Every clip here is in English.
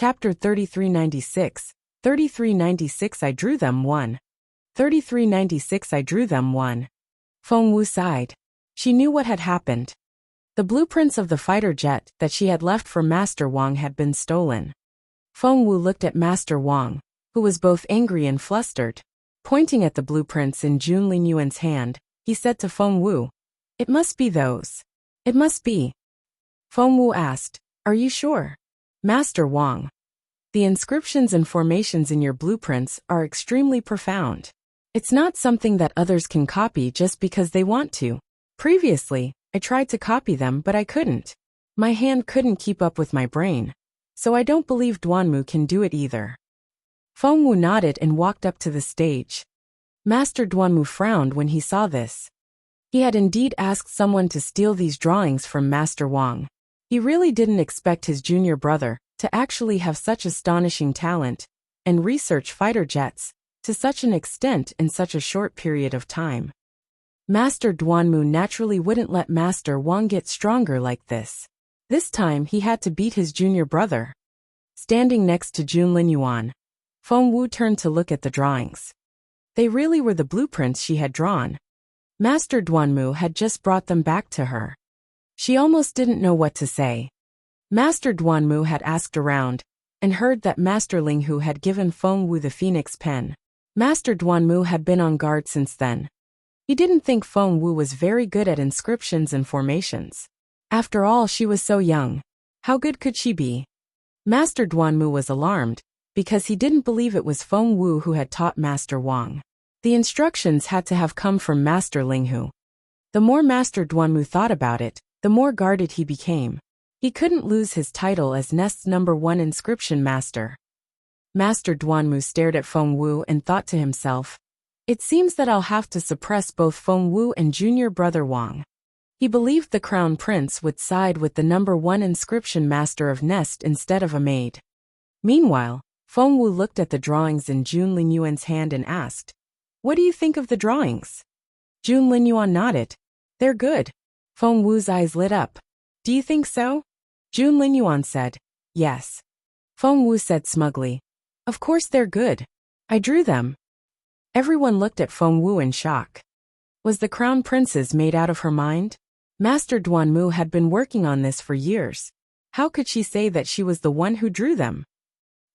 Chapter 3396, 3396 I drew them 1. 3396 I drew them 1. Feng Wu sighed. She knew what had happened. The blueprints of the fighter jet that she had left for Master Wang had been stolen. Feng Wu looked at Master Wang, who was both angry and flustered. Pointing at the blueprints in Jun Lingyuan's hand, he said to Feng Wu, "It must be those. It must be." Feng Wu asked, "Are you sure?" Master Wang, "The inscriptions and formations in your blueprints are extremely profound. It's not something that others can copy just because they want to. Previously, I tried to copy them but I couldn't. My hand couldn't keep up with my brain. So I don't believe Duanmu can do it either." Feng Wu nodded and walked up to the stage. Master Duanmu frowned when he saw this. He had indeed asked someone to steal these drawings from Master Wang. He really didn't expect his junior brother to actually have such astonishing talent and research fighter jets to such an extent in such a short period of time. Master Duanmu naturally wouldn't let Master Wang get stronger like this. This time he had to beat his junior brother. Standing next to Jun Linyuan, Feng Wu turned to look at the drawings. They really were the blueprints she had drawn. Master Duanmu had just brought them back to her. She almost didn't know what to say. Master Duanmu had asked around and heard that Master Linghu had given Feng Wu the Phoenix pen. Master Duanmu had been on guard since then. He didn't think Feng Wu was very good at inscriptions and formations. After all, she was so young. How good could she be? Master Duanmu was alarmed because he didn't believe it was Feng Wu who had taught Master Wang. The instructions had to have come from Master Linghu. The more Master Duanmu thought about it, the more guarded he became. He couldn't lose his title as Nest's #1 inscription master. Master Duanmu stared at Feng Wu and thought to himself, "It seems that I'll have to suppress both Feng Wu and junior brother Wang." He believed the crown prince would side with the #1 inscription master of Nest instead of a maid. Meanwhile, Feng Wu looked at the drawings in Jun Linyuan's hand and asked, "What do you think of the drawings?" Jun Linyuan nodded. "They're good." Feng Wu's eyes lit up. "Do you think so?" Jun Linyuan said, "Yes." Feng Wu said smugly, "Of course they're good. I drew them." Everyone looked at Feng Wu in shock. Was the crown princess made out of her mind? Master Duanmu had been working on this for years. How could she say that she was the one who drew them?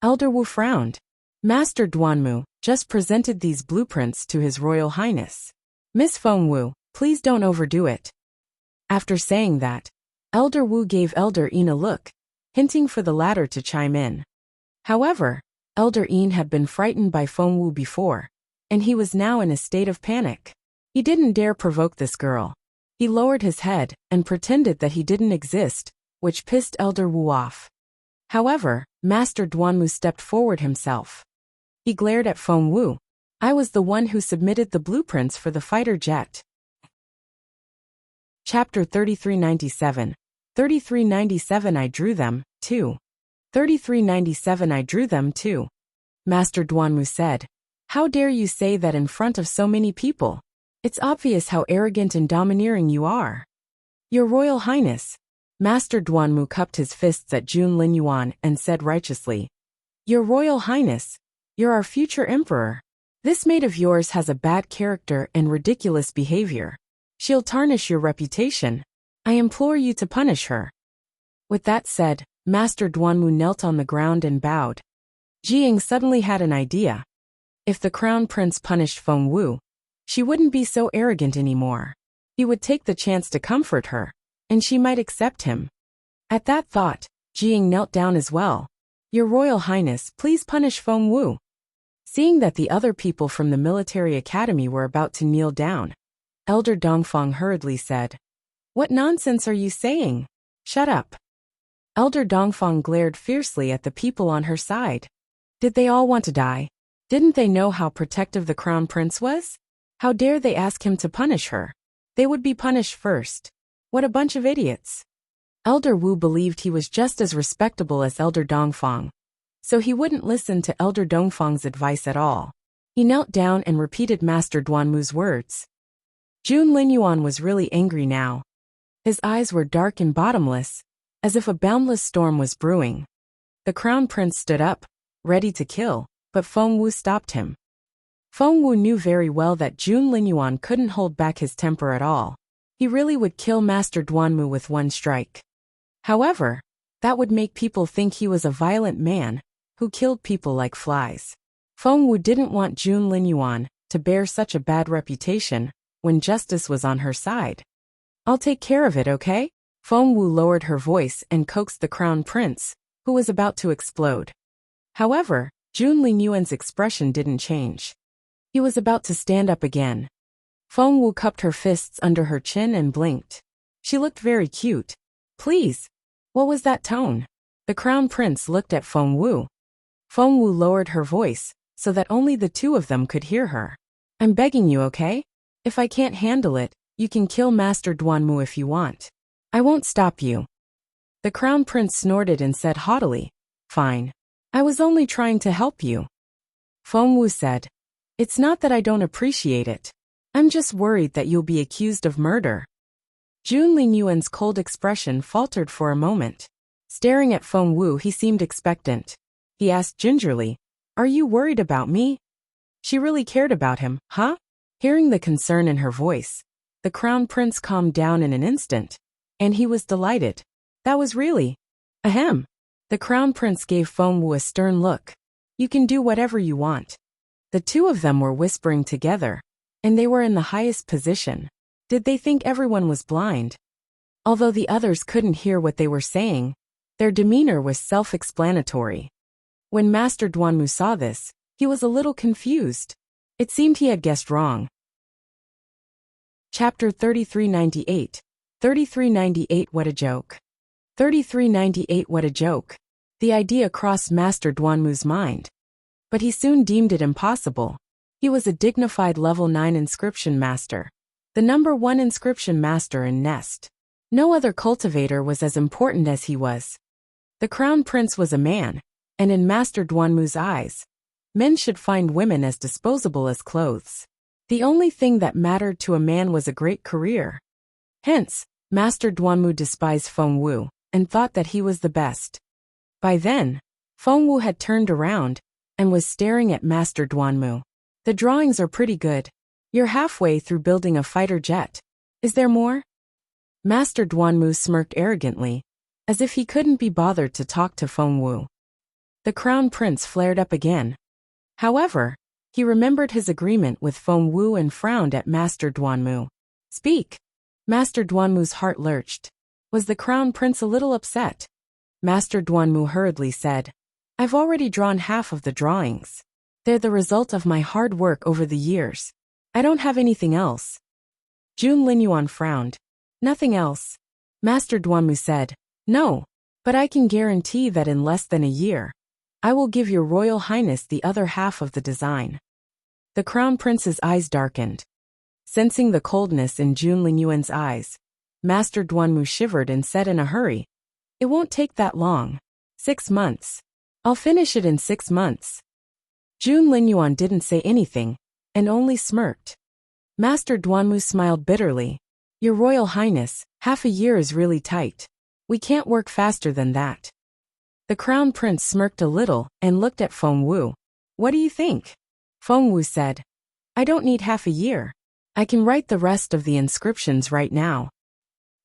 Elder Wu frowned. Master Duanmu just presented these blueprints to His Royal Highness. "Miss Feng Wu, please don't overdo it." After saying that, Elder Wu gave Elder Yin a look, hinting for the latter to chime in. However, Elder Yin had been frightened by Feng Wu before, and he was now in a state of panic. He didn't dare provoke this girl. He lowered his head and pretended that he didn't exist, which pissed Elder Wu off. However, Master Duanmu stepped forward himself. He glared at Feng Wu. "I was the one who submitted the blueprints for the fighter jet." Chapter 3397, 3397 I drew them, too. 3397 I drew them, too. Master Duanmu said, "How dare you say that in front of so many people? It's obvious how arrogant and domineering you are." "Your Royal Highness." Master Duanmu cupped his fists at Jun Linyuan and said righteously, "Your Royal Highness, you're our future emperor. This maid of yours has a bad character and ridiculous behavior. She'll tarnish your reputation. I implore you to punish her." With that said, Master Duanmu knelt on the ground and bowed. Jiying suddenly had an idea. If the crown prince punished Feng Wu, she wouldn't be so arrogant anymore. He would take the chance to comfort her, and she might accept him. At that thought, Jiying knelt down as well. "Your Royal Highness, please punish Feng Wu." Seeing that the other people from the military academy were about to kneel down, Elder Dongfang hurriedly said, "What nonsense are you saying? Shut up." Elder Dongfang glared fiercely at the people on her side. Did they all want to die? Didn't they know how protective the crown prince was? How dare they ask him to punish her? They would be punished first. What a bunch of idiots. Elder Wu believed he was just as respectable as Elder Dongfang, so he wouldn't listen to Elder Dongfang's advice at all. He knelt down and repeated Master Duanmu's words. Jun Linyuan was really angry now. His eyes were dark and bottomless, as if a boundless storm was brewing. The crown prince stood up, ready to kill, but Feng Wu stopped him. Feng Wu knew very well that Jun Linyuan couldn't hold back his temper at all. He really would kill Master Duanmu with one strike. However, that would make people think he was a violent man who killed people like flies. Feng Wu didn't want Jun Linyuan to bear such a bad reputation when justice was on her side. I'll take care of it, okay? Feng Wu lowered her voice and coaxed the crown prince, who was about to explode. However, Jun Linyuan's expression didn't change. He was about to stand up again. Feng Wu cupped her fists under her chin and blinked. She looked very cute. Please. What was that tone? The crown prince looked at Feng Wu. Feng Wu lowered her voice so that only the two of them could hear her. I'm begging you, okay? If I can't handle it, you can kill Master Duanmu if you want. I won't stop you. The crown prince snorted and said haughtily, Fine. I was only trying to help you. Feng Wu said, It's not that I don't appreciate it. I'm just worried that you'll be accused of murder. Jun Linyuan's cold expression faltered for a moment. Staring at Feng Wu, he seemed expectant. He asked gingerly, Are you worried about me? She really cared about him, huh? Hearing the concern in her voice, the crown prince calmed down in an instant. And he was delighted. That was really... Ahem. The crown prince gave Feng Wu a stern look. You can do whatever you want. The two of them were whispering together, and they were in the highest position. Did they think everyone was blind? Although the others couldn't hear what they were saying, their demeanor was self-explanatory. When Master Duanmu saw this, he was a little confused. It seemed he had guessed wrong. Chapter 3398. 3398 What a joke. 3398 What a joke. The idea crossed Master Duanmu's mind. But he soon deemed it impossible. He was a dignified level 9 inscription master. The number 1 inscription master in Nest. No other cultivator was as important as he was. The crown prince was a man, and in Master Duanmu's eyes, men should find women as disposable as clothes. The only thing that mattered to a man was a great career. Hence, Master Duanmu despised Feng Wu, and thought that he was the best. By then, Feng Wu had turned around, and was staring at Master Duanmu. The drawings are pretty good. You're halfway through building a fighter jet. Is there more? Master Duanmu smirked arrogantly, as if he couldn't be bothered to talk to Feng Wu. The crown prince flared up again. However, he remembered his agreement with Feng Wu and frowned at Master Duanmu. Speak. Master Duanmu's heart lurched. Was the crown prince a little upset? Master Duanmu hurriedly said, I've already drawn half of the drawings. They're the result of my hard work over the years. I don't have anything else. Jun Linyuan frowned. Nothing else. Master Duanmu said, No, but I can guarantee that in less than a year, I will give your Royal Highness the other half of the design. The crown prince's eyes darkened. Sensing the coldness in Jun Linyuan's eyes, Master Duanmu shivered and said in a hurry, It won't take that long. 6 months. I'll finish it in 6 months. Jun Linyuan didn't say anything, and only smirked. Master Duanmu smiled bitterly. Your Royal Highness, half a year is really tight. We can't work faster than that. The crown prince smirked a little and looked at Feng Wu. What do you think? Feng Wu said, I don't need half a year. I can write the rest of the inscriptions right now.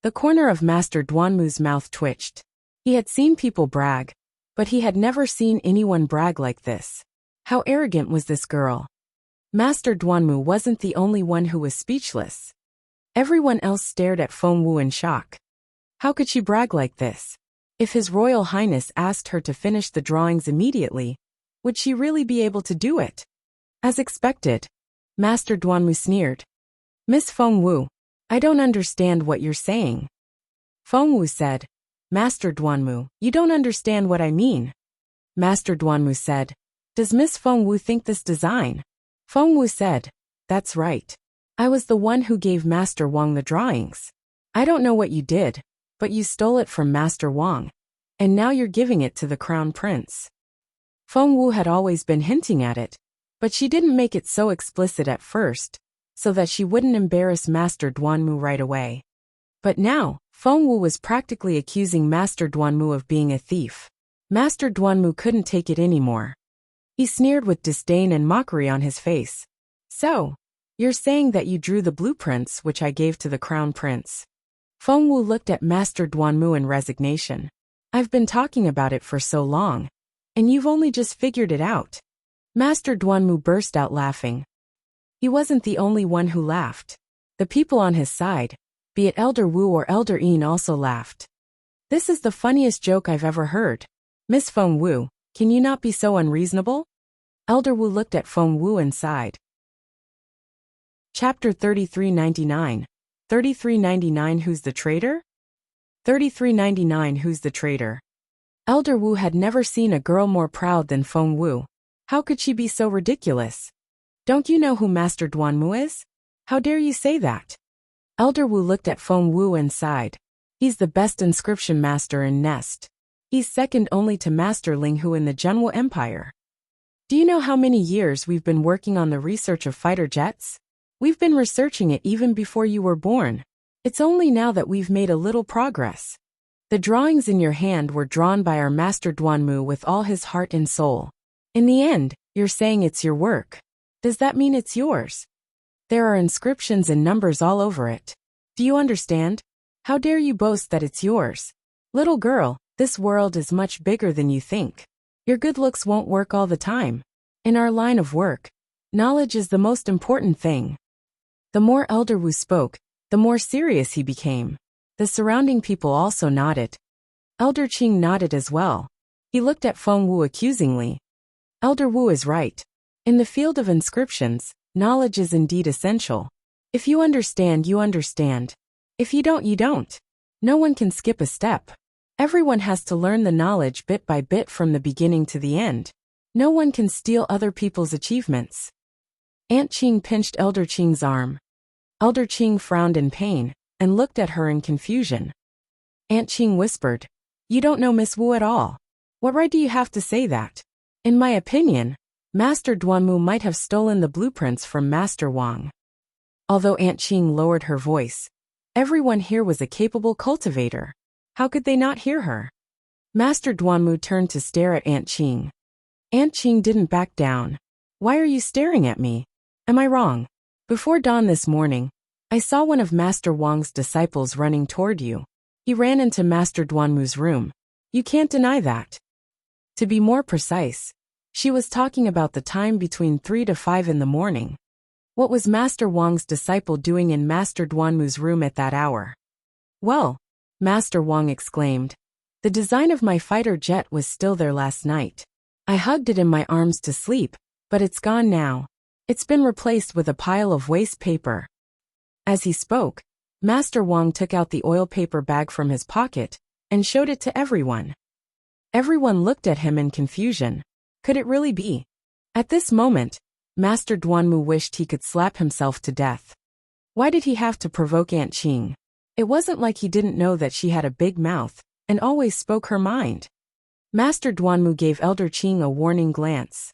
The corner of Master Duanmu's mouth twitched. He had seen people brag, but he had never seen anyone brag like this. How arrogant was this girl? Master Duanmu wasn't the only one who was speechless. Everyone else stared at Feng Wu in shock. How could she brag like this? If His Royal Highness asked her to finish the drawings immediately, would she really be able to do it? As expected, Master Duanmu sneered. Miss Feng Wu, I don't understand what you're saying. Feng Wu said, Master Duanmu, you don't understand what I mean. Master Duanmu said, Does Miss Feng Wu think this design? Feng Wu said, That's right. I was the one who gave Master Wang the drawings. I don't know what you did, but you stole it from Master Wang, and now you're giving it to the crown prince. Feng Wu had always been hinting at it, but she didn't make it so explicit at first, so that she wouldn't embarrass Master Duanmu right away. But now, Feng Wu was practically accusing Master Duanmu of being a thief. Master Duanmu couldn't take it anymore. He sneered with disdain and mockery on his face. So, you're saying that you drew the blueprints which I gave to the crown prince? Feng Wu looked at Master Duanmu in resignation. I've been talking about it for so long, and you've only just figured it out. Master Duanmu burst out laughing. He wasn't the only one who laughed. The people on his side, be it Elder Wu or Elder Yin, also laughed. This is the funniest joke I've ever heard. Miss Feng Wu, can you not be so unreasonable? Elder Wu looked at Feng Wu and sighed. Chapter 3399. 3399 Who's the traitor? 3399 Who's the traitor? Elder Wu had never seen a girl more proud than Feng Wu. How could she be so ridiculous? Don't you know who Master Duanmu is? How dare you say that? Elder Wu looked at Feng Wu and sighed. He's the best inscription master in Nest. He's second only to Master Ling Hu in the Zhenwu Empire. Do you know how many years we've been working on the research of fighter jets? We've been researching it even before you were born. It's only now that we've made a little progress. The drawings in your hand were drawn by our Master Duanmu with all his heart and soul. In the end, you're saying it's your work. Does that mean it's yours? There are inscriptions and numbers all over it. Do you understand? How dare you boast that it's yours? Little girl, this world is much bigger than you think. Your good looks won't work all the time. In our line of work, knowledge is the most important thing. The more Elder Wu spoke, the more serious he became. The surrounding people also nodded. Elder Qing nodded as well. He looked at Feng Wu accusingly. Elder Wu is right. In the field of inscriptions, knowledge is indeed essential. If you understand, you understand. If you don't, you don't. No one can skip a step. Everyone has to learn the knowledge bit by bit from the beginning to the end. No one can steal other people's achievements. Aunt Qing pinched Elder Qing's arm. Elder Qing frowned in pain and looked at her in confusion. Aunt Qing whispered, "You don't know Miss Wu at all. What right do you have to say that? In my opinion, Master Duanmu might have stolen the blueprints from Master Wang." Although Aunt Qing lowered her voice, everyone here was a capable cultivator. How could they not hear her? Master Duanmu turned to stare at Aunt Qing. Aunt Qing didn't back down. "Why are you staring at me? Am I wrong? Before dawn this morning, I saw one of Master Wang's disciples running toward you. He ran into Master Duanmu's room. You can't deny that." To be more precise, she was talking about the time between 3 to 5 in the morning. What was Master Wang's disciple doing in Master Duanmu's room at that hour? "Well," Master Wang exclaimed, "the design of my fighter jet was still there last night. I hugged it in my arms to sleep, but it's gone now. It's been replaced with a pile of waste paper." As he spoke, Master Wang took out the oil paper bag from his pocket and showed it to everyone. Everyone looked at him in confusion. Could it really be? At this moment, Master Duanmu wished he could slap himself to death. Why did he have to provoke Aunt Qing? It wasn't like he didn't know that she had a big mouth and always spoke her mind. Master Duanmu gave Elder Qing a warning glance.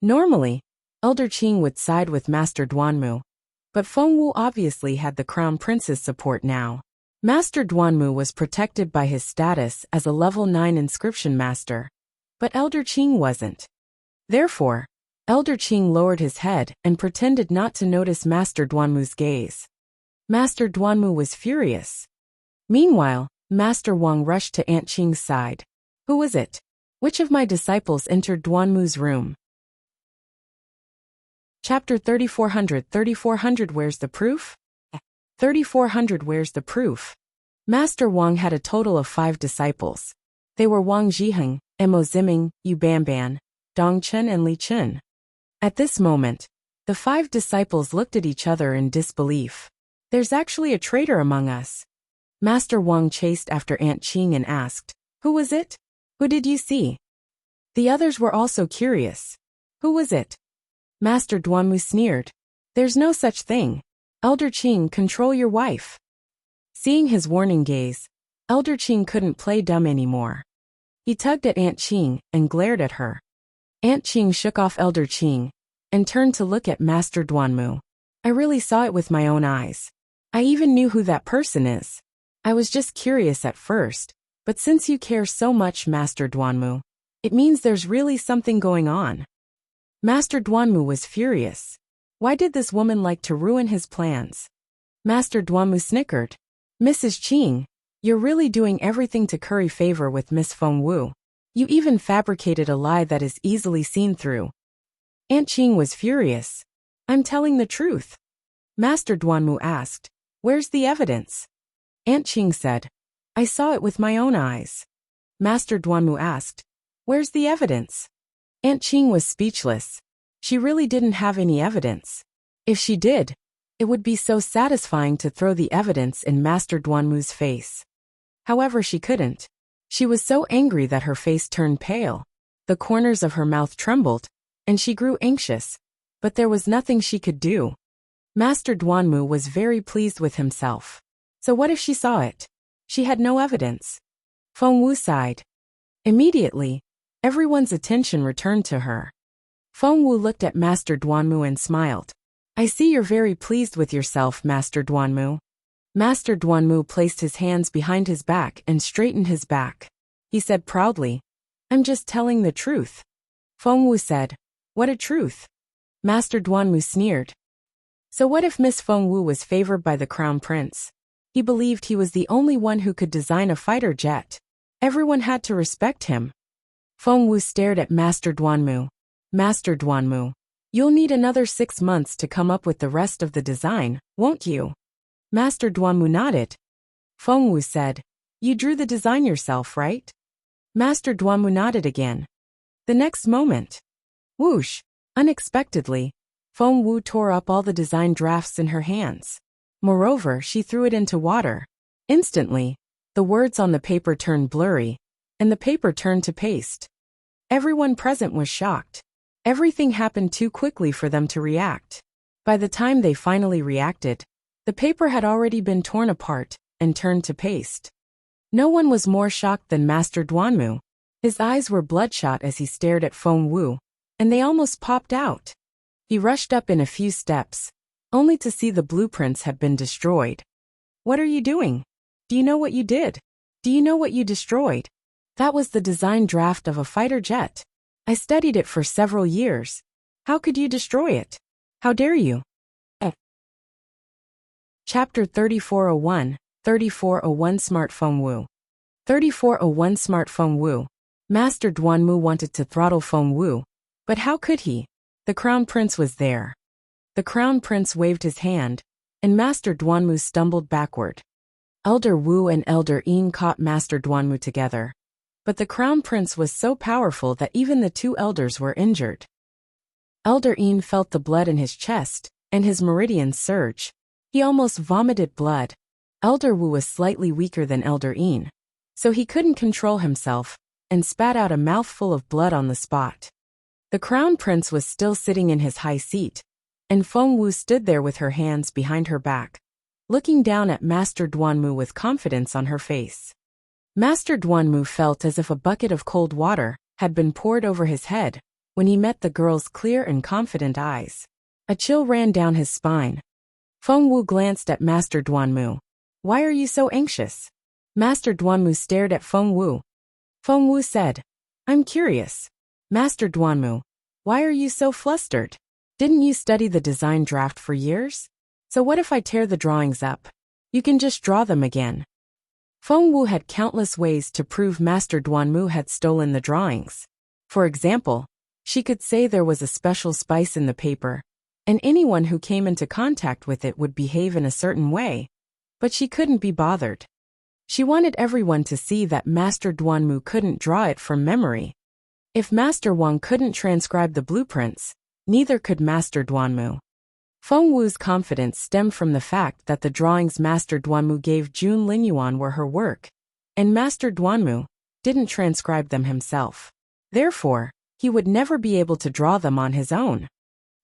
Normally, Elder Qing would side with Master Duanmu, but Feng Wu obviously had the Crown Prince's support now. Master Duanmu was protected by his status as a level 9 inscription master, but Elder Qing wasn't. Therefore, Elder Qing lowered his head and pretended not to notice Master Duanmu's gaze. Master Duanmu was furious. Meanwhile, Master Wang rushed to Aunt Qing's side. "Who was it? Which of my disciples entered Duanmu's room?" Chapter 3400. 3400 Where's the proof? 3400 Where's the proof? Master Wang had a total of 5 disciples. They were Wang Zhiheng, Mo Ziming, Yu Banban, Dong Chen and Li Chen. At this moment, the 5 disciples looked at each other in disbelief. "There's actually a traitor among us." Master Wang chased after Aunt Qing and asked, "Who was it? Who did you see?" The others were also curious. "Who was it?" Master Duanmu sneered. "There's no such thing. Elder Qing, control your wife." Seeing his warning gaze, Elder Qing couldn't play dumb anymore. He tugged at Aunt Qing and glared at her. Aunt Qing shook off Elder Qing and turned to look at Master Duanmu. "I really saw it with my own eyes. I even knew who that person is. I was just curious at first, But since you care so much, Master Duanmu, it means there's really something going on. Master Duanmu was furious. Why did this woman like to ruin his plans? Master Duanmu snickered. Mrs. Qing, you're really doing everything to curry favor with Miss Fengwu. You even fabricated a lie that is easily seen through. Aunt Qing was furious. I'm telling the truth. Master Duanmu asked, where's the evidence? Aunt Qing said, I saw it with my own eyes. Master Duanmu asked, where's the evidence? Aunt Qing was speechless. She really didn't have any evidence. If she did, it would be so satisfying to throw the evidence in Master Duanmu's face. However, she couldn't. She was so angry that her face turned pale. The corners of her mouth trembled, and she grew anxious. But there was nothing she could do. Master Duanmu was very pleased with himself. So what if she saw it? She had no evidence. Fengwu sighed. Immediately, everyone's attention returned to her. Fengwu looked at Master Duanmu and smiled. I see you're very pleased with yourself, Master Duanmu. Master Duanmu placed his hands behind his back and straightened his back. He said proudly, I'm just telling the truth. Fengwu said, what a truth. Master Duanmu sneered. So what if Miss Fengwu was favored by the crown prince? He believed he was the only one who could design a fighter jet. Everyone had to respect him. Fengwu stared at Master Duanmu. Master Duanmu, you'll need another 6 months to come up with the rest of the design, won't you? Master Duanmu nodded. Fengwu said, you drew the design yourself, right? Master Duanmu nodded again. The next moment, whoosh, unexpectedly, Fengwu tore up all the design drafts in her hands. Moreover, she threw it into water. Instantly, the words on the paper turned blurry, and the paper turned to paste. Everyone present was shocked. Everything happened too quickly for them to react. By the time they finally reacted, the paper had already been torn apart and turned to paste. No one was more shocked than Master Duanmu. His eyes were bloodshot as he stared at Fengwu, and they almost popped out. He rushed up in a few steps, only to see the blueprints had been destroyed. What are you doing? Do you know what you did? Do you know what you destroyed? That was the design draft of a fighter jet. I studied it for several years. How could you destroy it? How dare you? Chapter 3401, 3401 Smart Fengwu. 3401 Smart Fengwu. Master Duanmu wanted to throttle Fengwu, but how could he? The crown prince was there. The crown prince waved his hand, and Master Duanmu stumbled backward. Elder Wu and Elder Yin caught Master Duanmu together. But the crown prince was so powerful that even the two elders were injured. Elder Yin felt the blood in his chest, and his meridians surge. He almost vomited blood. Elder Wu was slightly weaker than Elder Yin, so he couldn't control himself, and spat out a mouthful of blood on the spot. The crown prince was still sitting in his high seat, and Fengwu stood there with her hands behind her back, looking down at Master Duanmu with confidence on her face. Master Duanmu felt as if a bucket of cold water had been poured over his head when he met the girl's clear and confident eyes. A chill ran down his spine. Fengwu glanced at Master Duanmu. Why are you so anxious? Master Duanmu stared at Fengwu. Fengwu said, I'm curious. Master Duanmu, why are you so flustered? Didn't you study the design draft for years? So what if I tear the drawings up? You can just draw them again. Fengwu had countless ways to prove Master Duanmu had stolen the drawings. For example, she could say there was a special spice in the paper, and anyone who came into contact with it would behave in a certain way. But she couldn't be bothered. She wanted everyone to see that Master Duanmu couldn't draw it from memory. If Master Wang couldn't transcribe the blueprints, neither could Master Duanmu. Fengwu's confidence stemmed from the fact that the drawings Master Duanmu gave Jun Linyuan were her work, and Master Duanmu didn't transcribe them himself. Therefore, he would never be able to draw them on his own.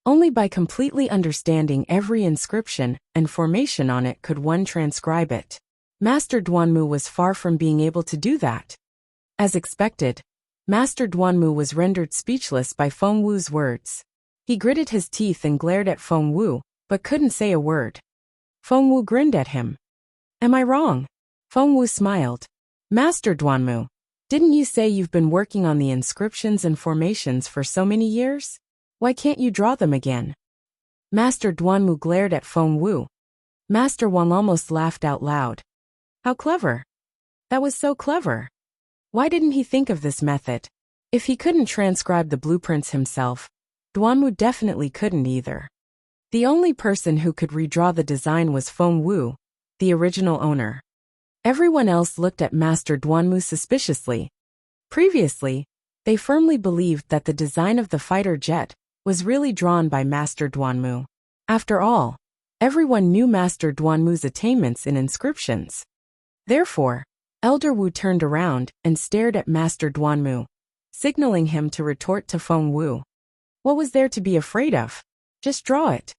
Only by completely understanding every inscription and formation on it could one transcribe it. Master Duanmu was far from being able to do that. As expected, Master Duanmu was rendered speechless by Fengwu's words. He gritted his teeth and glared at Fengwu, but couldn't say a word. Fengwu grinned at him. Am I wrong? Fengwu smiled. Master Duanmu, didn't you say you've been working on the inscriptions and formations for so many years? Why can't you draw them again? Master Duanmu glared at Feng Wu. Master Wang almost laughed out loud. How clever! That was so clever! Why didn't he think of this method? If he couldn't transcribe the blueprints himself, Duanmu definitely couldn't either. The only person who could redraw the design was Feng Wu, the original owner. Everyone else looked at Master Duanmu suspiciously. Previously, they firmly believed that the design of the fighter jet was really drawn by Master Duanmu. After all, everyone knew Master Duanmu's attainments in inscriptions. Therefore, Elder Wu turned around and stared at Master Duanmu, signaling him to retort to Feng Wu. What was there to be afraid of? Just draw it.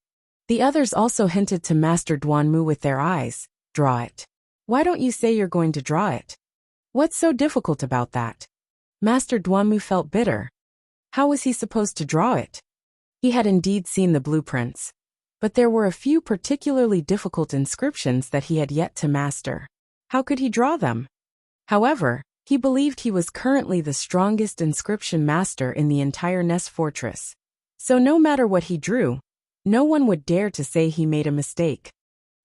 The others also hinted to Master Duanmu with their eyes. Draw it. Why don't you say you're going to draw it? What's so difficult about that? Master Duanmu felt bitter. How was he supposed to draw it? He had indeed seen the blueprints, but there were a few particularly difficult inscriptions that he had yet to master. How could he draw them? However, he believed he was currently the strongest inscription master in the entire Ness fortress. So no matter what he drew, no one would dare to say he made a mistake.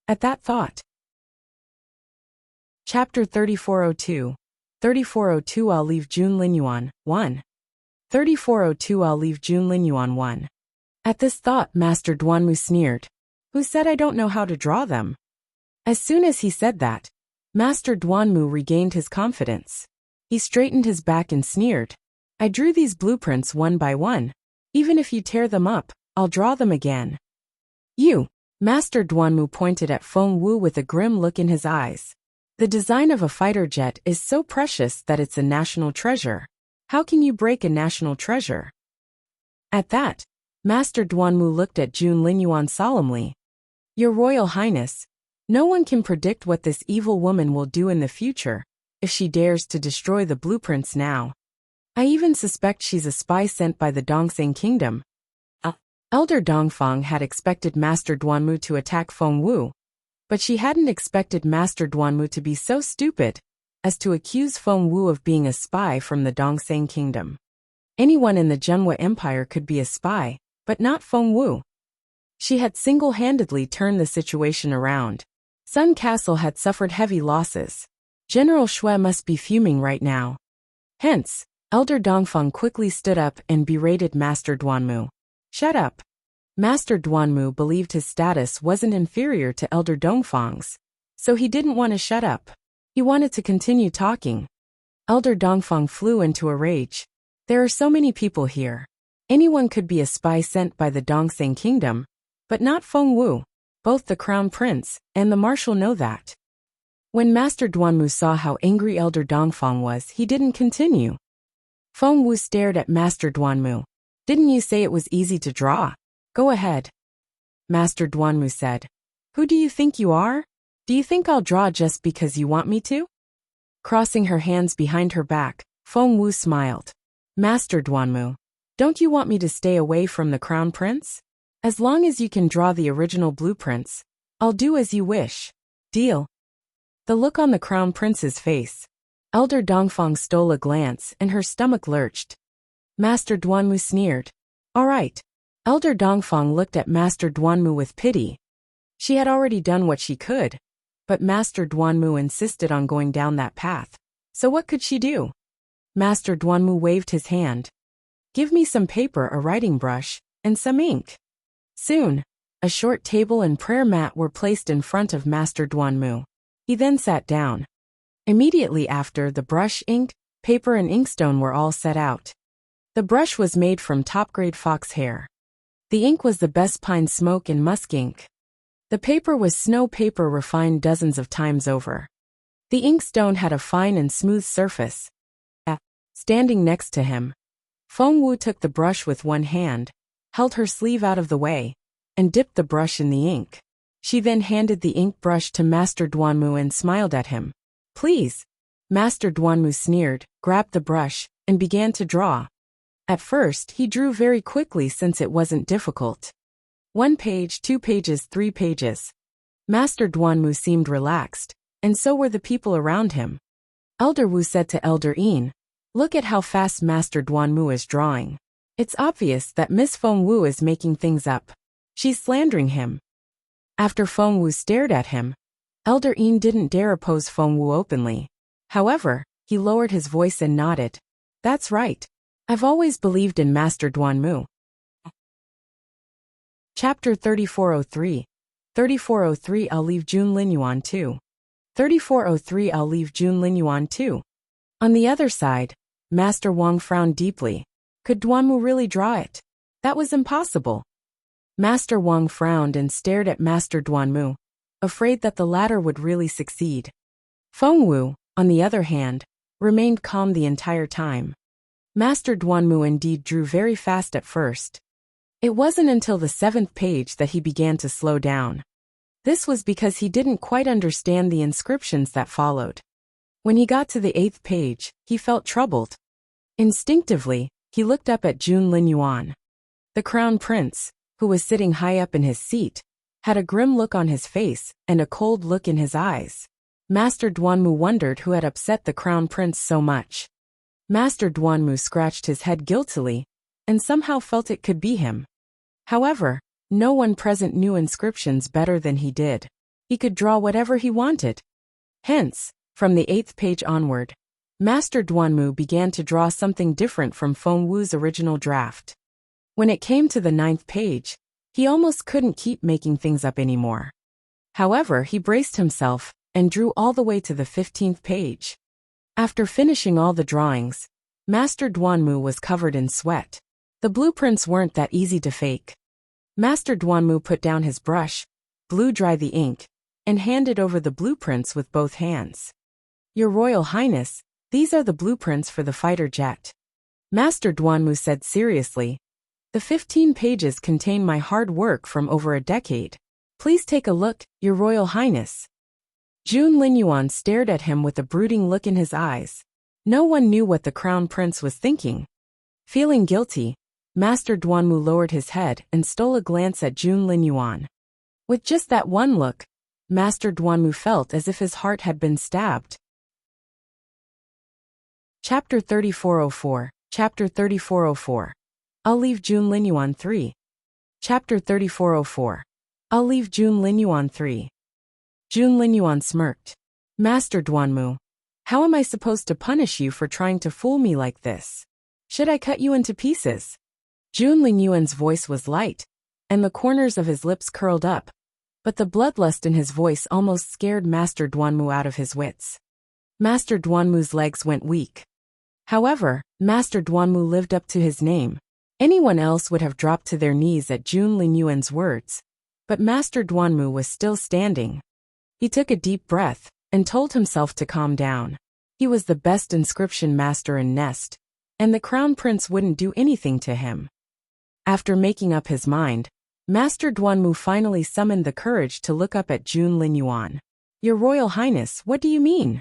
At that thought. Chapter 3402. 3402 I'll leave Jun Linyuan, 1. 3402 I'll leave Jun Linyuan, 1. At this thought, Master Duanmu sneered. Who said I don't know how to draw them? As soon as he said that, Master Duanmu regained his confidence. He straightened his back and sneered. I drew these blueprints one by one. Even if you tear them up, I'll draw them again. You! Master Duanmu pointed at Feng Wu with a grim look in his eyes. The design of a fighter jet is so precious that it's a national treasure. How can you break a national treasure? At that, Master Duanmu looked at Jun Linyuan solemnly. Your Royal Highness, no one can predict what this evil woman will do in the future, if she dares to destroy the blueprints now. I even suspect she's a spy sent by the Dongseng Kingdom. Elder Dongfang had expected Master Duanmu to attack Feng Wu, but she hadn't expected Master Duanmu to be so stupid as to accuse Feng Wu of being a spy from the Dongseng Kingdom. Anyone in the Zhenhua Empire could be a spy, but not Feng Wu. She had single-handedly turned the situation around. Sun Castle had suffered heavy losses. General Shui must be fuming right now. Hence, Elder Dongfang quickly stood up and berated Master Duanmu. Shut up. Master Duanmu believed his status wasn't inferior to Elder Dongfang's, so he didn't want to shut up. He wanted to continue talking. Elder Dongfang flew into a rage. There are so many people here. Anyone could be a spy sent by the Dongseng Kingdom, but not Feng Wu. Both the Crown Prince and the Marshal know that. When Master Duanmu saw how angry Elder Dongfang was, he didn't continue. Feng Wu stared at Master Duanmu. Didn't you say it was easy to draw? Go ahead. Master Duanmu said. Who do you think you are? Do you think I'll draw just because you want me to? Crossing her hands behind her back, Feng Wu smiled. Master Duanmu, don't you want me to stay away from the Crown Prince? As long as you can draw the original blueprints, I'll do as you wish. Deal? The look on the Crown Prince's face. Elder Dongfang stole a glance and her stomach lurched. Master Duanmu sneered. All right. Elder Dongfang looked at Master Duanmu with pity. She had already done what she could, but Master Duanmu insisted on going down that path. So what could she do? Master Duanmu waved his hand. Give me some paper, a writing brush, and some ink. Soon, a short table and prayer mat were placed in front of Master Duanmu. He then sat down. Immediately after, the brush, ink, paper and inkstone were all set out. The brush was made from top-grade fox hair. The ink was the best pine smoke and musk ink. The paper was snow paper refined dozens of times over. The inkstone had a fine and smooth surface. Standing next to him, Feng Wu took the brush with one hand, held her sleeve out of the way, and dipped the brush in the ink. She then handed the ink brush to Master Duanmu and smiled at him. Please. Master Duanmu sneered, grabbed the brush, and began to draw. At first, he drew very quickly since it wasn't difficult. 1 page, 2 pages, 3 pages. Master Duanmu seemed relaxed, and so were the people around him. Elder Wu said to Elder Yin, "Look at how fast Master Duanmu is drawing. It's obvious that Miss Feng Wu is making things up. She's slandering him." After Feng Wu stared at him, Elder Yin didn't dare oppose Feng Wu openly. However, he lowered his voice and nodded. "That's right. I've always believed in Master Duanmu." Chapter 3403. 3403 I'll leave Jun Linyuan too. 3403 I'll leave Jun Linyuan too. On the other side, Master Wang frowned deeply. Could Duanmu really draw it? That was impossible. Master Wang frowned and stared at Master Duanmu, afraid that the latter would really succeed. Feng Wu, on the other hand, remained calm the entire time. Master Duanmu indeed drew very fast at first. It wasn't until the 7th page that he began to slow down. This was because he didn't quite understand the inscriptions that followed. When he got to the 8th page, he felt troubled. Instinctively, he looked up at Jun Linyuan. The Crown Prince, who was sitting high up in his seat, had a grim look on his face and a cold look in his eyes. Master Duanmu wondered who had upset the Crown Prince so much. Master Duanmu scratched his head guiltily, and somehow felt it could be him. However, no one present knew inscriptions better than he did. He could draw whatever he wanted. Hence, from the 8th page onward, Master Duanmu began to draw something different from Feng Wu's original draft. When it came to the 9th page, he almost couldn't keep making things up anymore. However, he braced himself and drew all the way to the 15th page. After finishing all the drawings, Master Duanmu was covered in sweat. The blueprints weren't that easy to fake. Master Duanmu put down his brush, blew dry the ink, and handed over the blueprints with both hands. "Your Royal Highness, these are the blueprints for the fighter jet." Master Duanmu said seriously, "The 15 pages contain my hard work from over a decade. Please take a look, Your Royal Highness." Jun Linyuan stared at him with a brooding look in his eyes. No one knew what the Crown Prince was thinking. Feeling guilty, Master Duanmu lowered his head and stole a glance at Jun Linyuan. With just that one look, Master Duanmu felt as if his heart had been stabbed. Chapter 3404. Chapter 3404. I'll leave Jun Linyuan 3. Chapter 3404. I'll leave Jun Linyuan 3. Jun Linyuan smirked. "Master Duanmu, how am I supposed to punish you for trying to fool me like this? Should I cut you into pieces?" Jun Linyuan's voice was light, and the corners of his lips curled up, but the bloodlust in his voice almost scared Master Duanmu out of his wits. Master Duanmu's legs went weak. However, Master Duanmu lived up to his name. Anyone else would have dropped to their knees at Jun Linyuan's words, but Master Duanmu was still standing. He took a deep breath and told himself to calm down. He was the best inscription master in Nest, and the Crown Prince wouldn't do anything to him. After making up his mind, Master Duanmu finally summoned the courage to look up at Jun Linyuan. "Your Royal Highness, what do you mean?"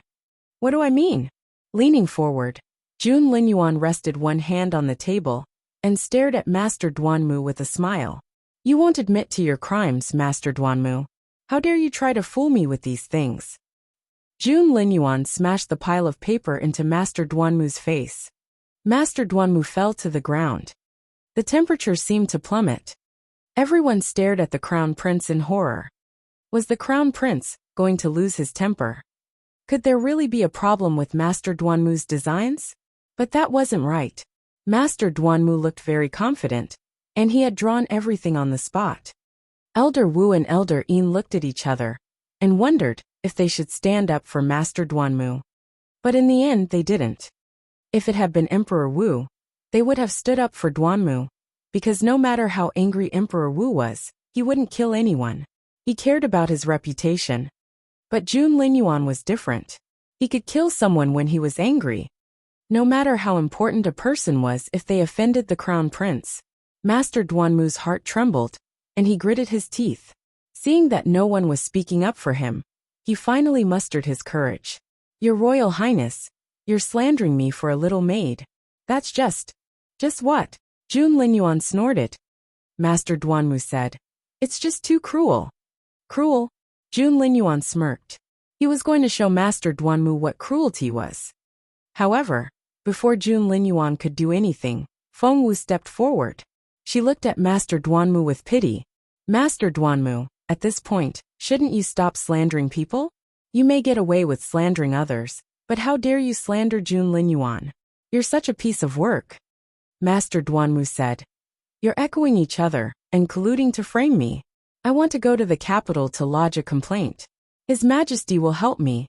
"What do I mean?" Leaning forward, Jun Linyuan rested one hand on the table and stared at Master Duanmu with a smile. "You won't admit to your crimes, Master Duanmu. How dare you try to fool me with these things?" Jun Linyuan smashed the pile of paper into Master Duanmu's face. Master Duanmu fell to the ground. The temperature seemed to plummet. Everyone stared at the Crown Prince in horror. Was the Crown Prince going to lose his temper? Could there really be a problem with Master Duanmu's designs? But that wasn't right. Master Duanmu looked very confident, and he had drawn everything on the spot. Elder Wu and Elder Yin looked at each other and wondered if they should stand up for Master Duanmu. But in the end they didn't. If it had been Emperor Wu, they would have stood up for Duanmu, because no matter how angry Emperor Wu was, he wouldn't kill anyone. He cared about his reputation. But Jun Linyuan was different. He could kill someone when he was angry. No matter how important a person was if they offended the Crown Prince. Master Duanmu's heart trembled, and he gritted his teeth. Seeing that no one was speaking up for him, he finally mustered his courage. "Your Royal Highness, you're slandering me for a little maid. That's just what?" Jun Linyuan snorted. Master Duanmu said, "It's just too cruel." "Cruel?" Jun Linyuan smirked. He was going to show Master Duanmu what cruelty was. However, before Jun Linyuan could do anything, Fengwu stepped forward. She looked at Master Duanmu with pity. Master Duanmu, at this point, shouldn't you stop slandering people? You may get away with slandering others, but how dare you slander Jun Linyuan? You're such a piece of work. Master Duanmu said. You're echoing each other and colluding to frame me. I want to go to the capital to lodge a complaint. His Majesty will help me.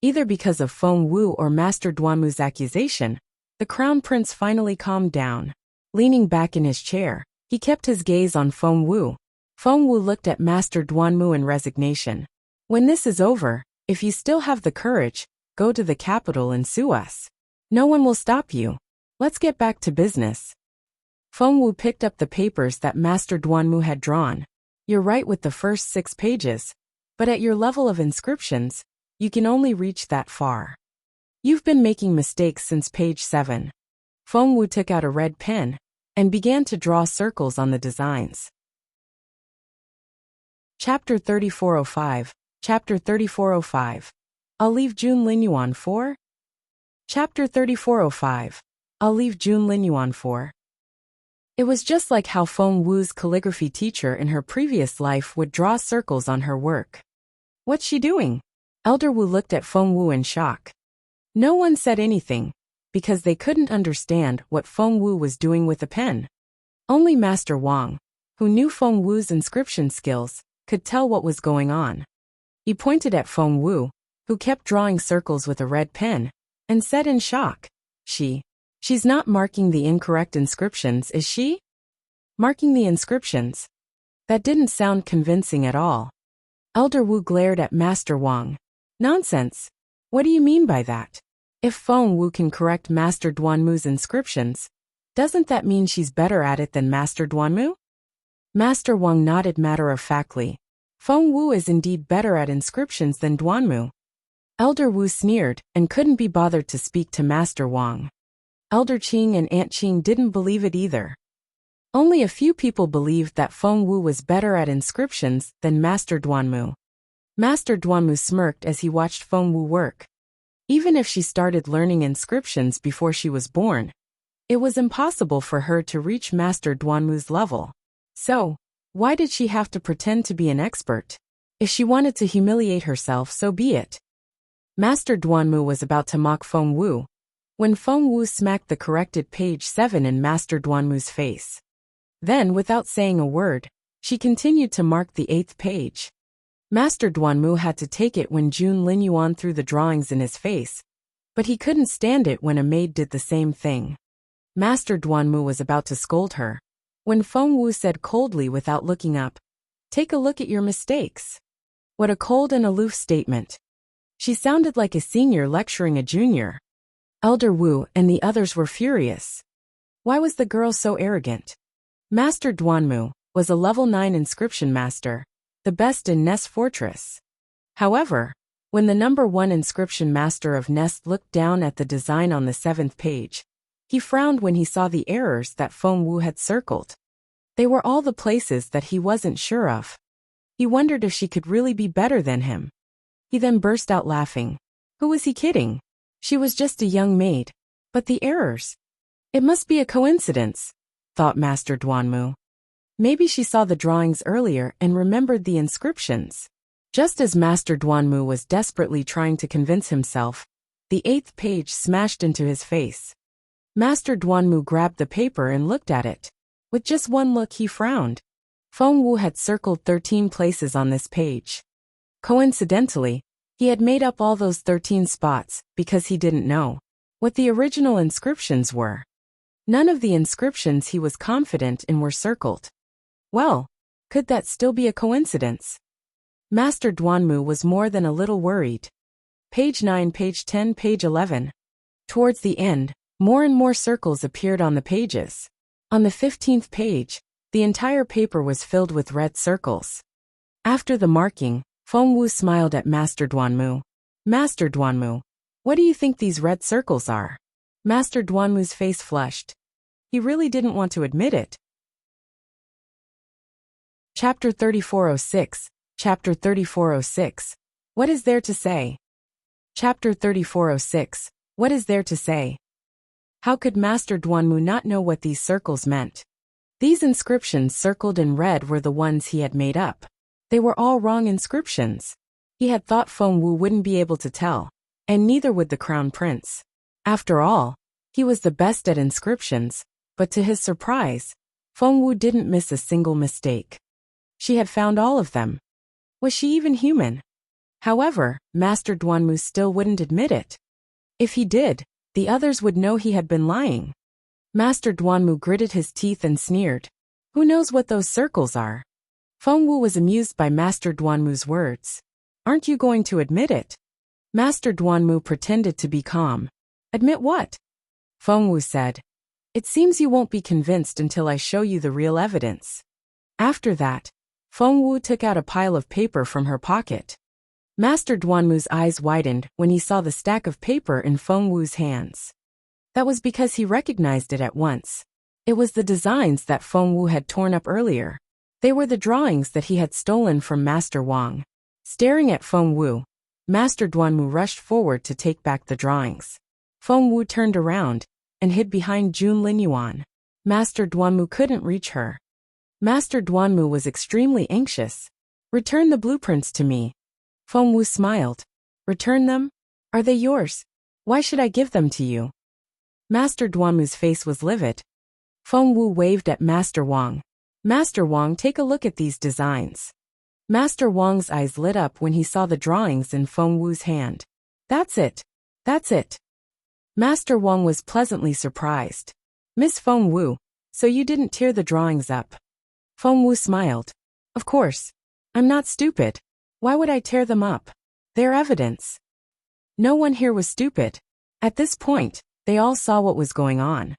Either because of Fengwu or Master Duanmu's accusation, the Crown Prince finally calmed down. Leaning back in his chair, he kept his gaze on Fengwu. Fengwu looked at Master Duanmu in resignation. When this is over, if you still have the courage, go to the capital and sue us. No one will stop you. Let's get back to business. Fengwu picked up the papers that Master Duanmu had drawn. You're right with the first 6 pages, but at your level of inscriptions, you can only reach that far. You've been making mistakes since page 7. Fengwu took out a red pen and began to draw circles on the designs. Chapter 3405, Chapter 3405. I'll leave Jun Linyuan for? Chapter 3405. I'll leave Jun Linyuan for. It was just like how Fengwu's calligraphy teacher in her previous life would draw circles on her work. What's she doing? Elder Wu looked at Fengwu in shock. No one said anything, because they couldn't understand what Fengwu was doing with a pen. Only Master Wang, who knew Fengwu's inscription skills, could tell what was going on. He pointed at Fengwu, who kept drawing circles with a red pen, and said in shock, She's not marking the incorrect inscriptions, is she? Marking the inscriptions? That didn't sound convincing at all. Elder Wu glared at Master Wang. Nonsense. What do you mean by that? If Fengwu can correct Master Duanmu's inscriptions, doesn't that mean she's better at it than Master Duanmu? Master Wang nodded matter-of-factly. Fengwu is indeed better at inscriptions than Duanmu. Elder Wu sneered and couldn't be bothered to speak to Master Wang. Elder Qing and Aunt Qing didn't believe it either. Only a few people believed that Fengwu was better at inscriptions than Master Duanmu. Master Duanmu smirked as he watched Fengwu work. Even if she started learning inscriptions before she was born, it was impossible for her to reach Master Duanmu's level. So, why did she have to pretend to be an expert? If she wanted to humiliate herself, so be it. Master Duanmu was about to mock Fengwu, when Fengwu smacked the corrected page 7 in Master Duanmu's face. Then, without saying a word, she continued to mark the 8th page. Master Duanmu had to take it when Jun Linyuan threw the drawings in his face, but he couldn't stand it when a maid did the same thing. Master Duanmu was about to scold her, when Fengwu said coldly without looking up, "Take a look at your mistakes." What a cold and aloof statement. She sounded like a senior lecturing a junior. Elder Wu and the others were furious. Why was the girl so arrogant? Master Duanmu was a level 9 inscription master, the best in Nest Fortress. However, when the number 1 inscription master of Nest looked down at the design on the 7th page, he frowned when he saw the errors that Fengwu had circled. They were all the places that he wasn't sure of. He wondered if she could really be better than him. He then burst out laughing. Who was he kidding? She was just a young maid. But the errors? It must be a coincidence, thought Master Duanmu. Maybe she saw the drawings earlier and remembered the inscriptions. Just as Master Duanmu was desperately trying to convince himself, the 8th page smashed into his face. Master Duanmu grabbed the paper and looked at it. With just one look he frowned. Fengwu had circled 13 places on this page. Coincidentally, he had made up all those 13 spots because he didn't know what the original inscriptions were. None of the inscriptions he was confident in were circled. Well, could that still be a coincidence? Master Duanmu was more than a little worried. Page 9, page 10, page 11. Towards the end, more and more circles appeared on the pages. On the 15th page, the entire paper was filled with red circles. After the marking, Fengwu smiled at Master Duanmu. Master Duanmu, what do you think these red circles are? Master Duanmu's face flushed. He really didn't want to admit it. Chapter 3406, Chapter 3406. What is there to say? Chapter 3406. What is there to say? How could Master Duanmu not know what these circles meant? These inscriptions circled in red were the ones he had made up. They were all wrong inscriptions. He had thought Feng Wu wouldn't be able to tell, and neither would the crown prince. After all, he was the best at inscriptions, but to his surprise, Feng Wu didn't miss a single mistake. She had found all of them. Was she even human? However, Master Duanmu still wouldn't admit it. If he did, the others would know he had been lying. Master Duanmu gritted his teeth and sneered. Who knows what those circles are? Feng Wu was amused by Master Duanmu's words. Aren't you going to admit it? Master Duanmu pretended to be calm. Admit what? Feng Wu said. It seems you won't be convinced until I show you the real evidence. After that, Feng Wu took out a pile of paper from her pocket. Master Duanmu's eyes widened when he saw the stack of paper in Feng Wu's hands. That was because he recognized it at once. It was the designs that Feng Wu had torn up earlier. They were the drawings that he had stolen from Master Wang. Staring at Feng Wu, Master Duanmu rushed forward to take back the drawings. Feng Wu turned around and hid behind Jun Linyuan. Master Duanmu couldn't reach her. Master Duanmu was extremely anxious. Return the blueprints to me. Feng Wu smiled. Return them? Are they yours? Why should I give them to you? Master Duanmu's face was livid. Feng Wu waved at Master Wang. Master Wang, take a look at these designs. Master Wang's eyes lit up when he saw the drawings in Feng Wu's hand. That's it. That's it. Master Wang was pleasantly surprised. Miss Feng Wu, so you didn't tear the drawings up? Feng Wu smiled. Of course. I'm not stupid. Why would I tear them up? They're evidence. No one here was stupid. At this point, they all saw what was going on.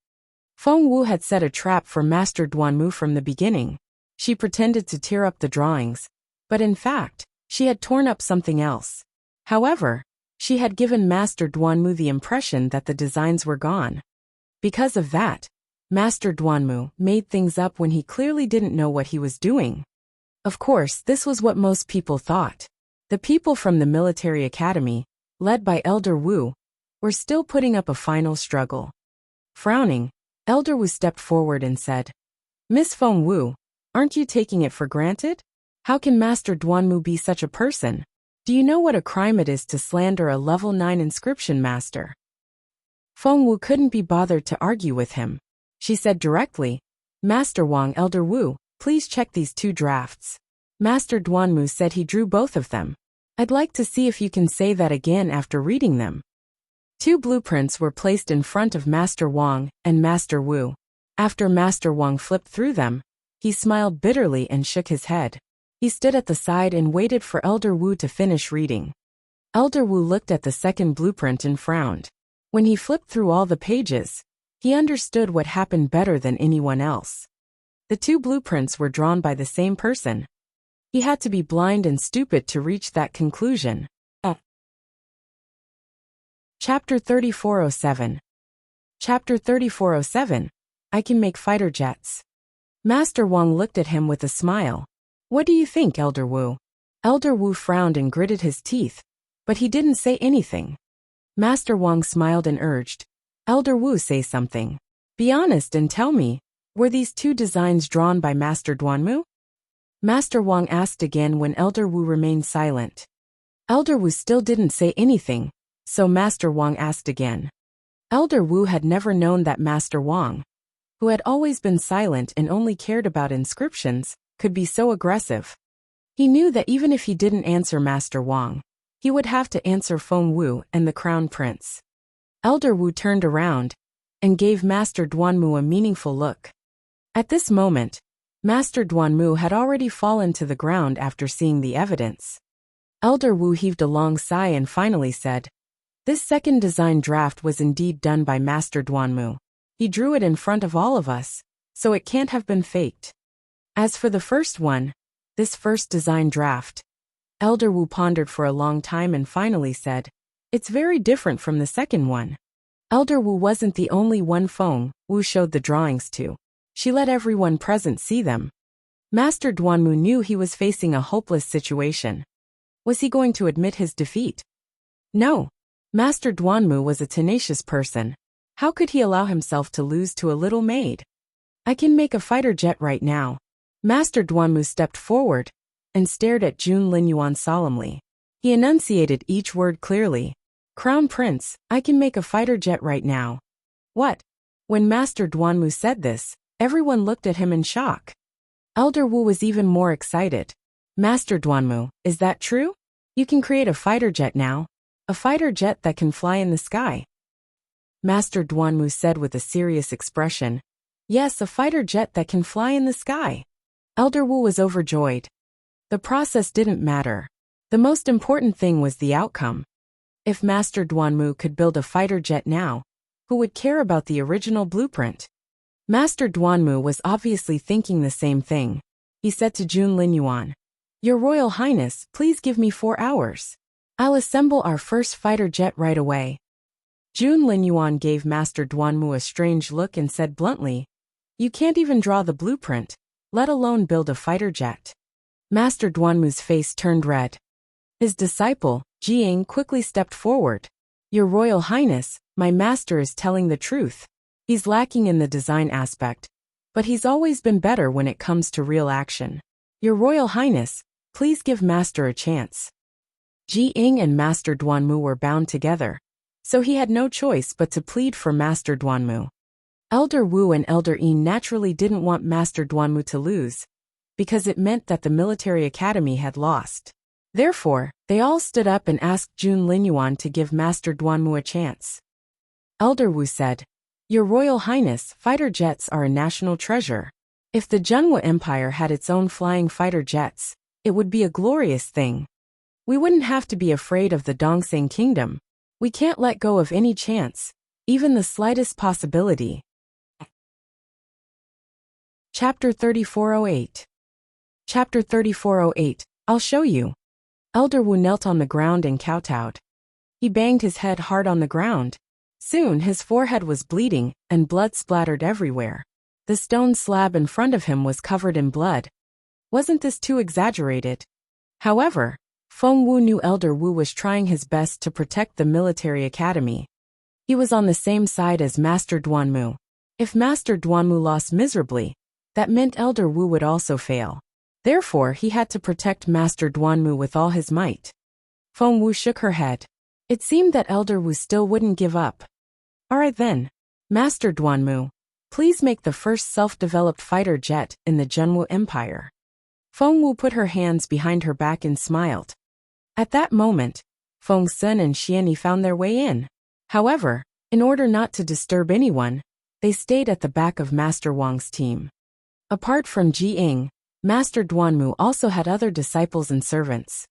Feng Wu had set a trap for Master Duanmu from the beginning. She pretended to tear up the drawings, but in fact, she had torn up something else. However, she had given Master Duanmu the impression that the designs were gone. Because of that, Master Duanmu made things up when he clearly didn't know what he was doing. Of course, this was what most people thought. The people from the military academy, led by Elder Wu, were still putting up a final struggle. Frowning, Elder Wu stepped forward and said, Miss Feng Wu, aren't you taking it for granted? How can Master Duanmu be such a person? Do you know what a crime it is to slander a level 9 inscription master? Feng Wu couldn't be bothered to argue with him. She said directly, Master Wang, Elder Wu, please check these 2 drafts. Master Duanmu said he drew both of them. I'd like to see if you can say that again after reading them. 2 blueprints were placed in front of Master Wang and Master Wu. After Master Wang flipped through them, he smiled bitterly and shook his head. He stood at the side and waited for Elder Wu to finish reading. Elder Wu looked at the second blueprint and frowned. When he flipped through all the pages, he understood what happened better than anyone else. The 2 blueprints were drawn by the same person. He had to be blind and stupid to reach that conclusion. Chapter 3407. Chapter 3407. I can make fighter jets. Master Wang looked at him with a smile. What do you think, Elder Wu? Elder Wu frowned and gritted his teeth, but he didn't say anything. Master Wang smiled and urged, Elder Wu, say something. Be honest and tell me, were these 2 designs drawn by Master Duanmu? Master Wang asked again when Elder Wu remained silent. Elder Wu still didn't say anything, so Master Wang asked again. Elder Wu had never known that Master Wang, who had always been silent and only cared about inscriptions, could be so aggressive. He knew that even if he didn't answer Master Wang, he would have to answer Feng Wu and the Crown Prince. Elder Wu turned around and gave Master Duanmu a meaningful look. At this moment, Master Duanmu had already fallen to the ground after seeing the evidence. Elder Wu heaved a long sigh and finally said, This second design draft was indeed done by Master Duanmu. He drew it in front of all of us, so it can't have been faked. As for the first one, this first design draft, Elder Wu pondered for a long time and finally said, It's very different from the second one. Elder Wu wasn't the only one Feng Wu showed the drawings to. She let everyone present see them. Master Duanmu knew he was facing a hopeless situation. Was he going to admit his defeat? No. Master Duanmu was a tenacious person. How could he allow himself to lose to a little maid? I can make a fighter jet right now. Master Duanmu stepped forward and stared at Jun Linyuan solemnly. He enunciated each word clearly. Crown Prince, I can make a fighter jet right now. What? When Master Duanmu said this, everyone looked at him in shock. Elder Wu was even more excited. Master Duanmu, is that true? You can create a fighter jet now. A fighter jet that can fly in the sky. Master Duanmu said with a serious expression. Yes, a fighter jet that can fly in the sky. Elder Wu was overjoyed. The process didn't matter. The most important thing was the outcome. If Master Duanmu could build a fighter jet now, who would care about the original blueprint? Master Duanmu was obviously thinking the same thing. He said to Jun Linyuan, Your Royal Highness, please give me 4 hours. I'll assemble our first fighter jet right away. Jun Linyuan gave Master Duanmu a strange look and said bluntly, You can't even draw the blueprint, let alone build a fighter jet. Master Duanmu's face turned red. His disciple, Jiying, quickly stepped forward. Your Royal Highness, my master is telling the truth. He's lacking in the design aspect, but he's always been better when it comes to real action. Your Royal Highness, please give Master a chance. Jiying and Master Duanmu were bound together, so he had no choice but to plead for Master Duanmu. Elder Wu and Elder Yin naturally didn't want Master Duanmu to lose, because it meant that the military academy had lost. Therefore, they all stood up and asked Jun Linyuan to give Master Duanmu a chance. Elder Wu said, Your Royal Highness, fighter jets are a national treasure. If the Zhenhua Empire had its own flying fighter jets, it would be a glorious thing. We wouldn't have to be afraid of the Dongseng Kingdom. We can't let go of any chance, even the slightest possibility. Chapter 3408. Chapter 3408, I'll show you. Elder Wu knelt on the ground and kowtowed. He banged his head hard on the ground. Soon his forehead was bleeding, and blood splattered everywhere. The stone slab in front of him was covered in blood. Wasn't this too exaggerated? However, Feng Wu knew Elder Wu was trying his best to protect the military academy. He was on the same side as Master Duanmu. If Master Duanmu lost miserably, that meant Elder Wu would also fail. Therefore, he had to protect Master Duanmu with all his might. Feng Wu shook her head. It seemed that Elder Wu still wouldn't give up. Alright then. Master Duanmu, please make the first self-developed fighter jet in the Zhenhua Empire. Feng Wu put her hands behind her back and smiled. At that moment, Feng Sun and Xianyi found their way in. However, in order not to disturb anyone, they stayed at the back of Master Wang's team. Apart from Jiying, Master Duanmu also had other disciples and servants.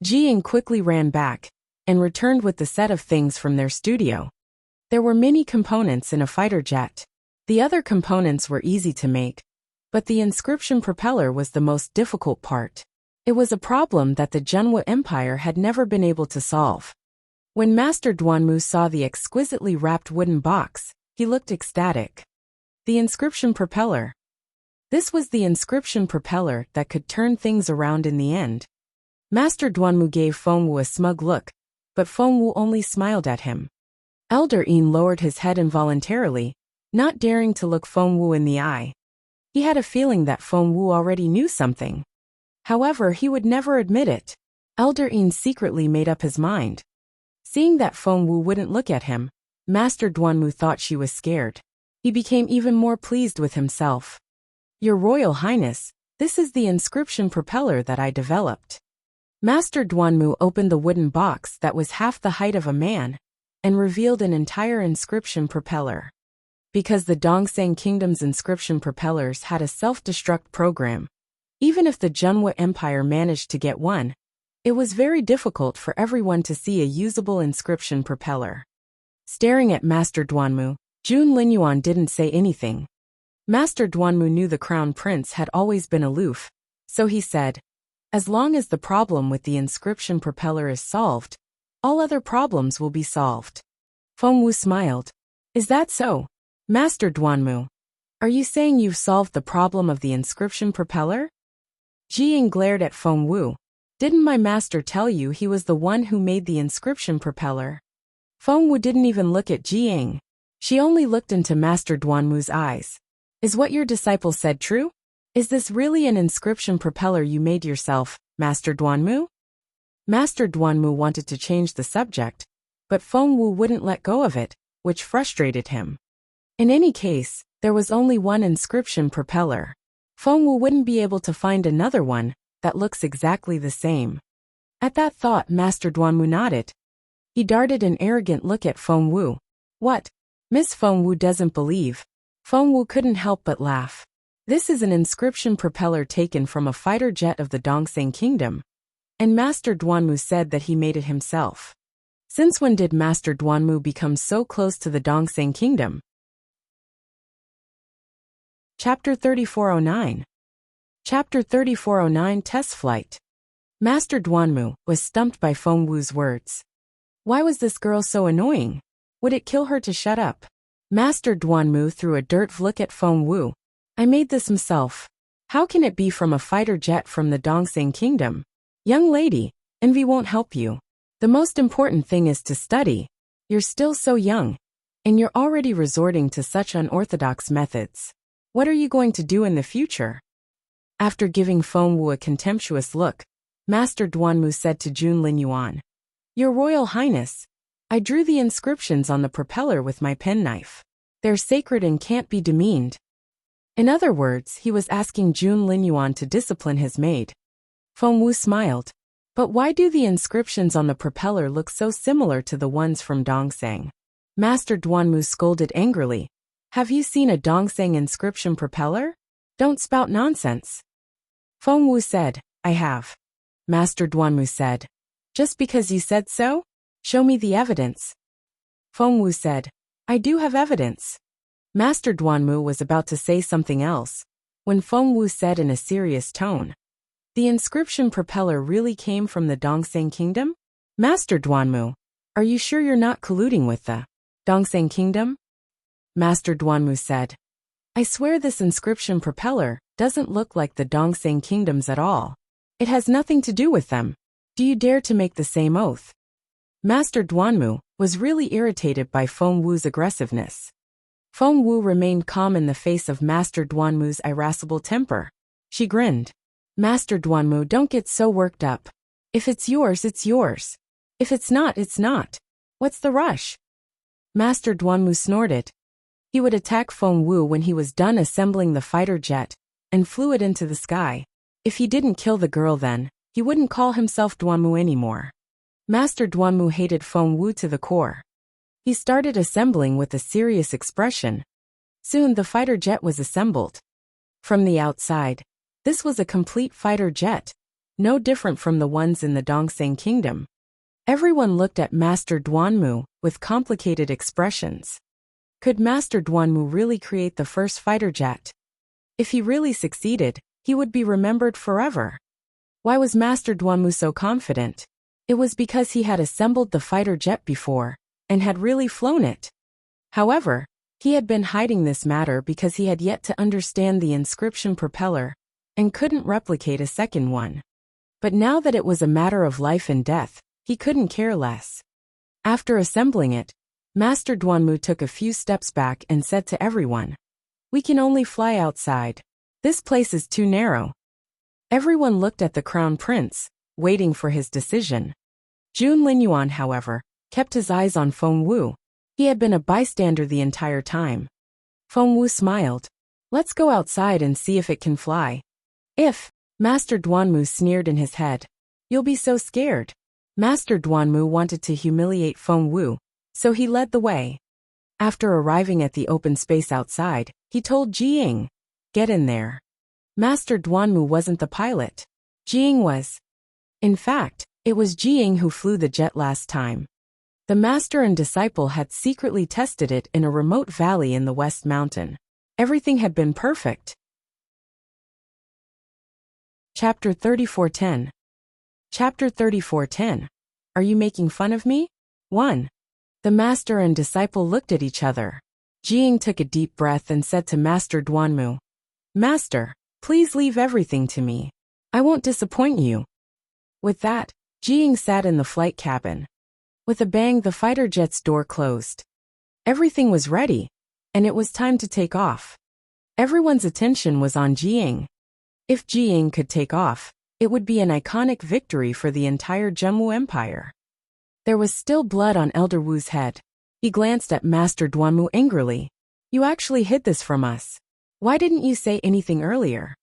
Jiying quickly ran back and returned with the set of things from their studio. There were many components in a fighter jet. The other components were easy to make, but the inscription propeller was the most difficult part. It was a problem that the Zhenhua Empire had never been able to solve. When Master Duanmu saw the exquisitely wrapped wooden box, he looked ecstatic. The inscription propeller. This was the inscription propeller that could turn things around in the end. Master Duanmu gave Feng Wu a smug look, but Feng Wu only smiled at him. Elder Yin lowered his head involuntarily, not daring to look Feng Wu in the eye. He had a feeling that Feng Wu already knew something. However, he would never admit it. Elder Yin secretly made up his mind. Seeing that Feng Wu wouldn't look at him, Master Duanmu thought she was scared. He became even more pleased with himself. Your Royal Highness, this is the inscription propeller that I developed. Master Duanmu opened the wooden box that was half the height of a man and revealed an entire inscription propeller. Because the Dongseng Kingdom's inscription propellers had a self-destruct program, even if the Zhenhua Empire managed to get one, it was very difficult for everyone to see a usable inscription propeller. Staring at Master Duanmu, Jun Linyuan didn't say anything. Master Duanmu knew the Crown Prince had always been aloof, so he said, As long as the problem with the inscription propeller is solved, all other problems will be solved. Feng Wu smiled. Is that so? Master Duanmu, are you saying you've solved the problem of the inscription propeller? Jiying glared at Feng Wu. Didn't my master tell you he was the one who made the inscription propeller? Feng Wu didn't even look at Jiying. She only looked into Master Duanmu's eyes. Is what your disciple said true? Is this really an inscription propeller you made yourself, Master Duanmu? Master Duanmu wanted to change the subject, but Feng Wu wouldn't let go of it, which frustrated him. In any case, there was only one inscription propeller. Feng Wu wouldn't be able to find another one that looks exactly the same. At that thought, Master Duanmu nodded. He darted an arrogant look at Feng Wu. What? Miss Feng Wu doesn't believe. Feng Wu couldn't help but laugh. This is an inscription propeller taken from a fighter jet of the Dongxing Kingdom. And Master Duanmu said that he made it himself. Since when did Master Duanmu become so close to the Dongxing Kingdom? Chapter 3409. Chapter 3409 Test Flight. Master Duanmu was stumped by Feng Wu's words. Why was this girl so annoying? Would it kill her to shut up? Master Duanmu threw a dirt look at Feng Wu. I made this myself. How can it be from a fighter jet from the Dongxing Kingdom? Young lady, envy won't help you. The most important thing is to study. You're still so young, and you're already resorting to such unorthodox methods. What are you going to do in the future? After giving Feng Wu a contemptuous look, Master Duanmu said to Jun Linyuan, Your Royal Highness, I drew the inscriptions on the propeller with my penknife. They're sacred and can't be demeaned. In other words, he was asking Jun Linyuan to discipline his maid. Feng Wu smiled. But why do the inscriptions on the propeller look so similar to the ones from Dongxing? Master Duanmu scolded angrily. Have you seen a Dongxing inscription propeller? Don't spout nonsense. Feng Wu said, I have. Master Duanmu said, Just because you said so? Show me the evidence. Feng Wu said, I do have evidence. Master Duanmu was about to say something else, when Feng Wu said in a serious tone, The inscription propeller really came from the Dongxing Kingdom? Master Duanmu, are you sure you're not colluding with the Dongxing Kingdom? Master Duanmu said, I swear this inscription propeller doesn't look like the Dongxing Kingdoms at all. It has nothing to do with them. Do you dare to make the same oath? Master Duanmu was really irritated by Feng Wu's aggressiveness. Feng Wu remained calm in the face of Master Duanmu's irascible temper. She grinned. Master Duanmu, don't get so worked up. If it's yours, it's yours. If it's not, it's not. What's the rush? Master Duanmu snorted. He would attack Feng Wu when he was done assembling the fighter jet and flew it into the sky. If he didn't kill the girl then, he wouldn't call himself Duanmu anymore. Master Duanmu hated Feng Wu to the core. He started assembling with a serious expression. Soon the fighter jet was assembled. From the outside, this was a complete fighter jet, no different from the ones in the Dongxing Kingdom. Everyone looked at Master Duanmu with complicated expressions. Could Master Duanmu really create the first fighter jet? If he really succeeded, he would be remembered forever. Why was Master Duanmu so confident? It was because he had assembled the fighter jet before, and had really flown it. However, he had been hiding this matter because he had yet to understand the inscription propeller, and couldn't replicate a second one. But now that it was a matter of life and death, he couldn't care less. After assembling it, Master Duanmu took a few steps back and said to everyone, We can only fly outside. This place is too narrow. Everyone looked at the Crown Prince, waiting for his decision. Jun Linyuan, however, kept his eyes on Feng Wu. He had been a bystander the entire time. Feng Wu smiled. Let's go outside and see if it can fly. If, Master Duanmu sneered in his head. You'll be so scared. Master Duanmu wanted to humiliate Feng Wu, so he led the way. After arriving at the open space outside, he told Jiying, Get in there. Master Duanmu wasn't the pilot. Jiying was. In fact, it was Jiying who flew the jet last time. The master and disciple had secretly tested it in a remote valley in the West Mountain. Everything had been perfect. Chapter 3410. Chapter 3410. Are you making fun of me? 1. The master and disciple looked at each other. Jiying took a deep breath and said to Master Duanmu, Master, please leave everything to me. I won't disappoint you. With that, Jiying sat in the flight cabin. With a bang, the fighter jet's door closed. Everything was ready, and it was time to take off. Everyone's attention was on Jiying. If Jiying could take off, it would be an iconic victory for the entire Jemwu Empire. There was still blood on Elder Wu's head. He glanced at Master Duanmu angrily. You actually hid this from us. Why didn't you say anything earlier?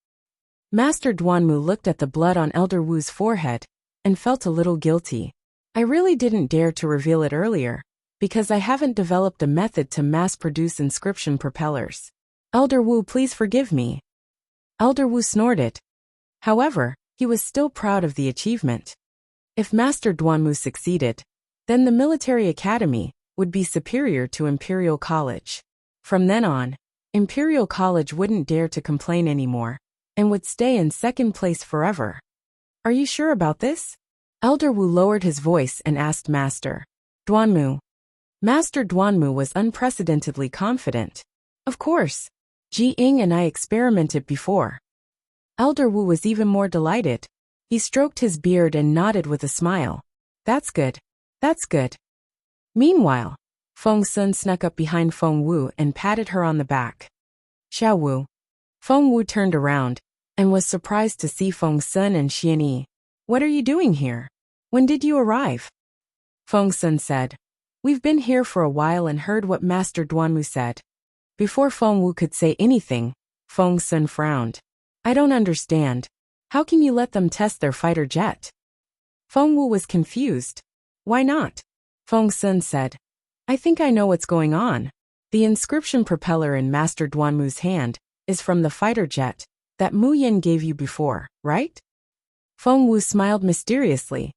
Master Duanmu looked at the blood on Elder Wu's forehead and felt a little guilty. I really didn't dare to reveal it earlier, because I haven't developed a method to mass-produce inscription propellers. Elder Wu, please forgive me. Elder Wu snorted. However, he was still proud of the achievement. If Master Duanmu succeeded, then the military academy would be superior to Imperial College. From then on, Imperial College wouldn't dare to complain anymore, and would stay in second place forever. Are you sure about this? Elder Wu lowered his voice and asked Master Duanmu. Master Duanmu was unprecedentedly confident. Of course. Jiying and I experimented before. Elder Wu was even more delighted. He stroked his beard and nodded with a smile. That's good. That's good. Meanwhile, Feng Sun snuck up behind Feng Wu and patted her on the back. Xiao Wu. Feng Wu turned around and was surprised to see Feng Sun and Xian Yi. What are you doing here? When did you arrive? Feng Sun said. We've been here for a while and heard what Master Duanmu said. Before Feng Wu could say anything, Feng Sun frowned. I don't understand. How can you let them test their fighter jet? Feng Wu was confused. Why not? Feng Sun said. I think I know what's going on. The inscription propeller in Master Duanmu's hand is from the fighter jet that Mu Yin gave you before, right? Feng Wu smiled mysteriously.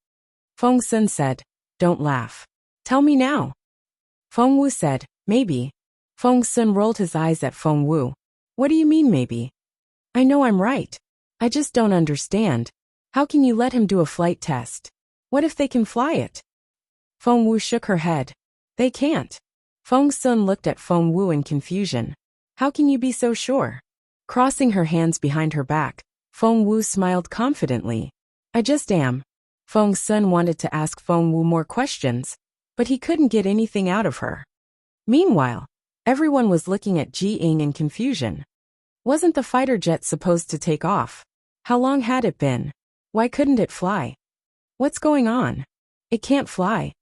Feng Sun said, Don't laugh. Tell me now. Feng Wu said, Maybe. Feng Sun rolled his eyes at Feng Wu. What do you mean maybe? I know I'm right. I just don't understand. How can you let him do a flight test? What if they can fly it? Feng Wu shook her head. They can't. Feng Sun looked at Feng Wu in confusion. How can you be so sure? Crossing her hands behind her back, Feng Wu smiled confidently. I just am. Feng Sun wanted to ask Feng Wu more questions, but he couldn't get anything out of her. Meanwhile, everyone was looking at Jiying in confusion. Wasn't the fighter jet supposed to take off? How long had it been? Why couldn't it fly? What's going on? It can't fly.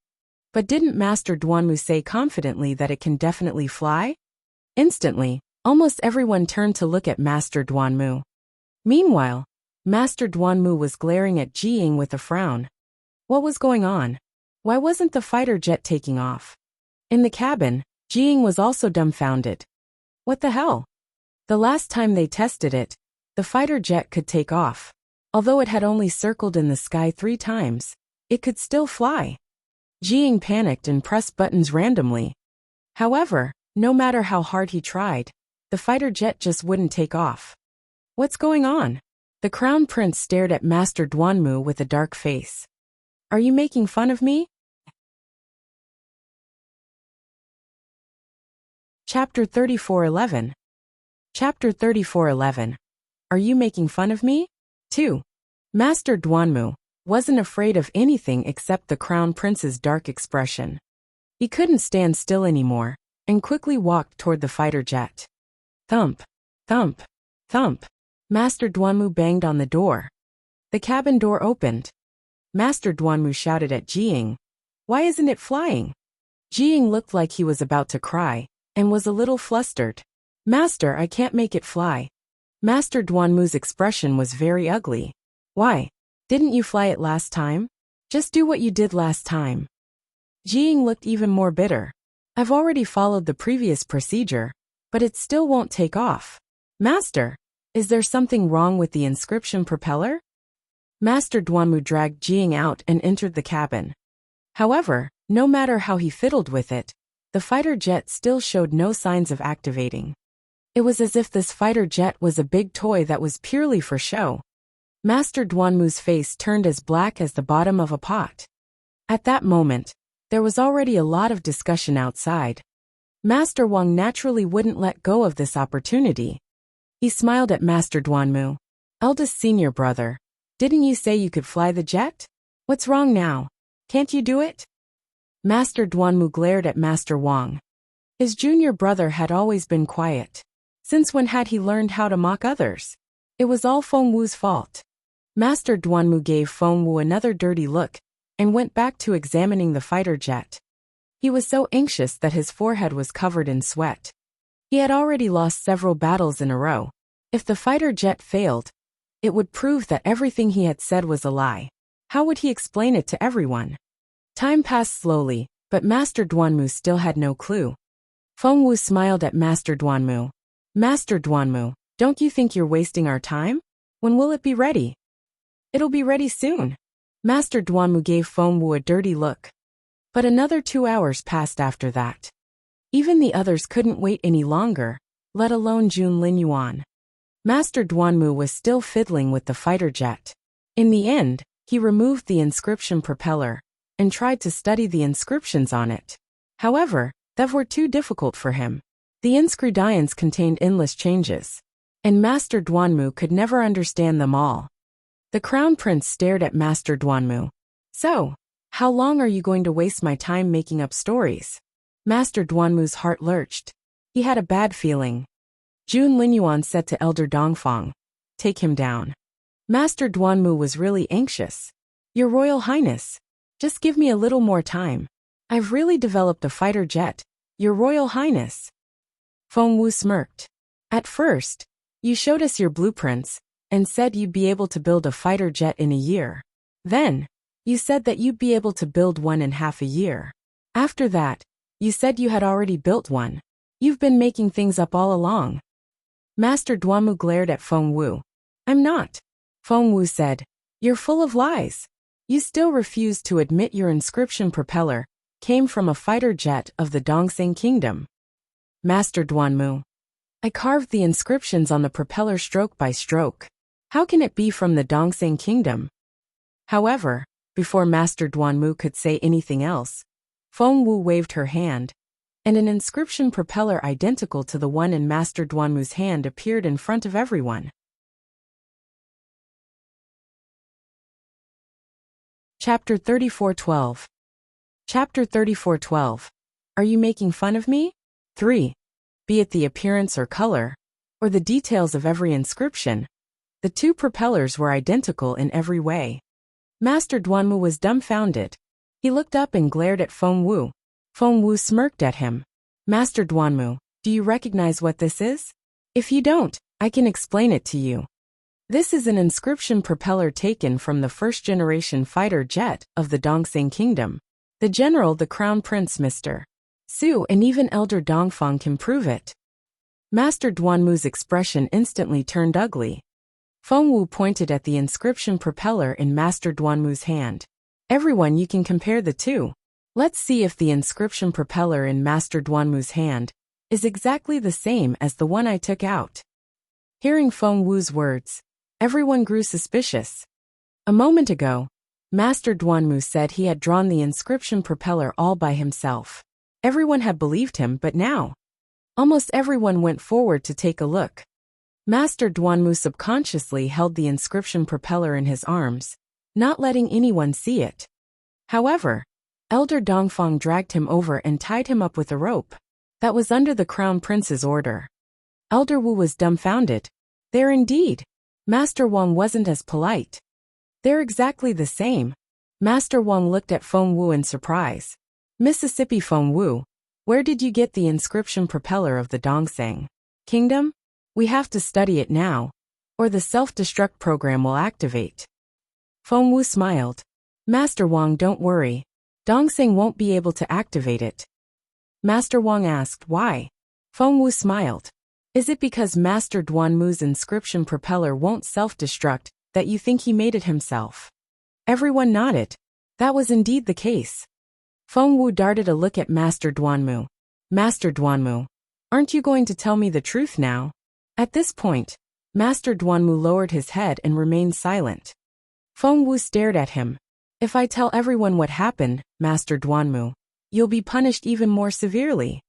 But didn't Master Duanmu say confidently that it can definitely fly? Instantly, almost everyone turned to look at Master Duanmu. Meanwhile, Master Duanmu was glaring at Jiying with a frown. What was going on? Why wasn't the fighter jet taking off? In the cabin, Jiying was also dumbfounded. What the hell? The last time they tested it, the fighter jet could take off. Although it had only circled in the sky 3 times, it could still fly. Jiying panicked and pressed buttons randomly. However, no matter how hard he tried, the fighter jet just wouldn't take off. What's going on? The Crown Prince stared at Master Duanmu with a dark face. Are you making fun of me? Chapter 34:11. Chapter 34:11. Are you making fun of me? 2. Master Duanmu wasn't afraid of anything except the Crown Prince's dark expression. He couldn't stand still anymore, and quickly walked toward the fighter jet. Thump, thump, thump. Master Duanmu banged on the door. The cabin door opened. Master Duanmu shouted at Jiying. Why isn't it flying? Jiying looked like he was about to cry, and was a little flustered. Master, I can't make it fly. Master Duanmu's expression was very ugly. Why? Didn't you fly it last time? Just do what you did last time. Jiying looked even more bitter. I've already followed the previous procedure, but it still won't take off. Master, is there something wrong with the inscription propeller? Master Duanmu dragged Jiying out and entered the cabin. However, no matter how he fiddled with it, the fighter jet still showed no signs of activating. It was as if this fighter jet was a big toy that was purely for show. Master Duanmu's face turned as black as the bottom of a pot. At that moment, there was already a lot of discussion outside. Master Wang naturally wouldn't let go of this opportunity. He smiled at Master Duanmu. Eldest senior brother, didn't you say you could fly the jet? What's wrong now? Can't you do it? Master Duanmu glared at Master Wang. His junior brother had always been quiet. Since when had he learned how to mock others? It was all Feng Wu's fault. Master Duanmu gave Feng Wu another dirty look and went back to examining the fighter jet. He was so anxious that his forehead was covered in sweat. He had already lost several battles in a row. If the fighter jet failed, it would prove that everything he had said was a lie. How would he explain it to everyone? Time passed slowly, but Master Duanmu still had no clue. Feng Wu smiled at Master Duanmu. Master Duanmu, don't you think you're wasting our time? When will it be ready? It'll be ready soon. Master Duanmu gave Feng Wu a dirty look. But another 2 hours passed after that. Even the others couldn't wait any longer, let alone Jun Linyuan. Master Duanmu was still fiddling with the fighter jet. In the end, he removed the inscription propeller and tried to study the inscriptions on it. However, that were too difficult for him. The inscriptions contained endless changes, and Master Duanmu could never understand them all. The Crown Prince stared at Master Duanmu. So, how long are you going to waste my time making up stories? Master Duanmu's heart lurched. He had a bad feeling. Jun Linyuan said to Elder Dongfang, "Take him down." Master Duanmu was really anxious. "Your Royal Highness, just give me a little more time. I've really developed a fighter jet, Your Royal Highness." Feng Wu smirked. "At first, you showed us your blueprints and said you'd be able to build a fighter jet in a year. Then, you said that you'd be able to build one in half a year. After that, you said you had already built one. You've been making things up all along." Master Duanmu glared at Feng Wu. "I'm not." Feng Wu said, "You're full of lies. You still refuse to admit your inscription propeller came from a fighter jet of the Dongseng Kingdom." Master Duanmu, "I carved the inscriptions on the propeller stroke by stroke. How can it be from the Dongseng Kingdom?" However, before Master Duanmu could say anything else, Feng Wu waved her hand, and an inscription propeller identical to the one in Master Duanmu's hand appeared in front of everyone. Chapter 34:12. Chapter 34:12. Are you making fun of me? 3. Be it the appearance or color, or the details of every inscription, the two propellers were identical in every way. Master Duanmu was dumbfounded. He looked up and glared at Feng Wu. Feng Wu smirked at him. "Master Duanmu, do you recognize what this is? If you don't, I can explain it to you. This is an inscription propeller taken from the first-generation fighter jet of the Dongseng Kingdom. The general, the Crown Prince Mr. Su, and even Elder Dongfang can prove it." Master Duanmu's expression instantly turned ugly. Feng Wu pointed at the inscription propeller in Master Duanmu's hand. "Everyone, you can compare the two. Let's see if the inscription propeller in Master Duanmu's hand is exactly the same as the one I took out." Hearing Feng Wu's words, everyone grew suspicious. A moment ago, Master Duanmu said he had drawn the inscription propeller all by himself. Everyone had believed him, but now, almost everyone went forward to take a look. Master Duanmu subconsciously held the inscription propeller in his arms, not letting anyone see it. However, Elder Dongfang dragged him over and tied him up with a rope. That was under the Crown Prince's order. Elder Wu was dumbfounded. There indeed. Master Wang wasn't as polite. They're exactly the same. Master Wang looked at Feng Wu in surprise. "Mississippi Feng Wu, where did you get the inscription propeller of the Dongseng Kingdom? We have to study it now, or the self-destruct program will activate." Feng Wu smiled. "Master Wang, don't worry. Dongseng won't be able to activate it." Master Wang asked why. Feng Wu smiled. "Is it because Master Duanmu's inscription propeller won't self-destruct that you think he made it himself?" Everyone nodded. That was indeed the case. Feng Wu darted a look at Master Duanmu. "Master Duanmu, aren't you going to tell me the truth now?" At this point, Master Duanmu lowered his head and remained silent. Feng Wu stared at him. "If I tell everyone what happened, Master Duanmu, you'll be punished even more severely."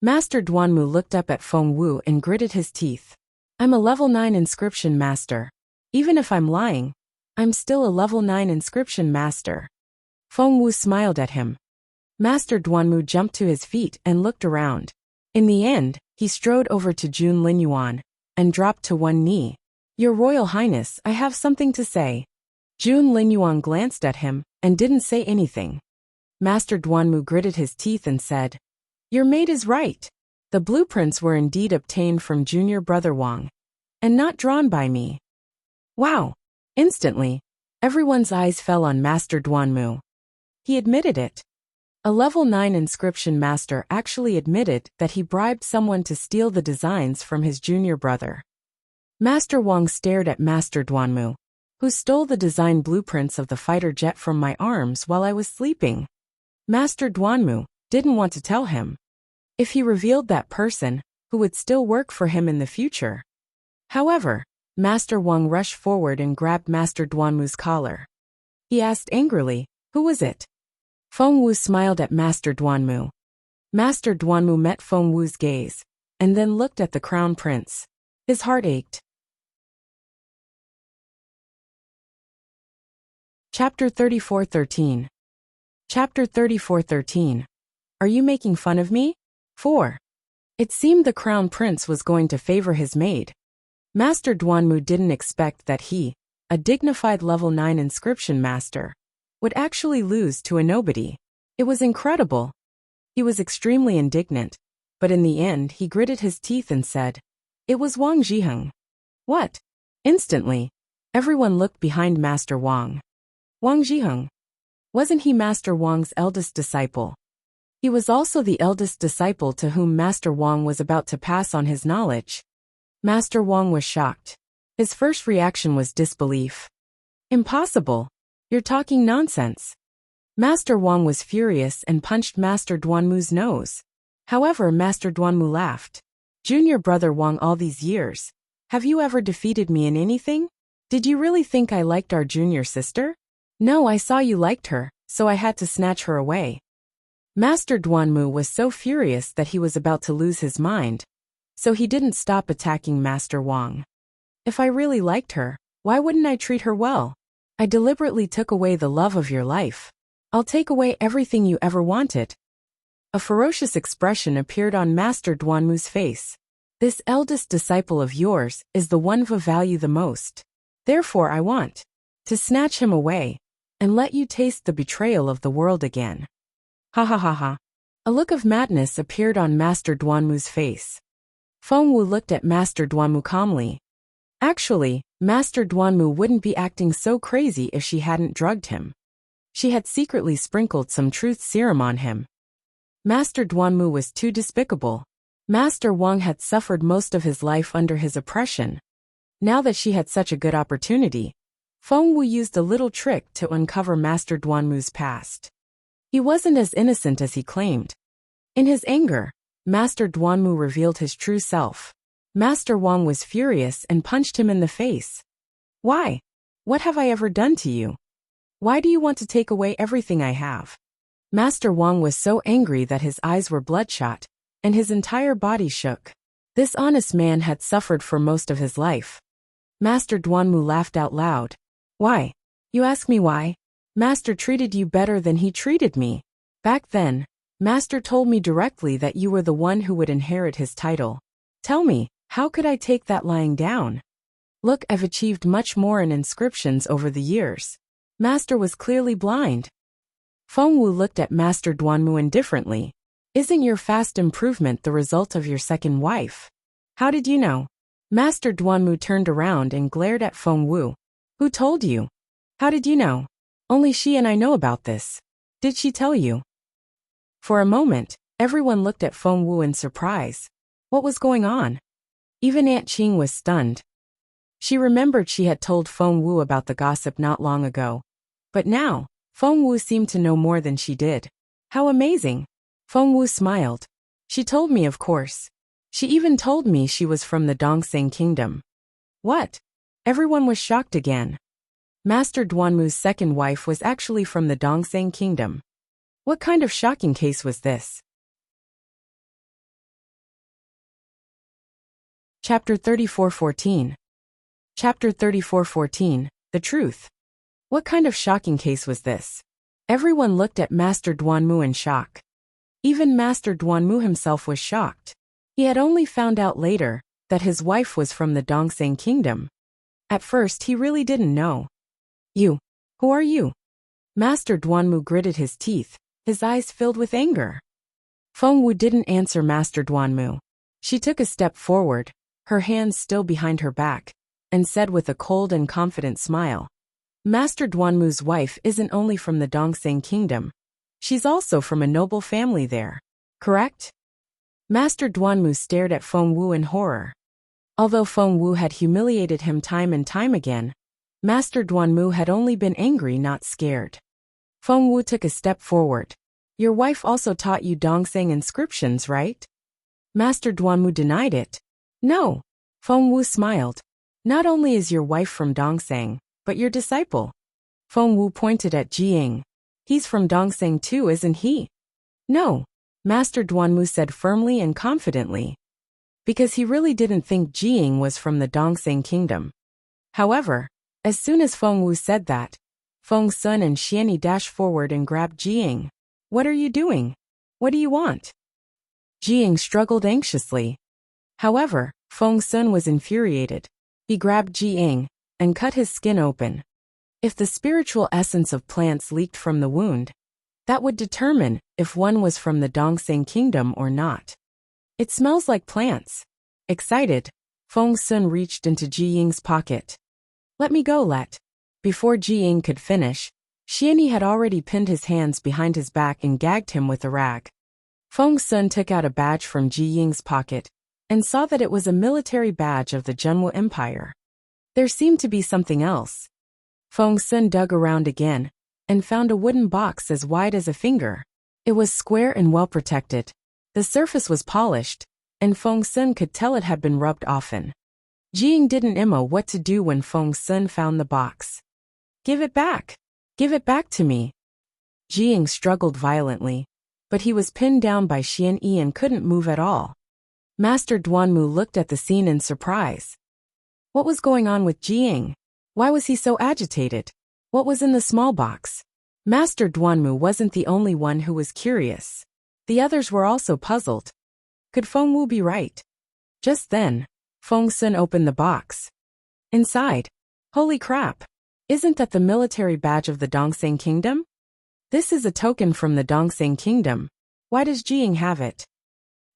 Master Duanmu looked up at Feng Wu and gritted his teeth. "I'm a level 9 inscription master. Even if I'm lying, I'm still a level 9 inscription master. Feng Wu smiled at him. Master Duanmu jumped to his feet and looked around. In the end, he strode over to Jun Linyuan and dropped to one knee. Your Royal Highness, I have something to say. Jun Linyuan glanced at him and didn't say anything. Master Duanmu gritted his teeth and said, Your maid is right. The blueprints were indeed obtained from junior brother Wang, and not drawn by me. Wow! Instantly, everyone's eyes fell on Master Duanmu. He admitted it. A level 9 inscription master actually admitted that he bribed someone to steal the designs from his junior brother. Master Wang stared at Master Duanmu, who stole the design blueprints of the fighter jet from my arms while I was sleeping. Master Duanmu didn't want to tell him. If he revealed that person, who would still work for him in the future. However, Master Wang rushed forward and grabbed Master Duanmu's collar. He asked angrily, Who was it? Feng Wu smiled at Master Duanmu. Master Duanmu met Feng Wu's gaze, and then looked at the crown prince. His heart ached. Chapter 34:13. Chapter 34:13. Are you making fun of me? 4. It seemed the crown prince was going to favor his maid. Master Duanmu didn't expect that he, a dignified level 9 inscription master, would actually lose to a nobody. It was incredible. He was extremely indignant, but in the end he gritted his teeth and said, It was Wang Zhiheng. What? Instantly, everyone looked behind Master Wang. Wang Zhiheng. Wasn't he Master Wang's eldest disciple? He was also the eldest disciple to whom Master Wang was about to pass on his knowledge. Master Wang was shocked. His first reaction was disbelief. Impossible. You're talking nonsense. Master Wang was furious and punched Master Duanmu's nose. However, Master Duanmu laughed. Junior brother Wang, all these years, have you ever defeated me in anything? Did you really think I liked our junior sister? No, I saw you liked her, so I had to snatch her away. Master Duanmu was so furious that he was about to lose his mind, so he didn't stop attacking Master Wang. If I really liked her, why wouldn't I treat her well? I deliberately took away the love of your life. I'll take away everything you ever wanted. A ferocious expression appeared on Master Duanmu's face. This eldest disciple of yours is the one I value the most. Therefore I want to snatch him away and let you taste the betrayal of the world again. Ha ha ha ha. A look of madness appeared on Master Duanmu's face. Feng Wu looked at Master Duanmu calmly. Actually, Master Duanmu wouldn't be acting so crazy if she hadn't drugged him. She had secretly sprinkled some truth serum on him. Master Duanmu was too despicable. Master Wang had suffered most of his life under his oppression. Now that she had such a good opportunity, Feng Wu used a little trick to uncover Master Duanmu's past. He wasn't as innocent as he claimed. In his anger, Master Duanmu revealed his true self. Master Wang was furious and punched him in the face. Why? What have I ever done to you? Why do you want to take away everything I have? Master Wang was so angry that his eyes were bloodshot, and his entire body shook. This honest man had suffered for most of his life. Master Duanmu laughed out loud. Why? You ask me why? Master treated you better than he treated me. Back then, Master told me directly that you were the one who would inherit his title. Tell me, how could I take that lying down? Look, I've achieved much more in inscriptions over the years. Master was clearly blind. Feng Wu looked at Master Duanmu indifferently. Isn't your fast improvement the result of your second wife? How did you know? Master Duanmu turned around and glared at Feng Wu. Who told you? How did you know? Only she and I know about this. Did she tell you? For a moment, everyone looked at Feng Wu in surprise. What was going on? Even Aunt Qing was stunned. She remembered she had told Feng Wu about the gossip not long ago. But now, Feng Wu seemed to know more than she did. How amazing! Feng Wu smiled. She told me, of course. She even told me she was from the Dongseng Kingdom. What? Everyone was shocked again. Master Duanmu's second wife was actually from the Dongseng Kingdom. What kind of shocking case was this? Chapter 34:14. Chapter 34:14. The Truth. What kind of shocking case was this? Everyone looked at Master Duanmu in shock. Even Master Duanmu himself was shocked. He had only found out later that his wife was from the Dongseng kingdom. At first he really didn't know. You. Who are you? Master Duanmu gritted his teeth, his eyes filled with anger. Fengwu didn't answer Master Duanmu. She took a step forward, her hands still behind her back, and said with a cold and confident smile, Master Duanmu's wife isn't only from the Dongseng kingdom. She's also from a noble family there. Correct? Master Duanmu stared at Fengwu in horror. Although Fengwu had humiliated him time and time again, Master Duanmu had only been angry, not scared. Fengwu took a step forward. Your wife also taught you Dongseng inscriptions, right? Master Duanmu denied it. No. Fengwu smiled. Not only is your wife from Dongseng, but your disciple. Fengwu pointed at Jiying. He's from Dongseng too, isn't he? No. Master Duanmu said firmly and confidently. Because he really didn't think Jiying was from the Dongseng kingdom. However, as soon as Fengwu said that, Feng Sun and Xianyi dashed forward and grabbed Jiying. What are you doing? What do you want? Jiying struggled anxiously. However, Feng Sun was infuriated. He grabbed Jiying and cut his skin open. If the spiritual essence of plants leaked from the wound, that would determine if one was from the Dongseng kingdom or not. It smells like plants. Excited, Feng Sun reached into Jiying's pocket. Let me go, Let. Before Jiying could finish, Xianyi had already pinned his hands behind his back and gagged him with a rag. Feng Sun took out a badge from Jiying's pocket and saw that it was a military badge of the Zhenwu Empire. There seemed to be something else. Feng Sun dug around again and found a wooden box as wide as a finger. It was square and well protected. The surface was polished, and Feng Sun could tell it had been rubbed often. Jiying didn't know what to do when Feng Sun found the box. Give it back! Give it back to me! Jiying struggled violently, but he was pinned down by Xianyi and couldn't move at all. Master Duanmu looked at the scene in surprise. What was going on with Jiying? Why was he so agitated? What was in the small box? Master Duanmu wasn't the only one who was curious. The others were also puzzled. Could Fengwu be right? Just then, Feng Sun opened the box. Inside, holy crap! Isn't that the military badge of the Dongseng kingdom? This is a token from the Dongseng kingdom. Why does Jiying have it?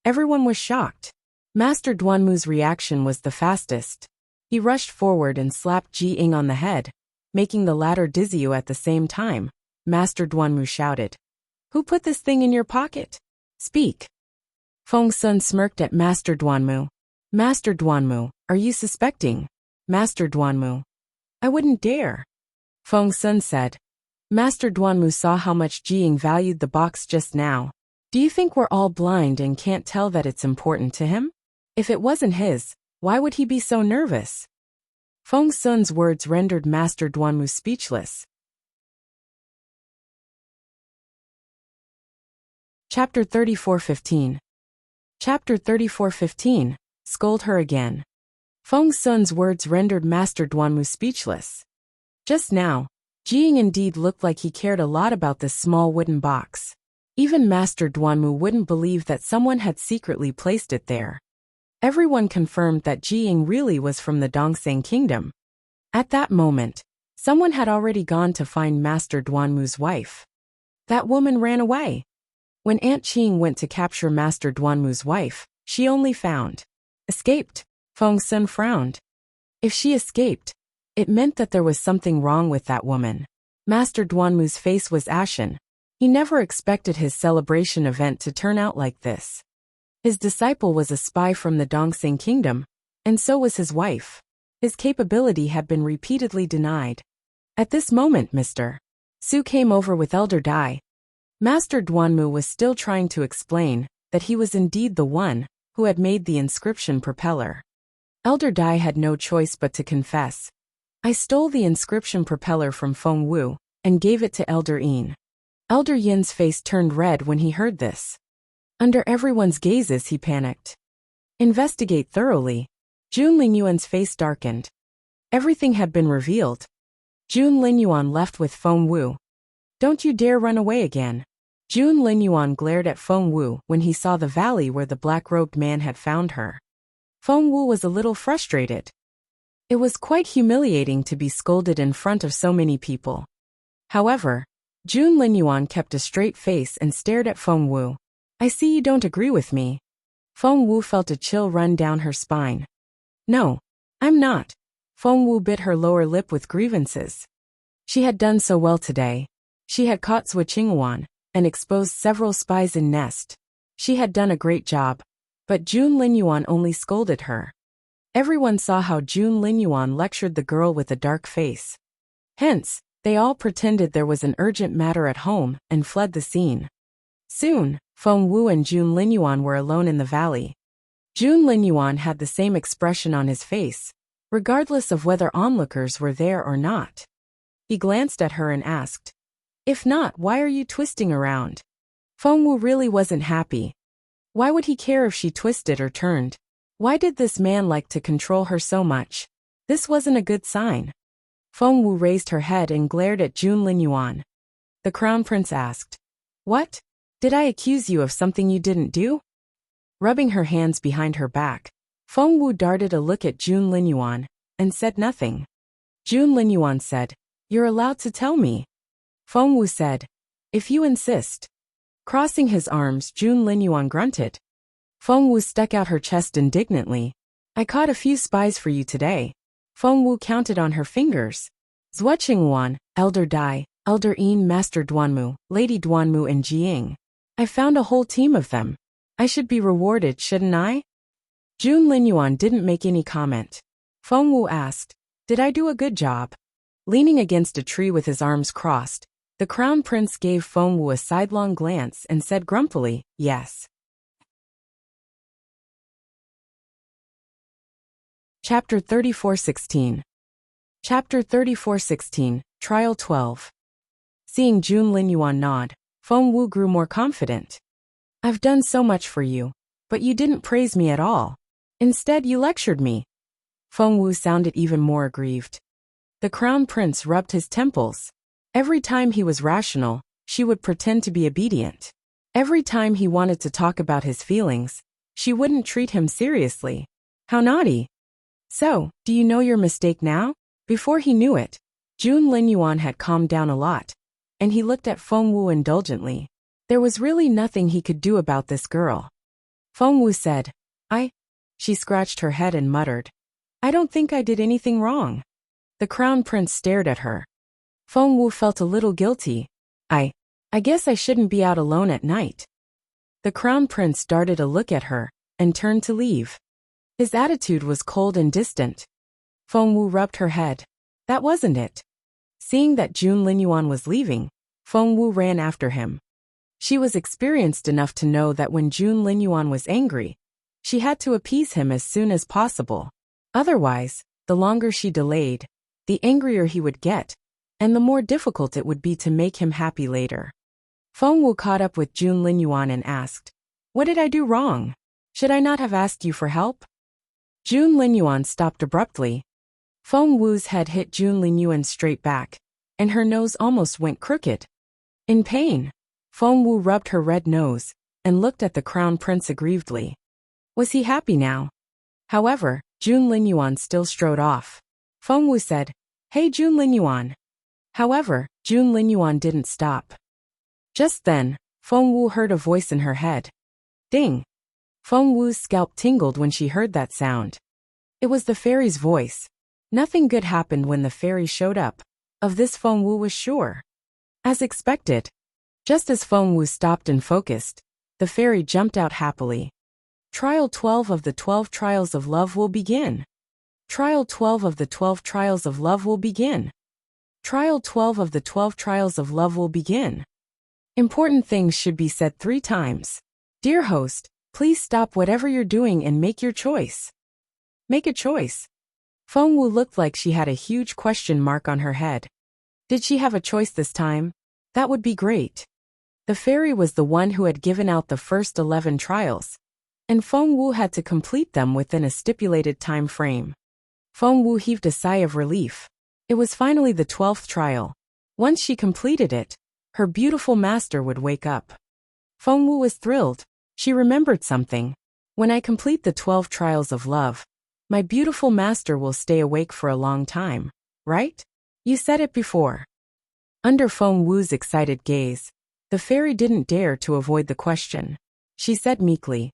Everyone was shocked. Master Duanmu's reaction was the fastest. He rushed forward and slapped Jiying on the head, making the latter dizzy at the same time. Master Duanmu shouted, Who put this thing in your pocket? Speak. Feng Sun smirked at Master Duanmu. Master Duanmu, are you suspecting? Master Duanmu. I wouldn't dare. Feng Sun said. Master Duanmu saw how much Jiying valued the box just now. Do you think we're all blind and can't tell that it's important to him? If it wasn't his, why would he be so nervous? Feng Sun's words rendered Master Duanmu speechless. Chapter 34:15. Chapter 34:15. Scold her again. Feng Sun's words rendered Master Duanmu speechless. Just now, Jiying indeed looked like he cared a lot about this small wooden box. Even Master Duanmu wouldn't believe that someone had secretly placed it there. Everyone confirmed that Jiying really was from the Dongseng kingdom. At that moment, someone had already gone to find Master Duanmu's wife. That woman ran away. When Aunt Qing went to capture Master Duanmu's wife, she only found escaped. Feng Sun frowned. If she escaped, it meant that there was something wrong with that woman. Master Duanmu's face was ashen. He never expected his celebration event to turn out like this. His disciple was a spy from the Dongseng kingdom, and so was his wife. His capability had been repeatedly denied. At this moment, Mr. Su came over with Elder Dai. Master Duanmu was still trying to explain that he was indeed the one who had made the inscription propeller. Elder Dai had no choice but to confess. I stole the inscription propeller from Fengwu and gave it to Elder Yin. Elder Yin's face turned red when he heard this. Under everyone's gazes, he panicked. Investigate thoroughly. Junling Yuan's face darkened. Everything had been revealed. Jun Linyuan left with Feng Wu. Don't you dare run away again. Jun Linyuan glared at Feng Wu when he saw the valley where the black-robed man had found her. Feng Wu was a little frustrated. It was quite humiliating to be scolded in front of so many people. However, Jun Linyuan kept a straight face and stared at Feng Wu. I see you don't agree with me. Feng Wu felt a chill run down her spine. No, I'm not. Feng Wu bit her lower lip with grievances. She had done so well today. She had caught Sui Qinghuan and exposed several spies in Nest. She had done a great job. But Jun Linyuan only scolded her. Everyone saw how Jun Linyuan lectured the girl with a dark face. Hence, they all pretended there was an urgent matter at home and fled the scene. Soon, Feng Wu and Jun Linyuan were alone in the valley. Jun Linyuan had the same expression on his face, regardless of whether onlookers were there or not. He glanced at her and asked, "If not, why are you twisting around?" Feng Wu really wasn't happy. Why would he care if she twisted or turned? Why did this man like to control her so much? This wasn't a good sign. Feng Wu raised her head and glared at Jun Linyuan. The crown prince asked, "What? Did I accuse you of something you didn't do?" Rubbing her hands behind her back, Feng Wu darted a look at Jun Linyuan and said nothing. Jun Linyuan said, "You're allowed to tell me." Feng Wu said, "If you insist." Crossing his arms, Jun Linyuan grunted. Feng Wu stuck out her chest indignantly. "I caught a few spies for you today." Feng Wu counted on her fingers. Sui Qinghuan, Elder Dai, Elder Yin, Master Duanmu, Lady Duanmu and Jiying. I found a whole team of them. I should be rewarded, shouldn't I? Jun Linyuan didn't make any comment. Feng Wu asked, "Did I do a good job?" Leaning against a tree with his arms crossed, the crown prince gave Feng Wu a sidelong glance and said grumpily, "Yes." Chapter 34:16. Chapter 34:16, Trial 12. Seeing Jun Linyuan nod, Feng Wu grew more confident. "I've done so much for you, but you didn't praise me at all. Instead, you lectured me." Feng Wu sounded even more aggrieved. The crown prince rubbed his temples. Every time he was rational, she would pretend to be obedient. Every time he wanted to talk about his feelings, she wouldn't treat him seriously. How naughty. "So, do you know your mistake now?" Before he knew it, Jun Linyuan had calmed down a lot, and he looked at Feng Wu indulgently. There was really nothing he could do about this girl. Feng Wu said, She scratched her head and muttered, "I don't think I did anything wrong." The crown prince stared at her. Feng Wu felt a little guilty. I guess I shouldn't be out alone at night." The crown prince darted a look at her and turned to leave. His attitude was cold and distant. Feng Wu rubbed her head. That wasn't it. Seeing that Jun Linyuan was leaving, Feng Wu ran after him. She was experienced enough to know that when Jun Linyuan was angry, she had to appease him as soon as possible. Otherwise, the longer she delayed, the angrier he would get, and the more difficult it would be to make him happy later. Feng Wu caught up with Jun Linyuan and asked, "What did I do wrong? Should I not have asked you for help?" Jun Linyuan stopped abruptly. Feng Wu's head hit Jun Linyuan's straight back, and her nose almost went crooked. In pain, Feng Wu rubbed her red nose and looked at the crown prince aggrievedly. Was he happy now? However, Jun Linyuan still strode off. Feng Wu said, "Hey Jun Linyuan." However, Jun Linyuan didn't stop. Just then, Feng Wu heard a voice in her head. Ding! Feng Wu's scalp tingled when she heard that sound. It was the fairy's voice. Nothing good happened when the fairy showed up. Of this Feng Wu was sure. As expected. Just as Feng Wu stopped and focused, the fairy jumped out happily. Trial 12 of the 12 trials of love will begin. Trial 12 of the 12 trials of love will begin. Trial 12 of the 12 trials of love will begin. Important things should be said 3 times. Dear host, please stop whatever you're doing and make your choice. Make a choice. Feng Wu looked like she had a huge question mark on her head. Did she have a choice this time? That would be great. The fairy was the one who had given out the first 11 trials, and Feng Wu had to complete them within a stipulated time frame. Feng Wu heaved a sigh of relief. It was finally the 12th trial. Once she completed it, her beautiful master would wake up. Fengwu was thrilled. She remembered something. When I complete the 12 trials of love, my beautiful master will stay awake for a long time, right? You said it before. Under Fengwu's excited gaze, the fairy didn't dare to avoid the question. She said meekly,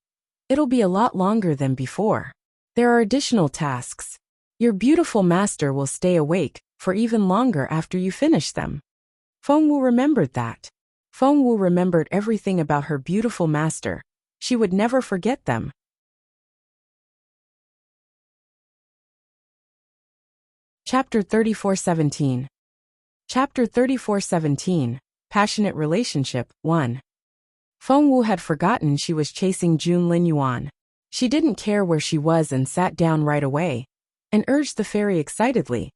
"It'll be a lot longer than before. There are additional tasks. Your beautiful master will stay awake for even longer after you finish them." Fengwu remembered that. Fengwu remembered everything about her beautiful master. She would never forget them. Chapter 34:17. Chapter 34:17, Passionate Relationship, 1. Fengwu had forgotten she was chasing Jun Linyuan. She didn't care where she was and sat down right away, and urged the fairy excitedly.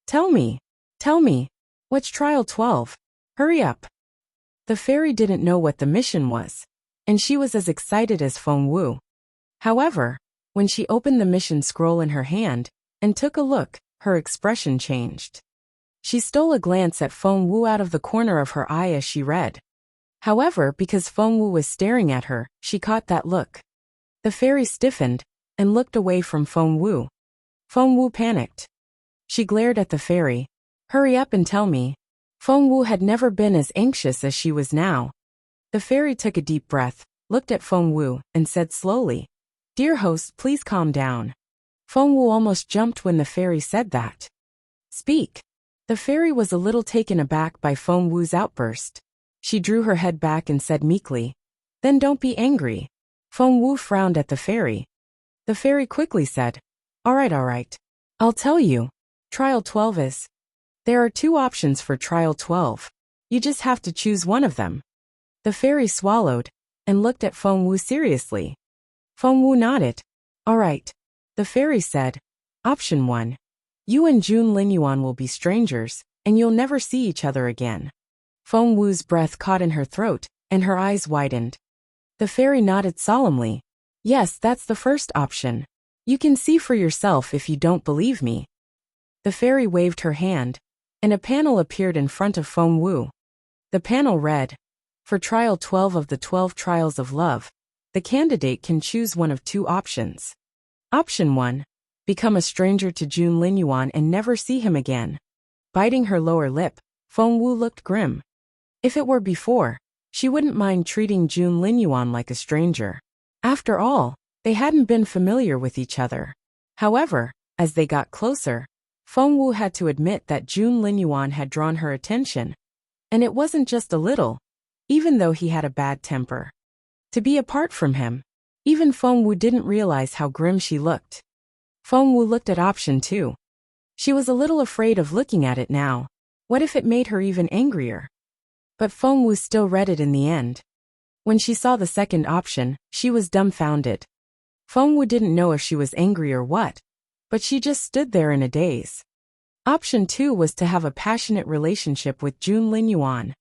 Tell me, what's trial 12? Hurry up." The fairy didn't know what the mission was, and she was as excited as Fengwu. However, when she opened the mission scroll in her hand and took a look, her expression changed. She stole a glance at Fengwu out of the corner of her eye as she read. However, because Fengwu was staring at her, she caught that look. The fairy stiffened and looked away from Fengwu. Fengwu panicked. She glared at the fairy. "Hurry up and tell me." Fengwu had never been as anxious as she was now. The fairy took a deep breath, looked at Fengwu, and said slowly, "Dear host, please calm down." Fengwu almost jumped when the fairy said that. "Speak." The fairy was a little taken aback by Fengwu's outburst. She drew her head back and said meekly, "Then don't be angry." Fengwu frowned at the fairy. The fairy quickly said, All right. I'll tell you. Trial 12 is. There are 2 options for Trial 12. You just have to choose one of them." The fairy swallowed and looked at Fengwu seriously. Fengwu nodded. "All right." The fairy said, "Option 1. You and Jun Linyuan will be strangers, and you'll never see each other again." Fengwu's breath caught in her throat, and her eyes widened. The fairy nodded solemnly. "Yes, that's the first option. You can see for yourself if you don't believe me." The fairy waved her hand, and a panel appeared in front of Fengwu. The panel read, "For Trial 12 of the 12 Trials of Love, the candidate can choose one of 2 options. Option 1. Become a stranger to Jun Linyuan and never see him again." Biting her lower lip, Fengwu looked grim. If it were before, she wouldn't mind treating Jun Linyuan like a stranger. After all, they hadn't been familiar with each other. However, as they got closer, Fengwu had to admit that Jun Linyuan had drawn her attention. And it wasn't just a little, even though he had a bad temper. To be apart from him, even Fengwu didn't realize how grim she looked. Fengwu looked at option 2. She was a little afraid of looking at it now. What if it made her even angrier? But Fengwu still read it in the end. When she saw the second option, she was dumbfounded. Fengwu didn't know if she was angry or what, but she just stood there in a daze. Option 2 was to have a passionate relationship with Jun Linyuan.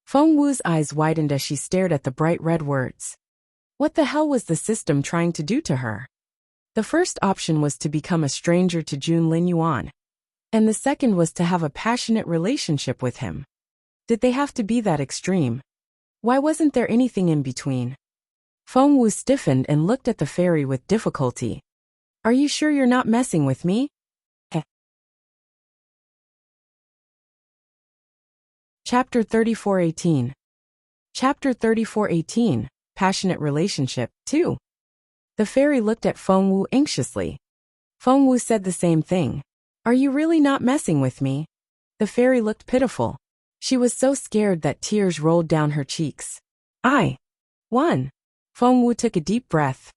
Fengwu's eyes widened as she stared at the bright red words. What the hell was the system trying to do to her? The first option was to become a stranger to Jun Linyuan, and the second was to have a passionate relationship with him. Did they have to be that extreme? Why wasn't there anything in between? Fengwu stiffened and looked at the fairy with difficulty. "Are you sure you're not messing with me?" Chapter 34:18. Chapter 34:18, Passionate Relationship, 2. The fairy looked at Fengwu anxiously. Fengwu said the same thing. "Are you really not messing with me?" The fairy looked pitiful. She was so scared that tears rolled down her cheeks. "I won." Fengwu took a deep breath.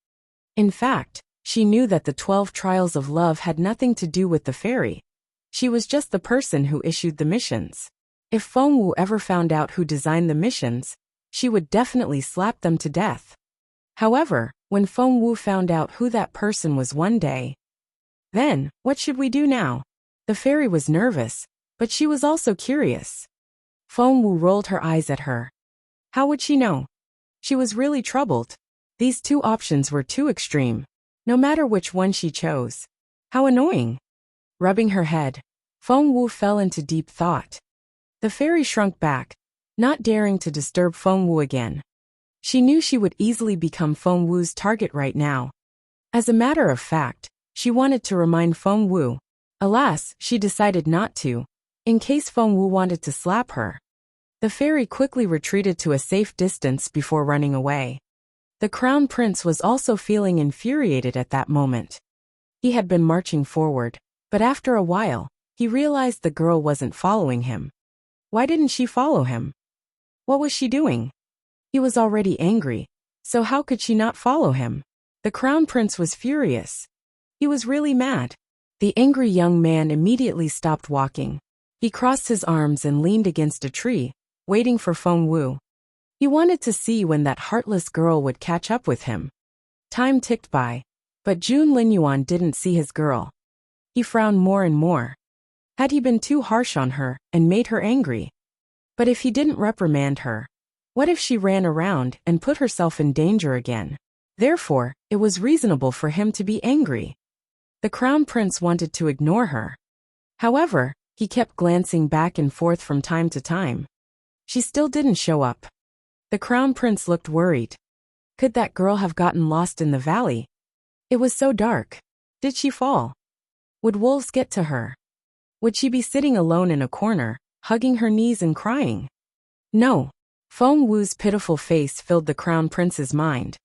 In fact, she knew that the 12 trials of love had nothing to do with the fairy. She was just the person who issued the missions. If Fengwu ever found out who designed the missions, she would definitely slap them to death. However, when Fengwu found out who that person was one day, then, what should we do now? The fairy was nervous, but she was also curious. Fengwu rolled her eyes at her. How would she know? She was really troubled. These 2 options were too extreme, no matter which one she chose. How annoying. Rubbing her head, Feng Wu fell into deep thought. The fairy shrunk back, not daring to disturb Feng Wu again. She knew she would easily become Feng Wu's target right now. As a matter of fact, she wanted to remind Feng Wu. Alas, she decided not to, in case Feng Wu wanted to slap her. The fairy quickly retreated to a safe distance before running away. The crown prince was also feeling infuriated at that moment. He had been marching forward, but after a while, he realized the girl wasn't following him. Why didn't she follow him? What was she doing? He was already angry, so how could she not follow him? The crown prince was furious. He was really mad. The angry young man immediately stopped walking. He crossed his arms and leaned against a tree, waiting for Feng Wu. He wanted to see when that heartless girl would catch up with him. Time ticked by, but Jun Linyuan didn't see his girl. He frowned more and more. Had he been too harsh on her and made her angry? But if he didn't reprimand her, what if she ran around and put herself in danger again? Therefore, it was reasonable for him to be angry. The crown prince wanted to ignore her. However, he kept glancing back and forth from time to time. She still didn't show up. The crown prince looked worried. Could that girl have gotten lost in the valley? It was so dark. Did she fall? Would wolves get to her? Would she be sitting alone in a corner, hugging her knees and crying? No. Feng Wu's pitiful face filled the crown prince's mind.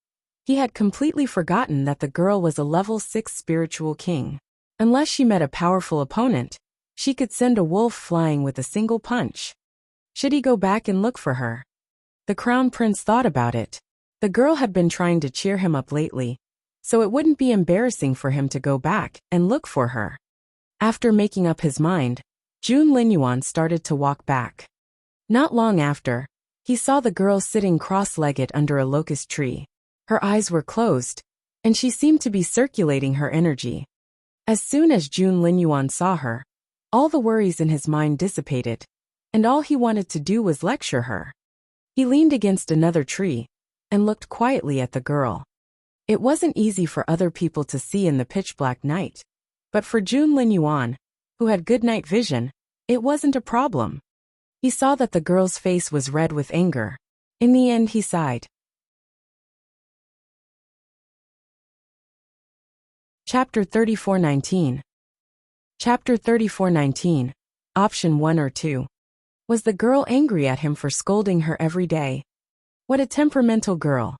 He had completely forgotten that the girl was a level 6 spiritual king. Unless she met a powerful opponent, she could send a wolf flying with a single punch. Should he go back and look for her? The crown prince thought about it. The girl had been trying to cheer him up lately, so it wouldn't be embarrassing for him to go back and look for her. After making up his mind, Jun Linyuan started to walk back. Not long after, he saw the girl sitting cross-legged under a locust tree. Her eyes were closed, and she seemed to be circulating her energy. As soon as Jun Linyuan saw her, all the worries in his mind dissipated, and all he wanted to do was lecture her. He leaned against another tree and looked quietly at the girl. It wasn't easy for other people to see in the pitch-black night, but for Jun Linyuan, who had good night vision, it wasn't a problem. He saw that the girl's face was red with anger. In the end, he sighed. Chapter 34:19. Chapter 34:19. Option 1 or 2. Was the girl angry at him for scolding her every day? What a temperamental girl.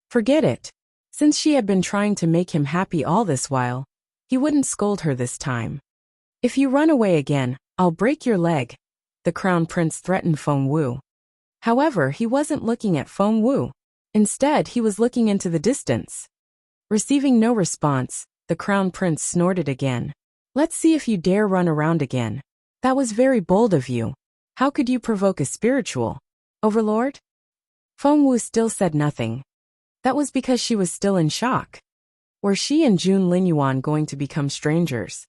Forget it. Since she had been trying to make him happy all this while, he wouldn't scold her this time. If you run away again, I'll break your leg, the crown prince threatened Feng Wu. However, he wasn't looking at Feng Wu. Instead, he was looking into the distance. Receiving no response, the crown prince snorted again. Let's see if you dare run around again. That was very bold of you. How could you provoke a spiritual overlord? Feng Wu still said nothing. That was because she was still in shock. Were she and Jun Linyuan going to become strangers?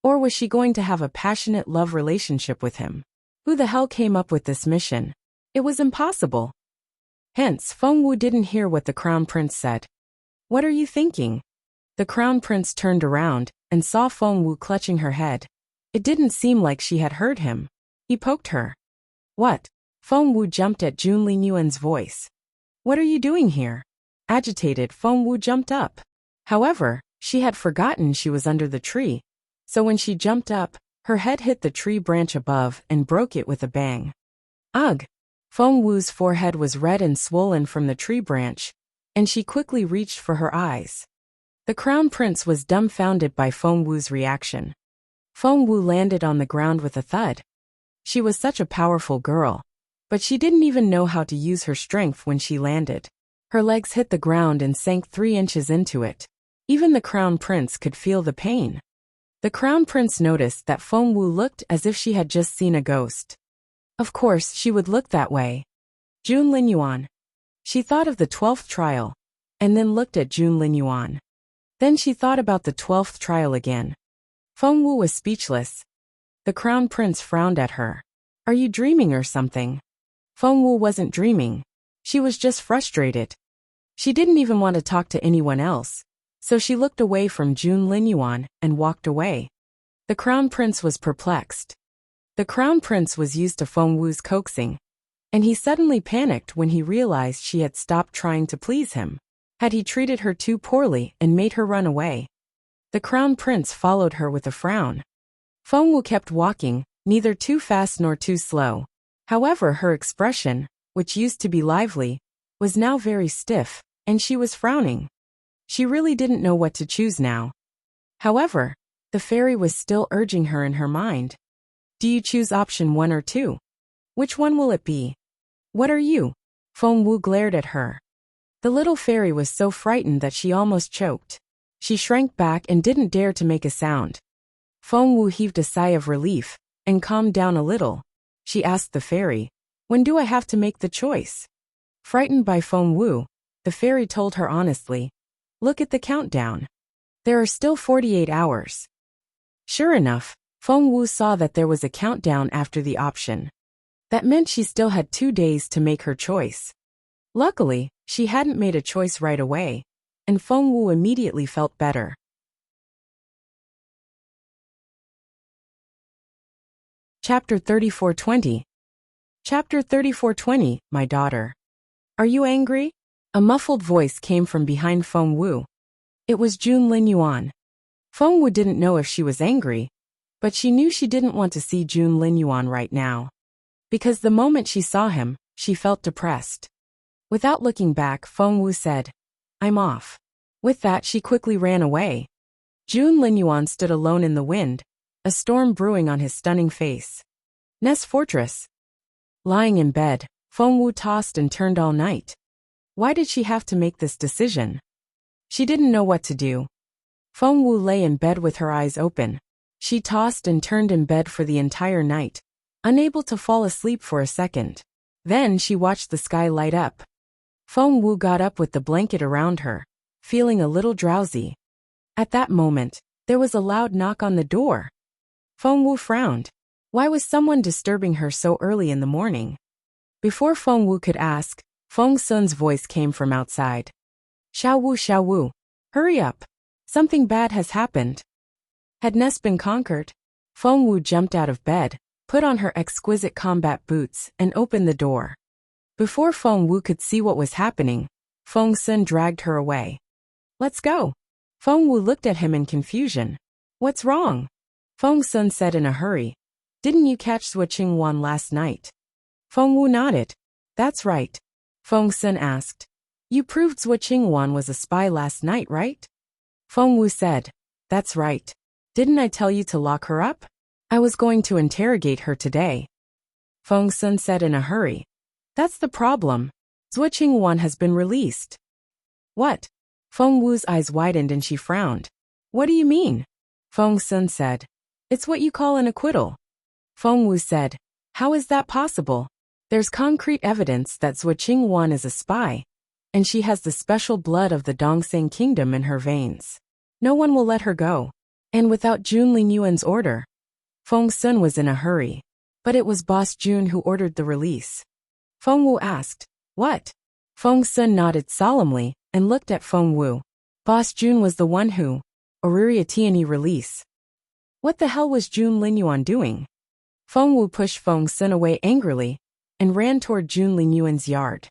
Or was she going to have a passionate love relationship with him? Who the hell came up with this mission? It was impossible. Hence, Feng Wu didn't hear what the crown prince said. What are you thinking? The crown prince turned around and saw Feng Wu clutching her head. It didn't seem like she had heard him. He poked her. What? Feng Wu jumped at Jun Linyuan's voice. What are you doing here? Agitated, Feng Wu jumped up. However, she had forgotten she was under the tree, so when she jumped up, her head hit the tree branch above and broke it with a bang. Ugh! Feng Wu's forehead was red and swollen from the tree branch, and she quickly reached for her eyes. The crown prince was dumbfounded by Feng Wu's reaction. Feng Wu landed on the ground with a thud. She was such a powerful girl, but she didn't even know how to use her strength when she landed. Her legs hit the ground and sank 3 inches into it. Even the crown prince could feel the pain. The crown prince noticed that Feng Wu looked as if she had just seen a ghost. Of course, she would look that way. Jun Linyuan. She thought of the 12th trial, and then looked at Jun Linyuan. Then she thought about the 12th trial again. Feng Wu was speechless. The crown prince frowned at her. Are you dreaming or something? Feng Wu wasn't dreaming. She was just frustrated. She didn't even want to talk to anyone else, so she looked away from Jun Linyuan and walked away. The crown prince was perplexed. The crown prince was used to Feng Wu's coaxing, and he suddenly panicked when he realized she had stopped trying to please him. Had he treated her too poorly and made her run away? The crown prince followed her with a frown. Feng Wu kept walking, neither too fast nor too slow. However, her expression, which used to be lively, was now very stiff, and she was frowning. She really didn't know what to choose now. However, the fairy was still urging her in her mind. Do you choose option 1 or 2? Which one will it be? What are you? Feng Wu glared at her. The little fairy was so frightened that she almost choked. She shrank back and didn't dare to make a sound. Feng Wu heaved a sigh of relief and calmed down a little. She asked the fairy, "When do I have to make the choice?" Frightened by Feng Wu, the fairy told her honestly, "Look at the countdown. There are still 48 hours. Sure enough, Feng Wu saw that there was a countdown after the option. That meant she still had 2 days to make her choice. Luckily, she hadn't made a choice right away, and Feng Wu immediately felt better. Chapter 34:20. Chapter 34:20, My daughter. Are you angry? A muffled voice came from behind Feng Wu. It was Jun Linyuan. Feng Wu didn't know if she was angry, but she knew she didn't want to see Jun Linyuan right now. Because the moment she saw him, she felt depressed. Without looking back, Feng Wu said, "I'm off." With that, she quickly ran away. Jun Linyuan stood alone in the wind, a storm brewing on his stunning face. Ness Fortress. Lying in bed, Feng Wu tossed and turned all night. Why did she have to make this decision? She didn't know what to do. Feng Wu lay in bed with her eyes open. She tossed and turned in bed for the entire night, unable to fall asleep for a second. Then she watched the sky light up. Feng Wu got up with the blanket around her, feeling a little drowsy. At that moment, there was a loud knock on the door. Feng Wu frowned. Why was someone disturbing her so early in the morning? Before Feng Wu could ask, Feng Sun's voice came from outside. Xiao Wu, hurry up. Something bad has happened. Had Ness been conquered? Feng Wu jumped out of bed, put on her exquisite combat boots, and opened the door. Before Feng Wu could see what was happening, Feng Sun dragged her away. Let's go. Feng Wu looked at him in confusion. What's wrong? Feng Sun said in a hurry. Didn't you catch Swordsmanship last night? Feng Wu nodded. That's right. Feng Sun asked. You proved Swordsmanship was a spy last night, right? Feng Wu said. That's right. Didn't I tell you to lock her up? I was going to interrogate her today. Feng Sun said in a hurry. That's the problem. Swordsmanship has been released. What? Feng Wu's eyes widened and she frowned. What do you mean? Feng Sun said. It's what you call an acquittal. Feng Wu said. How is that possible? There's concrete evidence that Swordsmanship is a spy, and she has the special blood of the Dongseng kingdom in her veins. No one will let her go. And without Jun Linyuan's order. Feng Sun was in a hurry. But it was Boss Jun who ordered the release. Feng Wu asked, What? Feng Sun nodded solemnly and looked at Feng Wu. Boss Jun was the one who, Oririatiani release. What the hell was Jun Linyuan doing? Feng Wu pushed Feng Sun away angrily and ran toward Jun Linyuan's yard.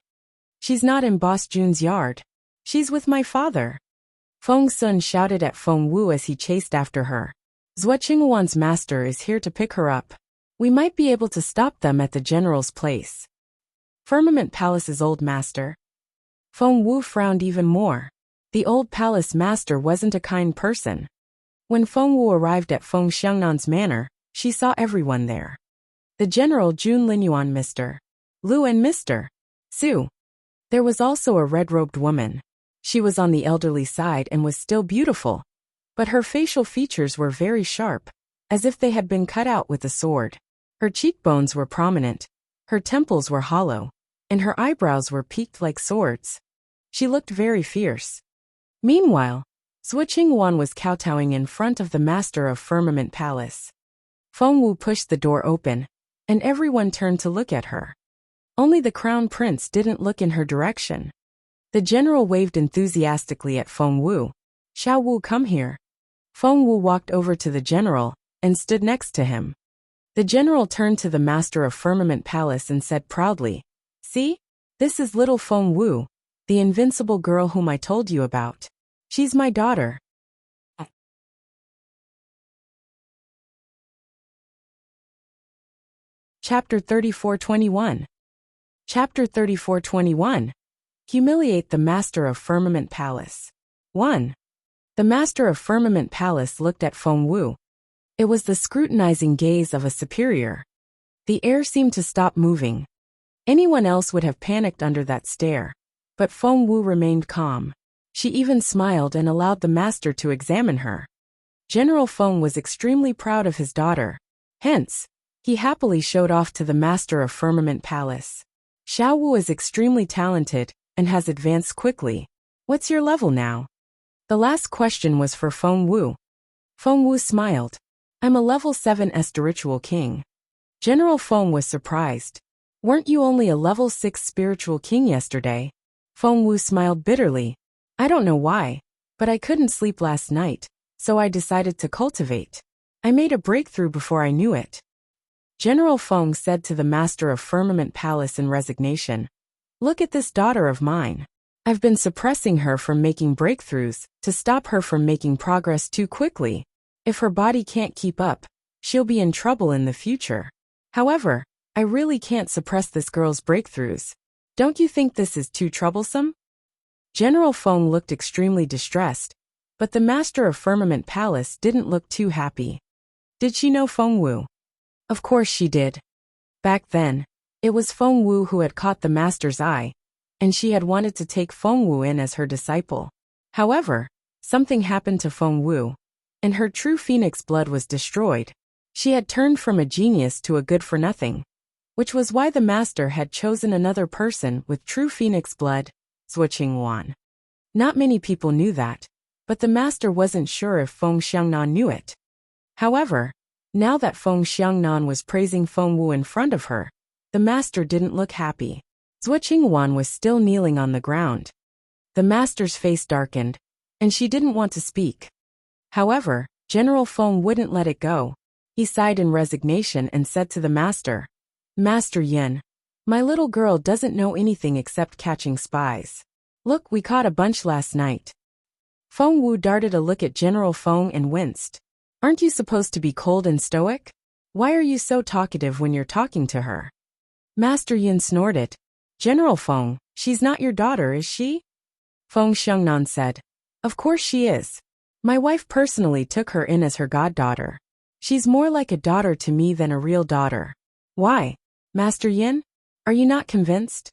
She's not in Boss Jun's yard. She's with my father. Feng Sun shouted at Feng Wu as he chased after her. Swordsmanship's master is here to pick her up. We might be able to stop them at the general's place. Firmament Palace's old master. Feng Wu frowned even more. The old palace master wasn't a kind person. When Feng Wu arrived at Feng Xiangnan's manor, she saw everyone there. The general Jun Linyuan, Mr. Lu, and Mr. Su. There was also a red-robed woman. She was on the elderly side and was still beautiful, but her facial features were very sharp, as if they had been cut out with a sword. Her cheekbones were prominent, her temples were hollow, and her eyebrows were peaked like swords. She looked very fierce. Meanwhile, Swordsmanship was kowtowing in front of the master of Firmament Palace. Feng Wu pushed the door open, and everyone turned to look at her. Only the crown prince didn't look in her direction. The general waved enthusiastically at Feng Wu. Xiao Wu, come here. Feng Wu walked over to the general and stood next to him. The general turned to the master of Firmament Palace and said proudly, "See? This is little Feng Wu, the invincible girl whom I told you about. She's my daughter." Chapter 34:21. Chapter 34:21. Humiliate the Master of Firmament Palace. 1. The Master of Firmament Palace looked at Feng Wu. It was the scrutinizing gaze of a superior. The air seemed to stop moving. Anyone else would have panicked under that stare, but Feng Wu remained calm. She even smiled and allowed the master to examine her. General Feng was extremely proud of his daughter. Hence, he happily showed off to the Master of Firmament Palace. Xiao Wu is extremely talented and has advanced quickly. What's your level now? The last question was for Feng Wu. Feng Wu smiled. I'm a level 7 spiritual king. General Feng was surprised. Weren't you only a level 6 spiritual king yesterday? Feng Wu smiled bitterly. I don't know why, but I couldn't sleep last night, so I decided to cultivate. I made a breakthrough before I knew it. General Feng said to the Master of Firmament Palace in resignation, "Look at this daughter of mine. I've been suppressing her from making breakthroughs to stop her from making progress too quickly. If her body can't keep up, she'll be in trouble in the future. However, I really can't suppress this girl's breakthroughs. Don't you think this is too troublesome?" General Feng looked extremely distressed, but the Master of Firmament Palace didn't look too happy. Did she know Feng Wu? Of course she did. Back then, it was Feng Wu who had caught the master's eye, and she had wanted to take Feng Wu in as her disciple. However, something happened to Feng Wu, and her true phoenix blood was destroyed. She had turned from a genius to a good-for-nothing, which was why the master had chosen another person with true phoenix blood, Swordsmanship. Not many people knew that, but the master wasn't sure if Feng Xiangnan knew it. However, now that Feng Xiangnan was praising Feng Wu in front of her, the master didn't look happy. Zhuo Qingwan was still kneeling on the ground. The master's face darkened, and she didn't want to speak. However, General Feng wouldn't let it go. He sighed in resignation and said to the master, "Master Yin, my little girl doesn't know anything except catching spies. Look, we caught a bunch last night." Feng Wu darted a look at General Feng and winced. Aren't you supposed to be cold and stoic? Why are you so talkative when you're talking to her? Master Yin snorted. General Feng, she's not your daughter, is she? Feng Xiangnan said. Of course she is. My wife personally took her in as her goddaughter. She's more like a daughter to me than a real daughter. Why? Master Yin? Are you not convinced?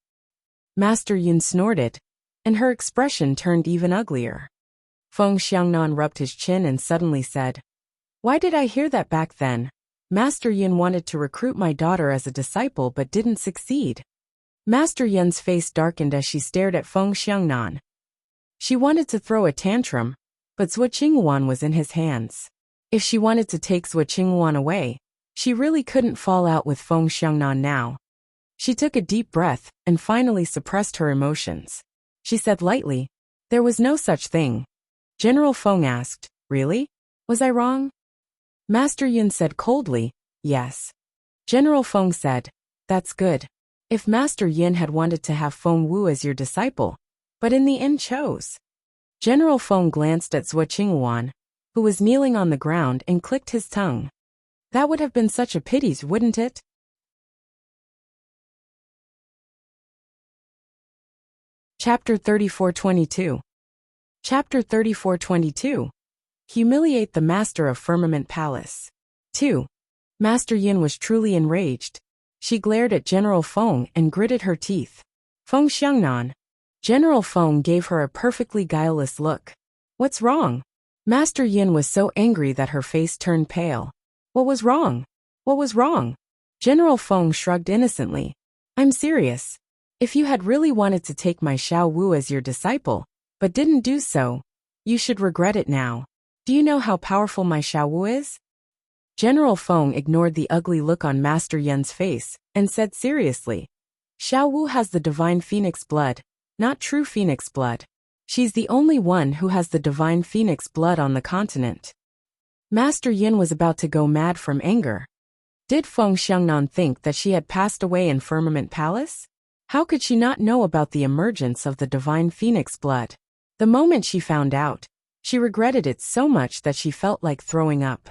Master Yin snorted, and her expression turned even uglier. Feng Xiangnan rubbed his chin and suddenly said, Why did I hear that back then? Master Yin wanted to recruit my daughter as a disciple but didn't succeed. Master Yin's face darkened as she stared at Feng Xiangnan. She wanted to throw a tantrum, but Zhuo Qingwan was in his hands. If she wanted to take Zhuo Qingwan away, she really couldn't fall out with Feng Xiangnan now. She took a deep breath and finally suppressed her emotions. She said lightly, There was no such thing. General Feng asked, Really? Was I wrong? Master Yin said coldly, Yes. General Feng said, That's good. If Master Yin had wanted to have Feng Wu as your disciple, but in the end chose. General Feng glanced at Zhuo Qingwan, who was kneeling on the ground, and clicked his tongue. That would have been such a pity, wouldn't it? Chapter 34:22. Chapter 34:22. Humiliate the Master of Firmament Palace. 2. Master Yin was truly enraged. She glared at General Feng and gritted her teeth. Feng Xiangnan. General Feng gave her a perfectly guileless look. What's wrong? Master Yin was so angry that her face turned pale. What was wrong? What was wrong? General Feng shrugged innocently. I'm serious. If you had really wanted to take my Xiao Wu as your disciple, but didn't do so, you should regret it now. Do you know how powerful my Xiao Wu is? General Feng ignored the ugly look on Master Yin's face and said seriously, Xiao Wu has the divine phoenix blood, not true phoenix blood. She's the only one who has the divine phoenix blood on the continent. Master Yin was about to go mad from anger. Did Feng Xiangnan think that she had passed away in Firmament Palace? How could she not know about the emergence of the divine phoenix blood? The moment she found out, she regretted it so much that she felt like throwing up.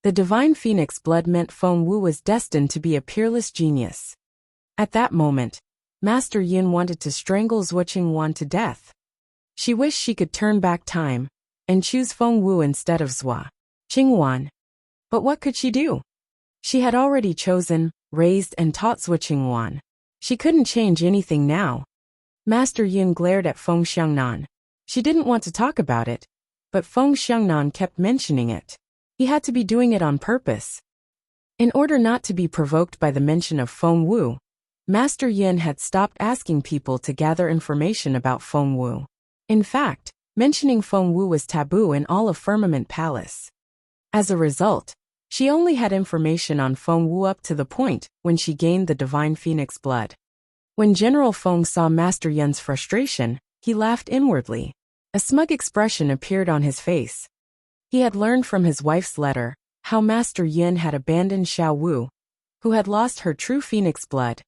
The divine phoenix blood meant Feng Wu was destined to be a peerless genius. At that moment, Master Yin wanted to strangle Zhuo Qingwan to death. She wished she could turn back time and choose Feng Wu instead of Zhuo Qingwan. But what could she do? She had already chosen, raised and taught Zhuo Qingwan. She couldn't change anything now. Master Yin glared at Feng Xiangnan. She didn't want to talk about it, but Feng Xiangnan kept mentioning it. He had to be doing it on purpose. In order not to be provoked by the mention of Feng Wu, Master Yin had stopped asking people to gather information about Feng Wu. In fact, mentioning Feng Wu was taboo in all of Firmament Palace. As a result, she only had information on Feng Wu up to the point when she gained the divine phoenix blood. When General Feng saw Master Yin's frustration, he laughed inwardly. A smug expression appeared on his face. He had learned from his wife's letter how Master Yin had abandoned Xiao Wu, who had lost her true phoenix blood,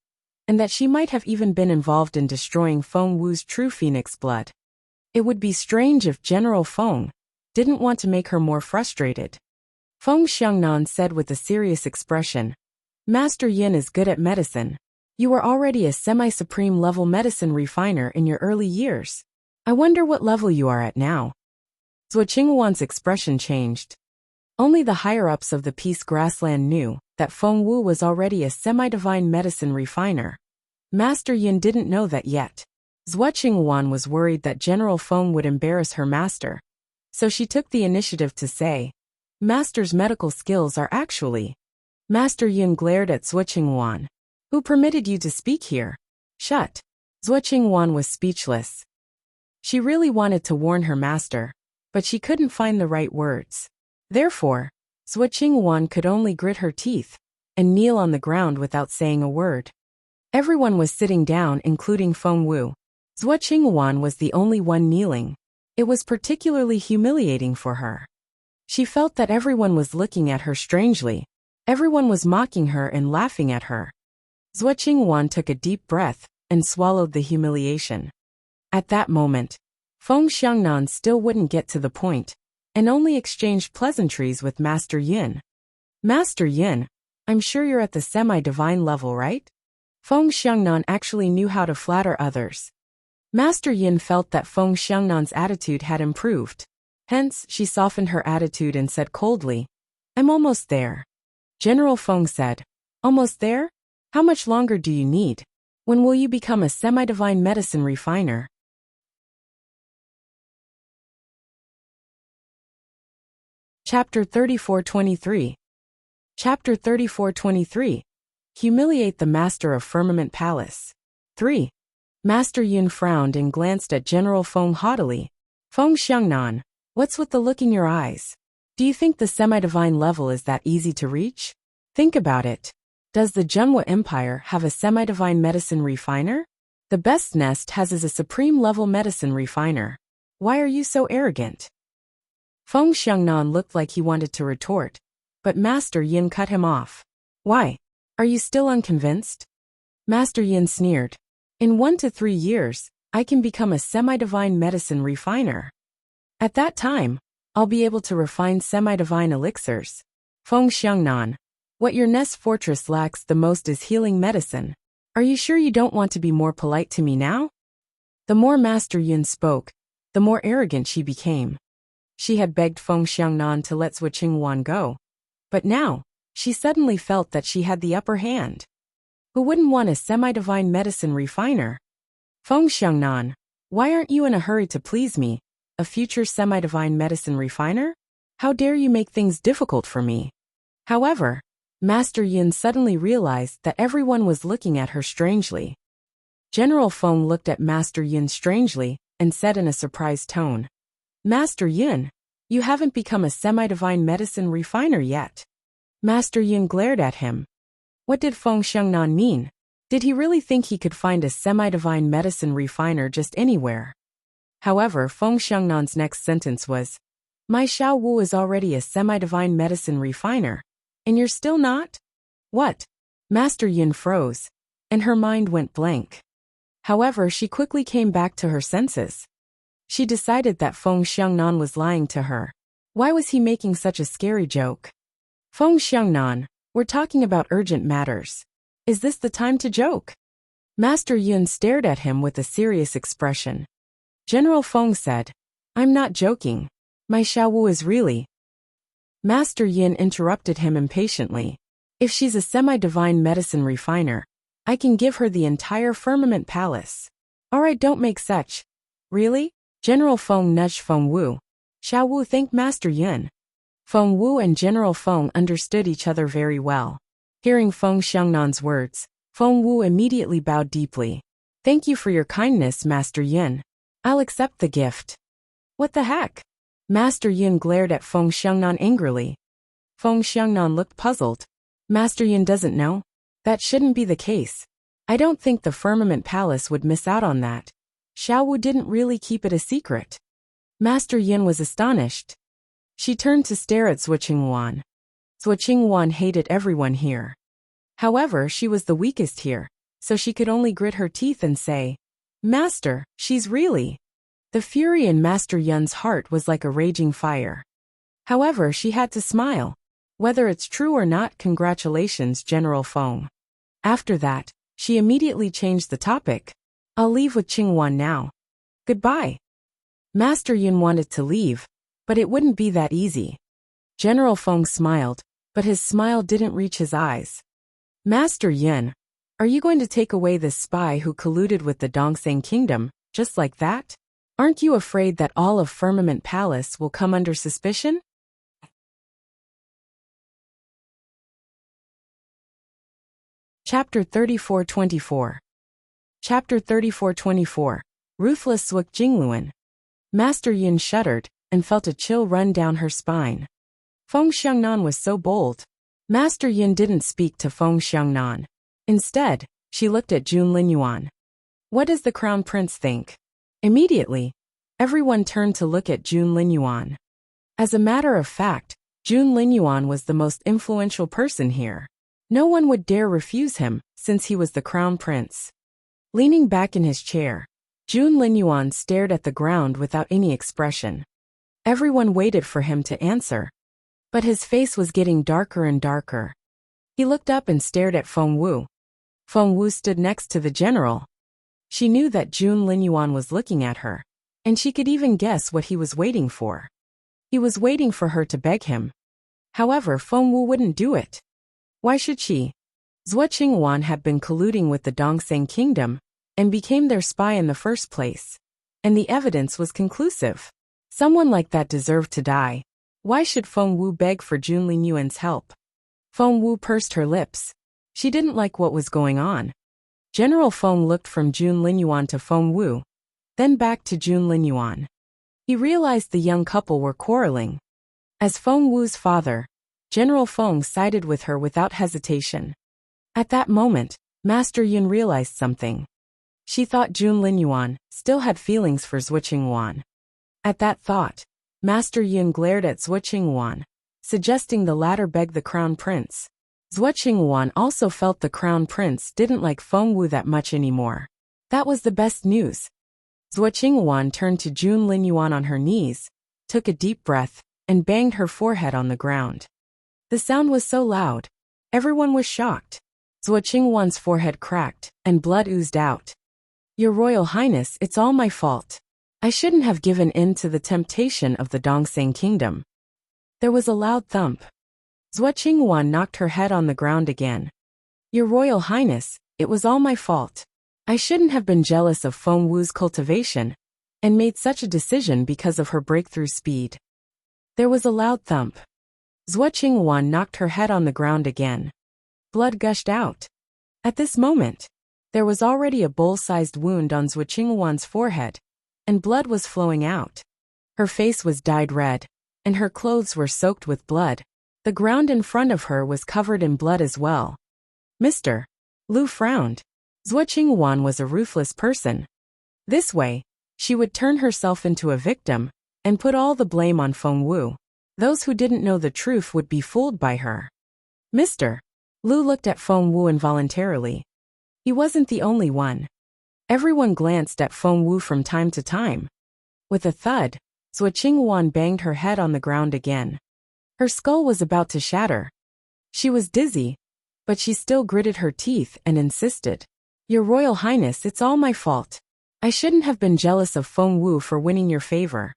and that she might have even been involved in destroying Feng Wu's true phoenix blood. It would be strange if General Feng didn't want to make her more frustrated. Feng Xiangnan said with a serious expression, "Master Yin is good at medicine. You were already a semi-supreme level medicine refiner in your early years. I wonder what level you are at now." Zhuo Qingwan's expression changed. Only the higher-ups of the Peace Grassland knew that Feng Wu was already a semi-divine medicine refiner. Master Yin didn't know that yet. Zhuo Qingwan was worried that General Feng would embarrass her master, so she took the initiative to say, "Master's medical skills are actually..." Master Yin glared at Zhuo Qingwan. "Who permitted you to speak here?" "Shut." Zhuo Qingwan was speechless. She really wanted to warn her master, but she couldn't find the right words. Therefore, Zhuo Qingwan could only grit her teeth and kneel on the ground without saying a word. Everyone was sitting down, including Feng Wu. Zhuo Qingwan was the only one kneeling. It was particularly humiliating for her. She felt that everyone was looking at her strangely. Everyone was mocking her and laughing at her. Zhuo Qingwan took a deep breath and swallowed the humiliation. At that moment, Feng Xiangnan still wouldn't get to the point, and only exchanged pleasantries with Master Yin. "Master Yin, I'm sure you're at the semi-divine level, right?" Feng Xiangnan actually knew how to flatter others. Master Yin felt that Feng Xiangnan's attitude had improved. Hence, she softened her attitude and said coldly, "I'm almost there." General Feng said, "Almost there? How much longer do you need? When will you become a semi-divine medicine refiner?" Chapter 34-23. Chapter 34-23. Humiliate the Master of Firmament Palace. 3. Master Yin frowned and glanced at General Feng haughtily. "Feng Xiangnan, what's with the look in your eyes? Do you think the semi-divine level is that easy to reach? Think about it. Does the Zhenhua Empire have a semi-divine medicine refiner? The best nest has is a supreme-level medicine refiner. Why are you so arrogant?" Feng Xiangnan looked like he wanted to retort, but Master Yin cut him off. "Why? Are you still unconvinced?" Master Yin sneered. "In 1 to 3 years, I can become a semi-divine medicine refiner. At that time, I'll be able to refine semi-divine elixirs. Feng Xiangnan, what your nest fortress lacks the most is healing medicine. Are you sure you don't want to be more polite to me now?" The more Master Yin spoke, the more arrogant she became. She had begged Feng Xiangnan to let Zhuo Qingwan go, but now, she suddenly felt that she had the upper hand. Who wouldn't want a semi-divine medicine refiner? "Feng Xiangnan, why aren't you in a hurry to please me, a future semi-divine medicine refiner? How dare you make things difficult for me?" However, Master Yin suddenly realized that everyone was looking at her strangely. General Feng looked at Master Yin strangely and said in a surprised tone, "Master Yin, you haven't become a semi-divine medicine refiner yet." Master Yin glared at him. What did Feng Xiangnan mean? Did he really think he could find a semi-divine medicine refiner just anywhere? However, Feng Xiangnan's next sentence was, My Xiao Wu is already a semi-divine medicine refiner. And you're still not? What? Master Yin froze, and her mind went blank. However, she quickly came back to her senses. She decided that Feng Xiangnan was lying to her. Why was he making such a scary joke? Feng Xiangnan, we're talking about urgent matters. Is this the time to joke? Master Yun stared at him with a serious expression. General Feng said, I'm not joking. My Xiao Wu is really. Master Yin interrupted him impatiently. If she's a semi-divine medicine refiner, I can give her the entire firmament palace. Alright, don't make such. Really? General Feng nudged Feng Wu. Xiao Wu thanked Master Yin. Feng Wu and General Feng understood each other very well. Hearing Feng Xiangnan's words, Feng Wu immediately bowed deeply. Thank you for your kindness, Master Yin. I'll accept the gift. What the heck? Master Yin glared at Feng Xiangnan angrily. Feng Xiangnan looked puzzled. Master Yin doesn't know? That shouldn't be the case. I don't think the Firmament Palace would miss out on that. Xiao Wu didn't really keep it a secret. Master Yin was astonished. She turned to stare at Zhuo Qingwan. Zhuo Qingwan hated everyone here. However, she was the weakest here, so she could only grit her teeth and say, Master, she's really. The fury in Master Yun's heart was like a raging fire. However, she had to smile. Whether it's true or not, congratulations, General Feng. After that, she immediately changed the topic. I'll leave with Qingwan now. Goodbye. Master Yun wanted to leave, but it wouldn't be that easy. General Feng smiled, but his smile didn't reach his eyes. Master Yun, are you going to take away this spy who colluded with the Dongseng Kingdom, just like that? Aren't you afraid that all of Firmament Palace will come under suspicion? Chapter 34-24. Chapter 34-24. Ruthless Zhuo Jingluan. Master Yin shuddered and felt a chill run down her spine. Feng Xiangnan was so bold. Master Yin didn't speak to Feng Xiangnan. Instead, she looked at Jun Linyuan. What does the Crown Prince think? Immediately, everyone turned to look at Jun Linyuan. As a matter of fact, Jun Linyuan was the most influential person here. No one would dare refuse him, since he was the Crown Prince. Leaning back in his chair, Jun Linyuan stared at the ground without any expression. Everyone waited for him to answer. But his face was getting darker and darker. He looked up and stared at Feng Wu. Feng Wu stood next to the general. She knew that Jun Linyuan was looking at her, and she could even guess what he was waiting for. He was waiting for her to beg him. However, Feng Wu wouldn't do it. Why should she? Zhuo Qingwan had been colluding with the Dongseng Kingdom, and became their spy in the first place. And the evidence was conclusive. Someone like that deserved to die. Why should Feng Wu beg for Jun Linyuan's help? Feng Wu pursed her lips. She didn't like what was going on. General Feng looked from Jun Linyuan to Feng Wu, then back to Jun Linyuan. He realized the young couple were quarreling. As Feng Wu's father, General Feng sided with her without hesitation. At that moment, Master Yun realized something. She thought Jun Linyuan still had feelings for Zhuo Qingwan. At that thought, Master Yun glared at Zhuo Qingwan, suggesting the latter beg the Crown Prince. Zhuo Qingwan also felt the Crown Prince didn't like Feng Wu that much anymore. That was the best news. Zhuo Qingwan turned to Jun Linyuan on her knees, took a deep breath, and banged her forehead on the ground. The sound was so loud. Everyone was shocked. Zhuo Qingwan's forehead cracked, and blood oozed out. Your Royal Highness, it's all my fault. I shouldn't have given in to the temptation of the Dongseng Kingdom. There was a loud thump. Zhuo Qingwan knocked her head on the ground again. Your Royal Highness, it was all my fault. I shouldn't have been jealous of Feng Wu's cultivation, and made such a decision because of her breakthrough speed. There was a loud thump. Zhuo Qingwan knocked her head on the ground again. Blood gushed out. At this moment, there was already a bowl-sized wound on Zhuo Qingwan's forehead, and blood was flowing out. Her face was dyed red, and her clothes were soaked with blood. The ground in front of her was covered in blood as well. Mr. Lu frowned. Zhuo Qingwan was a ruthless person. This way, she would turn herself into a victim, and put all the blame on Feng Wu. Those who didn't know the truth would be fooled by her. Mr. Lu looked at Feng Wu involuntarily. He wasn't the only one. Everyone glanced at Feng Wu from time to time. With a thud, Zhuo Qinghuan banged her head on the ground again. Her skull was about to shatter. She was dizzy, but she still gritted her teeth and insisted. Your Royal Highness, it's all my fault. I shouldn't have been jealous of Feng Wu for winning your favor.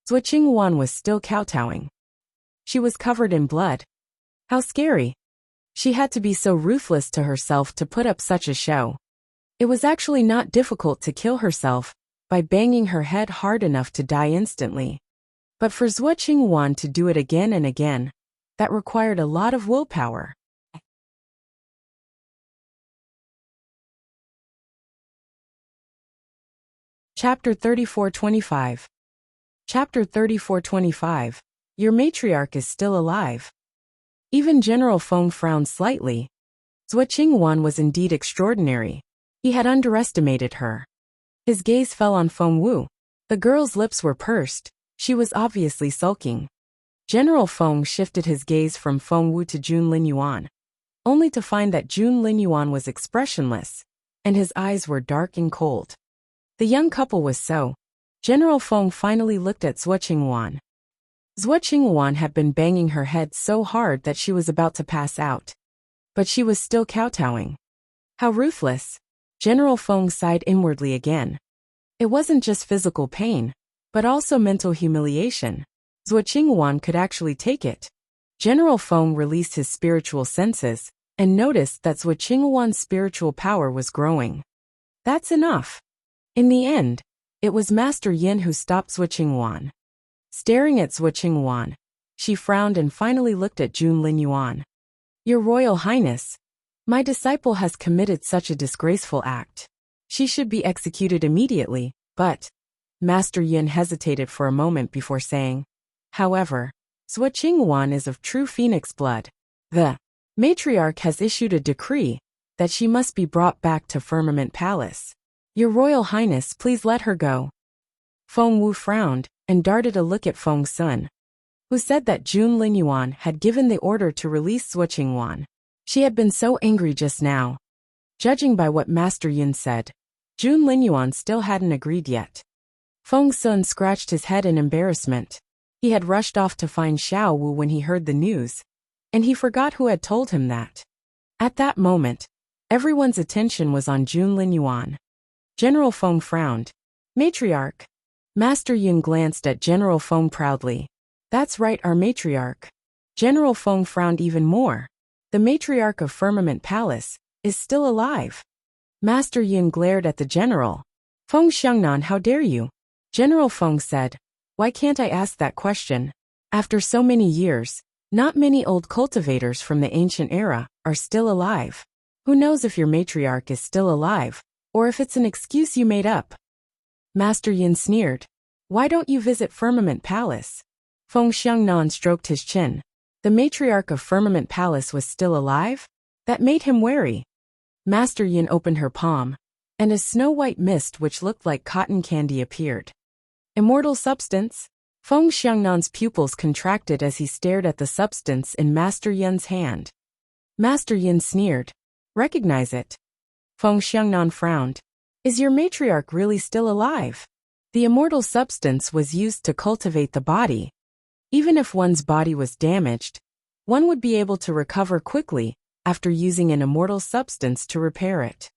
Zhuo Qinghuan was still kowtowing. She was covered in blood. How scary. She had to be so ruthless to herself to put up such a show. It was actually not difficult to kill herself by banging her head hard enough to die instantly. But for Zhuo Qinghuan to do it again and again, that required a lot of willpower. Chapter 34:25. Chapter 34:25. Your matriarch is still alive. Even General Feng frowned slightly. Zhuo Qinghuan was indeed extraordinary. He had underestimated her. His gaze fell on Feng Wu. The girl's lips were pursed. She was obviously sulking. General Feng shifted his gaze from Feng Wu to Jun Linyuan, only to find that Jun Linyuan was expressionless, and his eyes were dark and cold. The young couple was so. General Feng finally looked at Zhuo Qinghuan. Zhuo Qinghuan had been banging her head so hard that she was about to pass out. But she was still kowtowing. How ruthless. General Feng sighed inwardly again. It wasn't just physical pain, but also mental humiliation. Zhuo Qinghuan could actually take it. General Feng released his spiritual senses and noticed that Zhuo Qinghuan's spiritual power was growing. That's enough. In the end, it was Master Yin who stopped Zhuo Qinghuan. Staring at Zhuo Qinghuan, she frowned and finally looked at Jun Linyuan. Your Royal Highness, my disciple has committed such a disgraceful act. She should be executed immediately, but... Master Yin hesitated for a moment before saying, however, Zhuo Qinghuan is of true phoenix blood. The matriarch has issued a decree that she must be brought back to Firmament Palace. Your Royal Highness, please let her go. Feng Wu frowned and darted a look at Feng Sun, who said that Jun Linyuan had given the order to release Zhuo Qinghuan. She had been so angry just now. Judging by what Master Yin said, Jun Linyuan still hadn't agreed yet. Feng Sun scratched his head in embarrassment. He had rushed off to find Xiao Wu when he heard the news, and he forgot who had told him that. At that moment, everyone's attention was on Jun Linyuan. General Feng frowned. Matriarch. Master Yin glanced at General Feng proudly. That's right, our matriarch. General Feng frowned even more. The matriarch of Firmament Palace is still alive. Master Yin glared at the general. Feng Xiangnan, how dare you? General Feng said, why can't I ask that question? After so many years, not many old cultivators from the ancient era are still alive. Who knows if your matriarch is still alive, or if it's an excuse you made up? Master Yin sneered. Why don't you visit Firmament Palace? Feng Xiangnan stroked his chin. The matriarch of Firmament Palace was still alive? That made him wary. Master Yin opened her palm, and a snow-white mist which looked like cotton candy appeared. Immortal substance? Feng Xiangnan's pupils contracted as he stared at the substance in Master Yin's hand. Master Yin sneered. Recognize it. Feng Xiangnan frowned. Is your matriarch really still alive? The immortal substance was used to cultivate the body. Even if one's body was damaged, one would be able to recover quickly after using an immortal substance to repair it.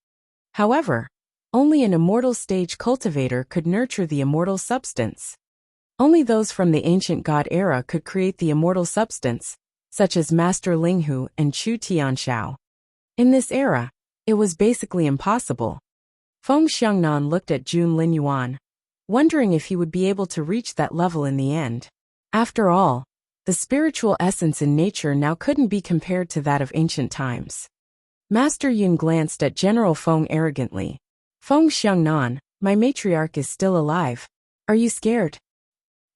However, only an immortal stage cultivator could nurture the immortal substance. Only those from the ancient god era could create the immortal substance, such as Master Linghu and Chu Tianxiao. In this era, it was basically impossible. Feng Xiangnan looked at Jun Linyuan, wondering if he would be able to reach that level in the end. After all, the spiritual essence in nature now couldn't be compared to that of ancient times. Master Yin glanced at General Feng arrogantly. Feng Xiangnan, my matriarch is still alive. Are you scared?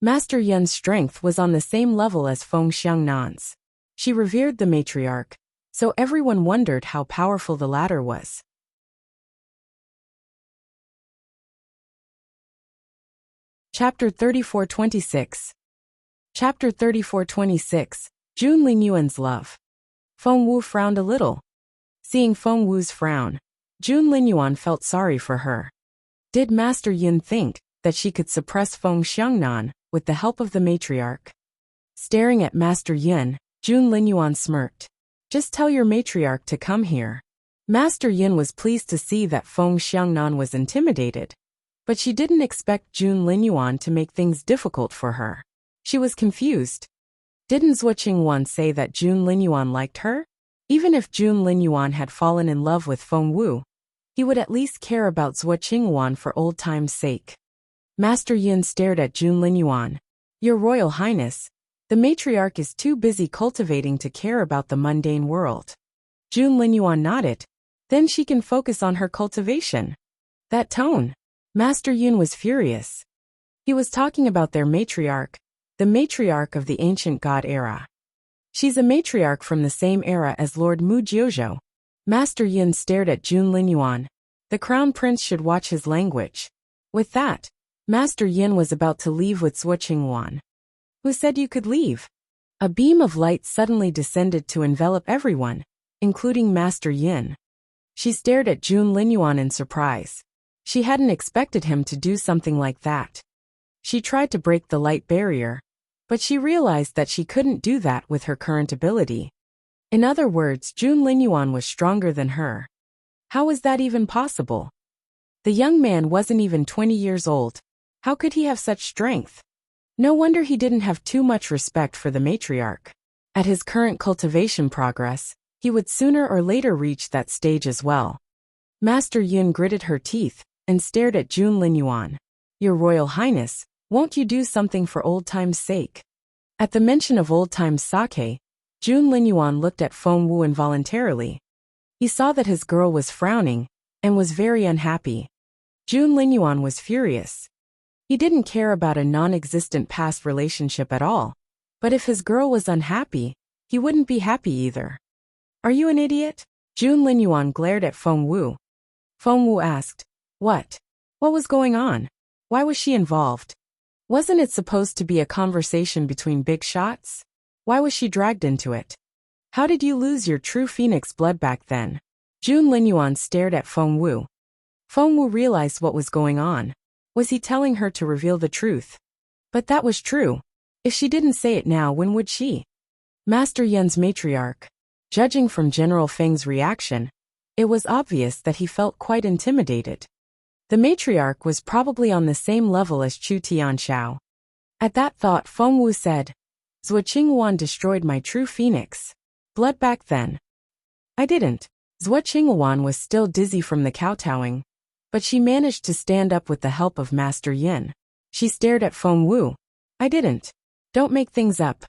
Master Yin's strength was on the same level as Feng Xiangnan's. She revered the matriarch, so everyone wondered how powerful the latter was. Chapter 3426. Chapter 3426. Jun Lingyuan's love. Feng Wu frowned a little. Seeing Feng Wu's frown, Jun Lingyuan felt sorry for her. Did Master Yin think that she could suppress Feng Xiangnan with the help of the matriarch? Staring at Master Yin, Jun Lingyuan smirked. Just tell your matriarch to come here. Master Yin was pleased to see that Feng Xiangnan was intimidated. But she didn't expect Jun Lingyuan to make things difficult for her. She was confused. Didn't Zhuo Qingwan say that Jun Lingyuan liked her? Even if Jun Lingyuan had fallen in love with Feng Wu, he would at least care about Zhuo Qingwan for old time's sake. Master Yin stared at Jun Lingyuan. Your Royal Highness, the matriarch is too busy cultivating to care about the mundane world. Jun Lingyuan nodded. Then she can focus on her cultivation. That tone. Master Yin was furious. He was talking about their matriarch, the matriarch of the ancient god era. She's a matriarch from the same era as Lord Mu Jiuzhou. Master Yin stared at Jun Lingyuan. The crown prince should watch his language. With that, Master Yin was about to leave with Zhuo Qingwan. Who said you could leave? A beam of light suddenly descended to envelop everyone, including Master Yin. She stared at Jun Lingyuan in surprise. She hadn't expected him to do something like that. She tried to break the light barrier, but she realized that she couldn't do that with her current ability. In other words, Jun Lingyuan was stronger than her. How was that even possible? The young man wasn't even 20 years old. How could he have such strength? No wonder he didn't have too much respect for the matriarch. At his current cultivation progress, he would sooner or later reach that stage as well. Master Yin gritted her teeth and stared at Jun Lingyuan. Your Royal Highness, won't you do something for old time's sake? At the mention of old time's sake, Jun Lingyuan looked at Feng Wu involuntarily. He saw that his girl was frowning and was very unhappy. Jun Lingyuan was furious. He didn't care about a non-existent past relationship at all, but if his girl was unhappy, he wouldn't be happy either. Are you an idiot? Jun Lingyuan glared at Feng Wu. Feng Wu asked, What? What was going on? Why was she involved? Wasn't it supposed to be a conversation between big shots? Why was she dragged into it? How did you lose your true phoenix blood back then? Jun Lingyuan stared at Feng Wu. Feng Wu realized what was going on. Was he telling her to reveal the truth? But that was true. If she didn't say it now, when would she? Master Yin's matriarch. Judging from General Feng's reaction, it was obvious that he felt quite intimidated. The matriarch was probably on the same level as Chu Tianxiao. At that thought, Feng Wu said, Zhuo Qingwan destroyed my true phoenix blood back then. I didn't. Zhuo Qingwan was still dizzy from the kowtowing, but she managed to stand up with the help of Master Yin. She stared at Feng Wu. I didn't. Don't make things up.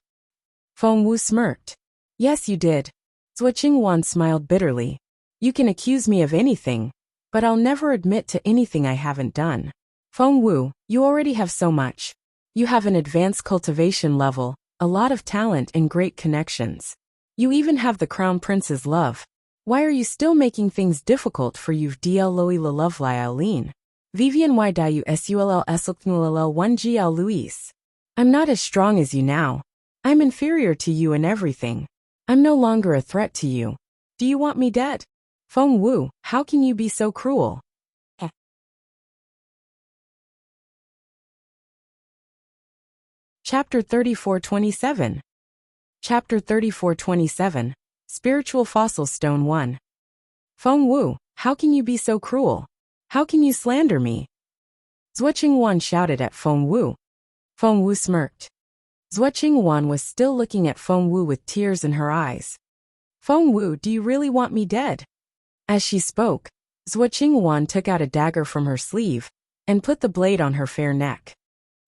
Feng Wu smirked. Yes, you did. Zhuo Qingwan smiled bitterly. You can accuse me of anything, but I'll never admit to anything I haven't done. Feng Wu, you already have so much. You have an advanced cultivation level, a lot of talent and great connections. You even have the Crown Prince's love. Why are you still making things difficult for you? DL Loi La Love Lin. Vivian Y Diu Sull Esulknll 1 GL Luis. I'm not as strong as you now. I'm inferior to you in everything. I'm no longer a threat to you. Do you want me dead? Feng Wu, how can you be so cruel? Chapter 3427. Chapter 3427. Spiritual Fossil Stone 1. Feng Wu, how can you be so cruel? How can you slander me? Zhuo Qingwan shouted at Feng Wu. Feng Wu smirked. Zhuo Qingwan was still looking at Feng Wu with tears in her eyes. Feng Wu, do you really want me dead? As she spoke, Zhuo Qingwan took out a dagger from her sleeve and put the blade on her fair neck.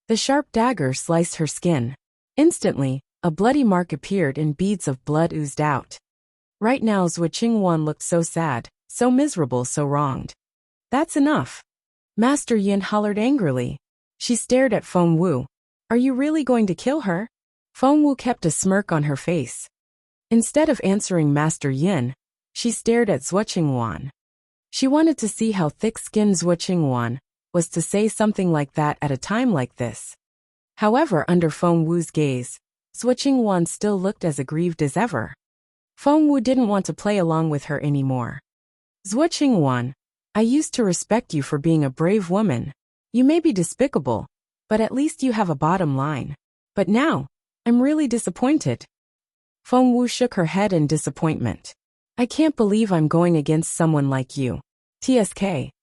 The sharp dagger sliced her skin. Instantly, a bloody mark appeared and beads of blood oozed out. Right now Zhuo Qingwan looked so sad, so miserable, so wronged. That's enough. Master Yin hollered angrily. She stared at Feng Wu. Are you really going to kill her? Feng Wu kept a smirk on her face. Instead of answering Master Yin, she stared at Zhuo Qingwan. She wanted to see how thick-skinned Zhuo Qingwan was to say something like that at a time like this. However, under Feng Wu's gaze, Switching Wan still looked as aggrieved as ever. Feng Wu didn't want to play along with her anymore. Switching Wan, I used to respect you for being a brave woman. You may be despicable, but at least you have a bottom line. But now, I'm really disappointed. Feng Wu shook her head in disappointment. I can't believe I'm going against someone like you. TSK.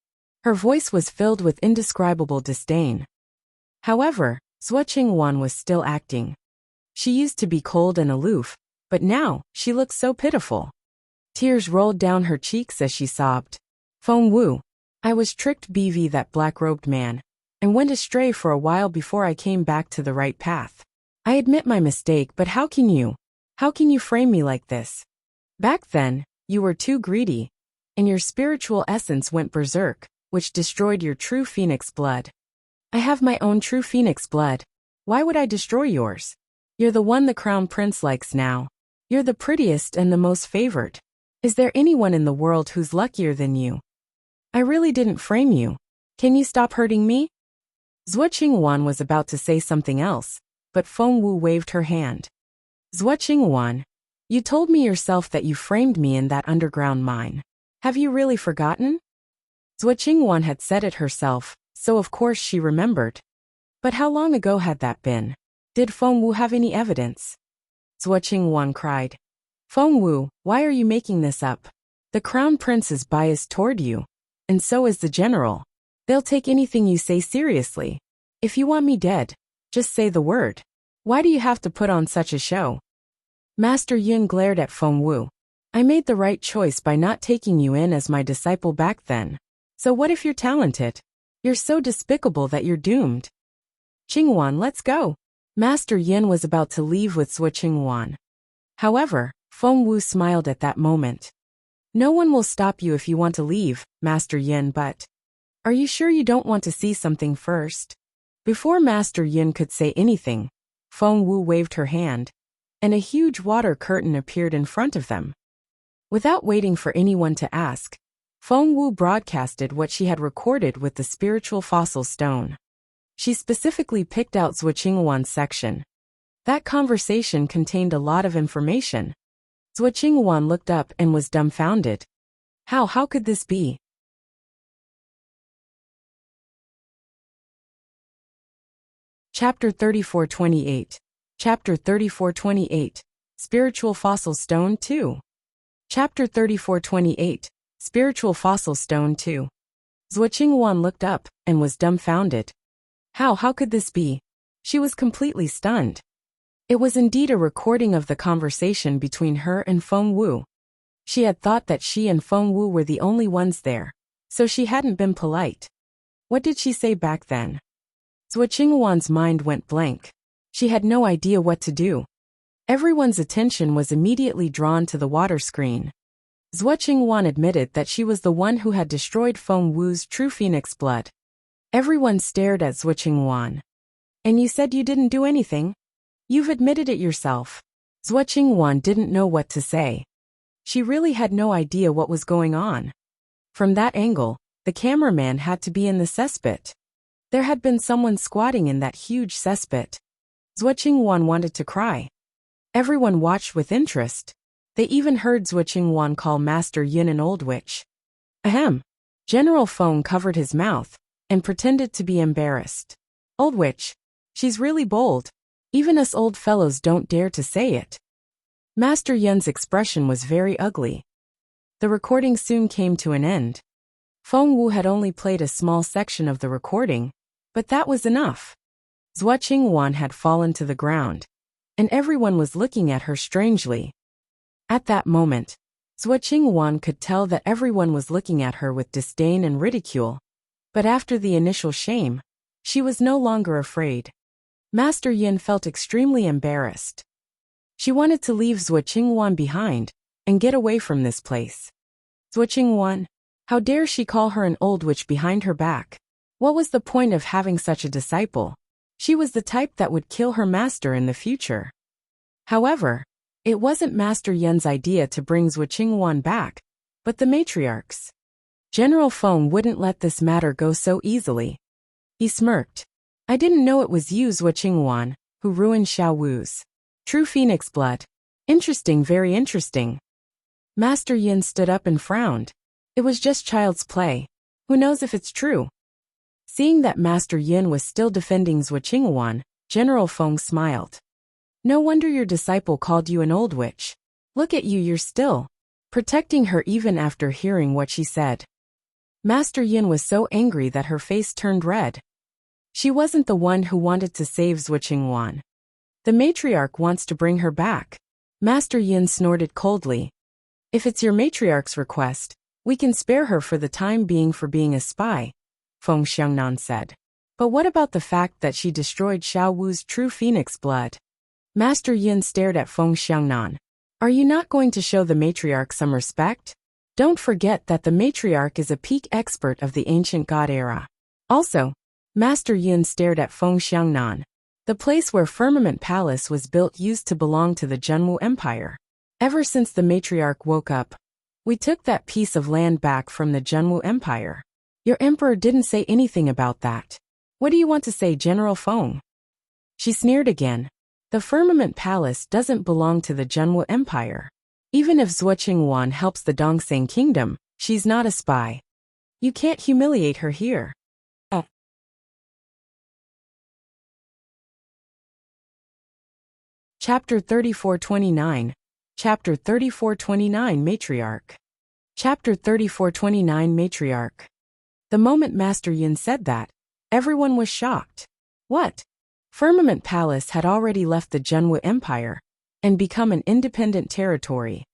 Her voice was filled with indescribable disdain. However, Switching Wan was still acting. She used to be cold and aloof, but now, she looked so pitiful. Tears rolled down her cheeks as she sobbed. Feng Wu, I was tricked BV that black-robed man, and went astray for a while before I came back to the right path. I admit my mistake, but how can you frame me like this? Back then, you were too greedy, and your spiritual essence went berserk, which destroyed your true phoenix blood. I have my own true phoenix blood. Why would I destroy yours? You're the one the crown prince likes now. You're the prettiest and the most favored. Is there anyone in the world who's luckier than you? I really didn't frame you. Can you stop hurting me? Switching Wan was about to say something else, but Feng Wu waved her hand. Switching Wan, you told me yourself that you framed me in that underground mine. Have you really forgotten? Switching Wan had said it herself, so of course she remembered. But how long ago had that been? Did Feng Wu have any evidence? Switching Wan cried. Feng Wu, why are you making this up? The crown prince is biased toward you, and so is the general. They'll take anything you say seriously. If you want me dead, just say the word. Why do you have to put on such a show? Master Yun glared at Feng Wu. I made the right choice by not taking you in as my disciple back then. So what if you're talented? You're so despicable that you're doomed. Qingwan, let's go. Master Yin was about to leave with Switching Wan. However, Feng Wu smiled at that moment. No one will stop you if you want to leave, Master Yin, but are you sure you don't want to see something first? Before Master Yin could say anything, Feng Wu waved her hand, and a huge water curtain appeared in front of them. Without waiting for anyone to ask, Feng Wu broadcasted what she had recorded with the spiritual fossil stone. She specifically picked out Switching Wan's section. That conversation contained a lot of information. Switching Wan looked up and was dumbfounded. How could this be? Chapter 3428. Chapter 3428. Spiritual Fossil Stone 2. Chapter 3428. Spiritual Fossil Stone 2. Switching Wan looked up and was dumbfounded. How could this be? She was completely stunned. It was indeed a recording of the conversation between her and Feng Wu. She had thought that she and Feng Wu were the only ones there, so she hadn't been polite. What did she say back then? Switching Wan's mind went blank. She had no idea what to do. Everyone's attention was immediately drawn to the water screen. Switching Wan admitted that she was the one who had destroyed Feng Wu's true phoenix blood. Everyone stared at Switching Wan. And you said you didn't do anything? You've admitted it yourself. Switching Wan didn't know what to say. She really had no idea what was going on. From that angle, the cameraman had to be in the cesspit. There had been someone squatting in that huge cesspit. Switching Wan wanted to cry. Everyone watched with interest. They even heard Switching Wan call Master Yin an old witch. Ahem. General Feng covered his mouth and pretended to be embarrassed. Old witch. She's really bold. Even us old fellows don't dare to say it. Master Yun's expression was very ugly. The recording soon came to an end. Feng Wu had only played a small section of the recording, but that was enough. Switching Wan had fallen to the ground, and everyone was looking at her strangely. At that moment, Switching Wan could tell that everyone was looking at her with disdain and ridicule. But after the initial shame, she was no longer afraid. Master Yin felt extremely embarrassed. She wanted to leave Switching Wan behind and get away from this place. Switching Wan, how dare she call her an old witch behind her back? What was the point of having such a disciple? She was the type that would kill her master in the future. However, it wasn't Master Yun's idea to bring Switching Wan back, but the matriarch's. General Feng wouldn't let this matter go so easily. He smirked. I didn't know it was you, Zhuo Qingwan, who ruined Xiao Wu's true phoenix blood. Interesting, very interesting. Master Yin stood up and frowned. It was just child's play. Who knows if it's true? Seeing that Master Yin was still defending Zhuo Qingwan, General Feng smiled. No wonder your disciple called you an old witch. Look at you, you're still protecting her even after hearing what she said. Master Yin was so angry that her face turned red. She wasn't the one who wanted to save Zhuo Qingwan. The matriarch wants to bring her back. Master Yin snorted coldly. If it's your matriarch's request, we can spare her for the time being for being a spy, Feng Xiangnan said. But what about the fact that she destroyed Xiao Wu's true phoenix blood? Master Yin stared at Feng Xiangnan. Are you not going to show the matriarch some respect? Don't forget that the matriarch is a peak expert of the ancient god era. Also, Master Yin stared at Feng Xiangnan. The place where Firmament Palace was built used to belong to the Zhenwu Empire. Ever since the matriarch woke up, we took that piece of land back from the Zhenwu Empire. Your emperor didn't say anything about that. What do you want to say, General Feng? She sneered again. The Firmament Palace doesn't belong to the Zhenwu Empire. Even if Zhuo Qingwan helps the Dongseng Kingdom, she's not a spy. You can't humiliate her here. Chapter 3429. Chapter 3429 Matriarch. Chapter 3429 Matriarch. The moment Master Yin said that, everyone was shocked. What? Firmament Palace had already left the Zhenwu Empire and become an independent territory.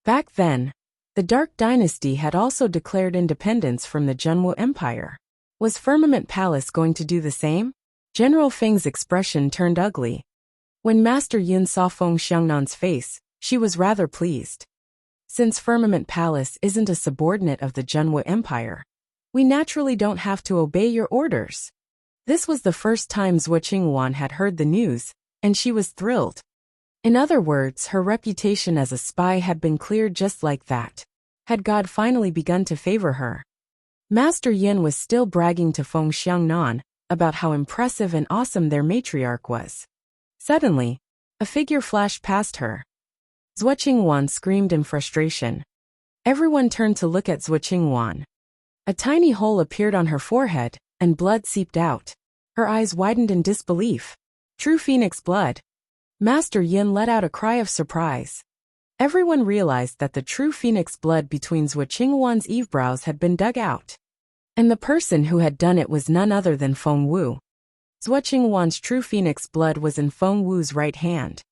Back then, the Dark Dynasty had also declared independence from the Zhenwu Empire. Was Firmament Palace going to do the same? General Feng's expression turned ugly. When Master Yin saw Feng Xiangnan's face, she was rather pleased. Since Firmament Palace isn't a subordinate of the Zhenwu Empire, we naturally don't have to obey your orders. This was the first time Zhuo Qingwan had heard the news, and she was thrilled. In other words, her reputation as a spy had been cleared just like that. Had God finally begun to favor her? Master Yin was still bragging to Feng Xiangnan about how impressive and awesome their matriarch was. Suddenly, a figure flashed past her. Zhuo Qingwan screamed in frustration. Everyone turned to look at Zhuo Qingwan. A tiny hole appeared on her forehead, and blood seeped out. Her eyes widened in disbelief. True phoenix blood. Master Yin let out a cry of surprise. Everyone realized that the true phoenix blood between Zhuo Qingwan's eyebrows had been dug out. And the person who had done it was none other than Feng Wu. Zhuo Qingwan's true phoenix blood was in Feng Wu's right hand.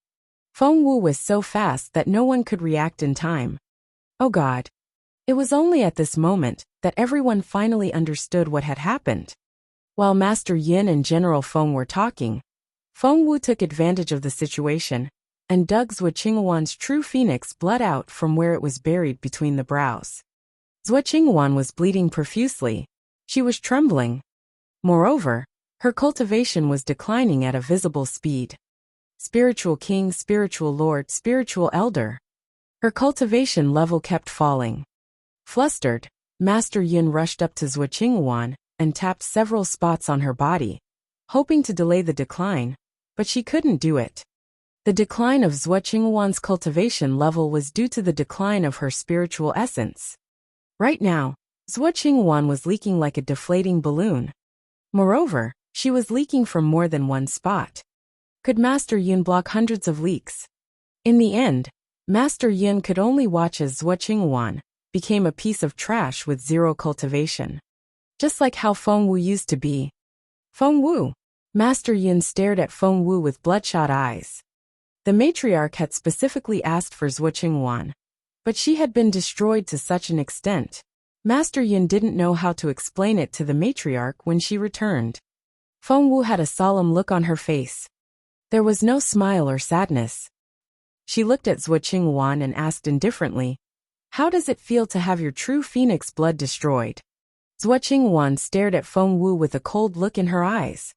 Feng Wu was so fast that no one could react in time. Oh God! It was only at this moment that everyone finally understood what had happened. While Master Yin and General Feng were talking, Feng Wu took advantage of the situation and dug Zhuo Qingwan's true phoenix blood out from where it was buried between the brows. Zhuo Qingwan was bleeding profusely. She was trembling. Moreover, her cultivation was declining at a visible speed. Spiritual king, spiritual lord, spiritual elder. Her cultivation level kept falling. Flustered, Master Yin rushed up to Zhuo Qingwan and tapped several spots on her body, hoping to delay the decline, but she couldn't do it. The decline of Zhuo Qingwan's cultivation level was due to the decline of her spiritual essence. Right now, Zhuo Qingwan was leaking like a deflating balloon. Moreover, she was leaking from more than one spot. Could Master Yin block hundreds of leaks? In the end, Master Yin could only watch as Zhuo Qingwan became a piece of trash with zero cultivation. Just like how Feng Wu used to be. Feng Wu! Master Yin stared at Feng Wu with bloodshot eyes. The matriarch had specifically asked for Zhuo Qingwan, but she had been destroyed to such an extent. Master Yin didn't know how to explain it to the matriarch when she returned. Feng Wu had a solemn look on her face. There was no smile or sadness. She looked at Zhuo Qingwan and asked indifferently, "How does it feel to have your true phoenix blood destroyed?" Zhuo Qingwan stared at Feng Wu with a cold look in her eyes.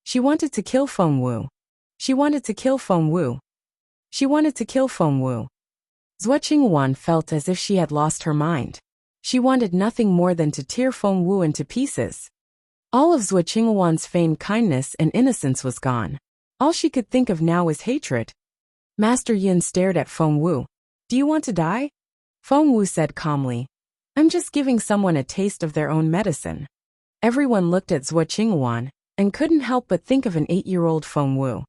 She wanted to kill Feng Wu. She wanted to kill Feng Wu. She wanted to kill Feng Wu. Zhuo Qingwan felt as if she had lost her mind. She wanted nothing more than to tear Feng Wu into pieces. All of Zhuo Qinghuan's feigned kindness and innocence was gone. All she could think of now was hatred. Master Yin stared at Feng Wu. Do you want to die? Feng Wu said calmly. I'm just giving someone a taste of their own medicine. Everyone looked at Zhuo Qinghuan and couldn't help but think of an 8-year-old Feng Wu.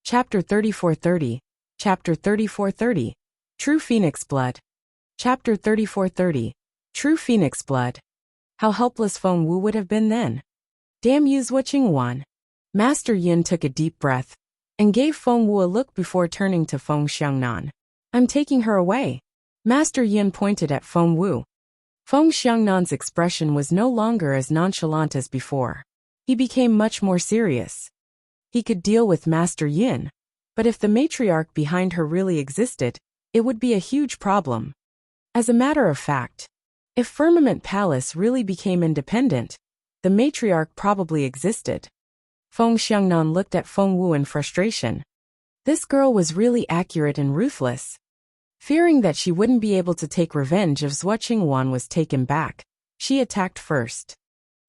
Chapter 3430. Chapter 3430. True Phoenix Blood. Chapter 3430. True Phoenix Blood. How helpless Feng Wu would have been then. Damn you, Zhuo Qinghuan. Master Yin took a deep breath and gave Feng Wu a look before turning to Feng Xiangnan. I'm taking her away. Master Yin pointed at Feng Wu. Feng Xiangnan's expression was no longer as nonchalant as before. He became much more serious. He could deal with Master Yin, but if the matriarch behind her really existed, it would be a huge problem. As a matter of fact, if Firmament Palace really became independent, the matriarch probably existed. Feng Xiangnan looked at Feng Wu in frustration. This girl was really accurate and ruthless. Fearing that she wouldn't be able to take revenge if Zhuo Qinghuan was taken back, she attacked first.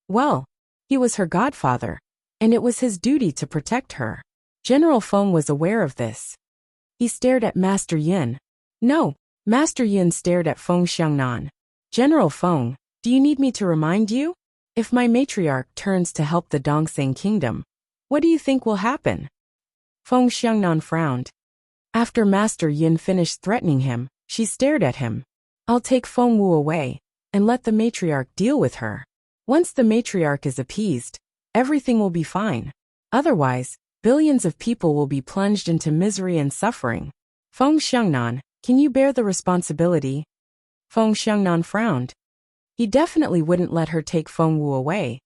Well, he was her godfather, and it was his duty to protect her. General Feng was aware of this. He stared at Master Yin. No, Master Yin stared at Feng Xiangnan. General Feng, do you need me to remind you? If my matriarch turns to help the Dongxing Kingdom, what do you think will happen? Feng Xiangnan frowned. After Master Yin finished threatening him, she stared at him. I'll take Feng Wu away and let the matriarch deal with her. Once the matriarch is appeased, everything will be fine. Otherwise, billions of people will be plunged into misery and suffering. Feng Xiangnan, can you bear the responsibility? Feng Xiangnan frowned. He definitely wouldn't let her take Feng Wu away.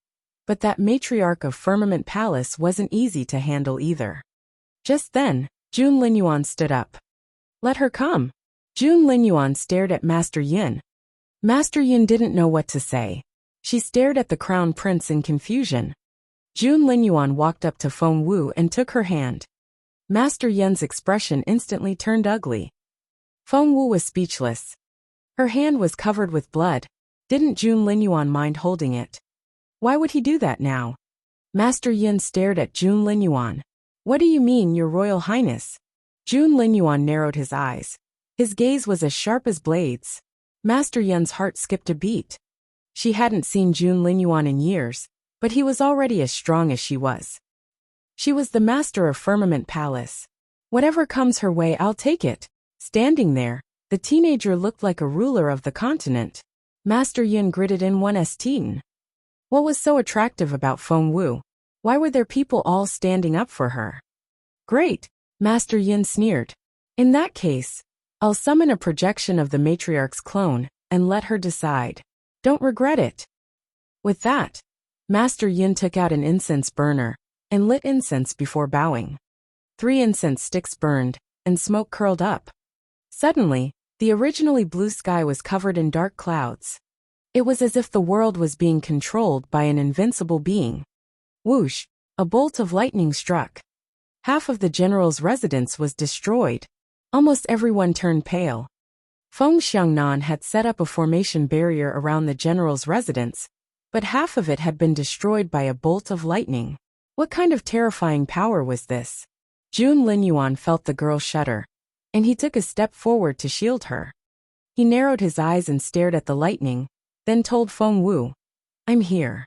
But that matriarch of Firmament Palace wasn't easy to handle either. Just then, Jun Linyuan stood up. Let her come. Jun Linyuan stared at Master Yin. Master Yin didn't know what to say. She stared at the crown prince in confusion. Jun Linyuan walked up to Feng Wu and took her hand. Master Yin's expression instantly turned ugly. Feng Wu was speechless. Her hand was covered with blood. Didn't Jun Linyuan mind holding it? Why would he do that now? Master Yin stared at Jun Linyuan. What do you mean, Your Royal Highness? Jun Linyuan narrowed his eyes. His gaze was as sharp as blades. Master Yin's heart skipped a beat. She hadn't seen Jun Linyuan in years, but he was already as strong as she was. She was the master of Firmament Palace. Whatever comes her way, I'll take it. Standing there, the teenager looked like a ruler of the continent. Master Yin gritted in one's teeth. What was so attractive about Feng Wu? Why were there people all standing up for her? Great, Master Yin sneered. In that case, I'll summon a projection of the matriarch's clone and let her decide. Don't regret it. With that, Master Yin took out an incense burner and lit incense before bowing. 3 incense sticks burned, and smoke curled up. Suddenly, the originally blue sky was covered in dark clouds. It was as if the world was being controlled by an invincible being. Whoosh! A bolt of lightning struck. Half of the general's residence was destroyed. Almost everyone turned pale. Feng Xiangnan had set up a formation barrier around the general's residence, but half of it had been destroyed by a bolt of lightning. What kind of terrifying power was this? Jun Linyuan felt the girl shudder, and he took a step forward to shield her. He narrowed his eyes and stared at the lightning, then told Feng Wu, I'm here.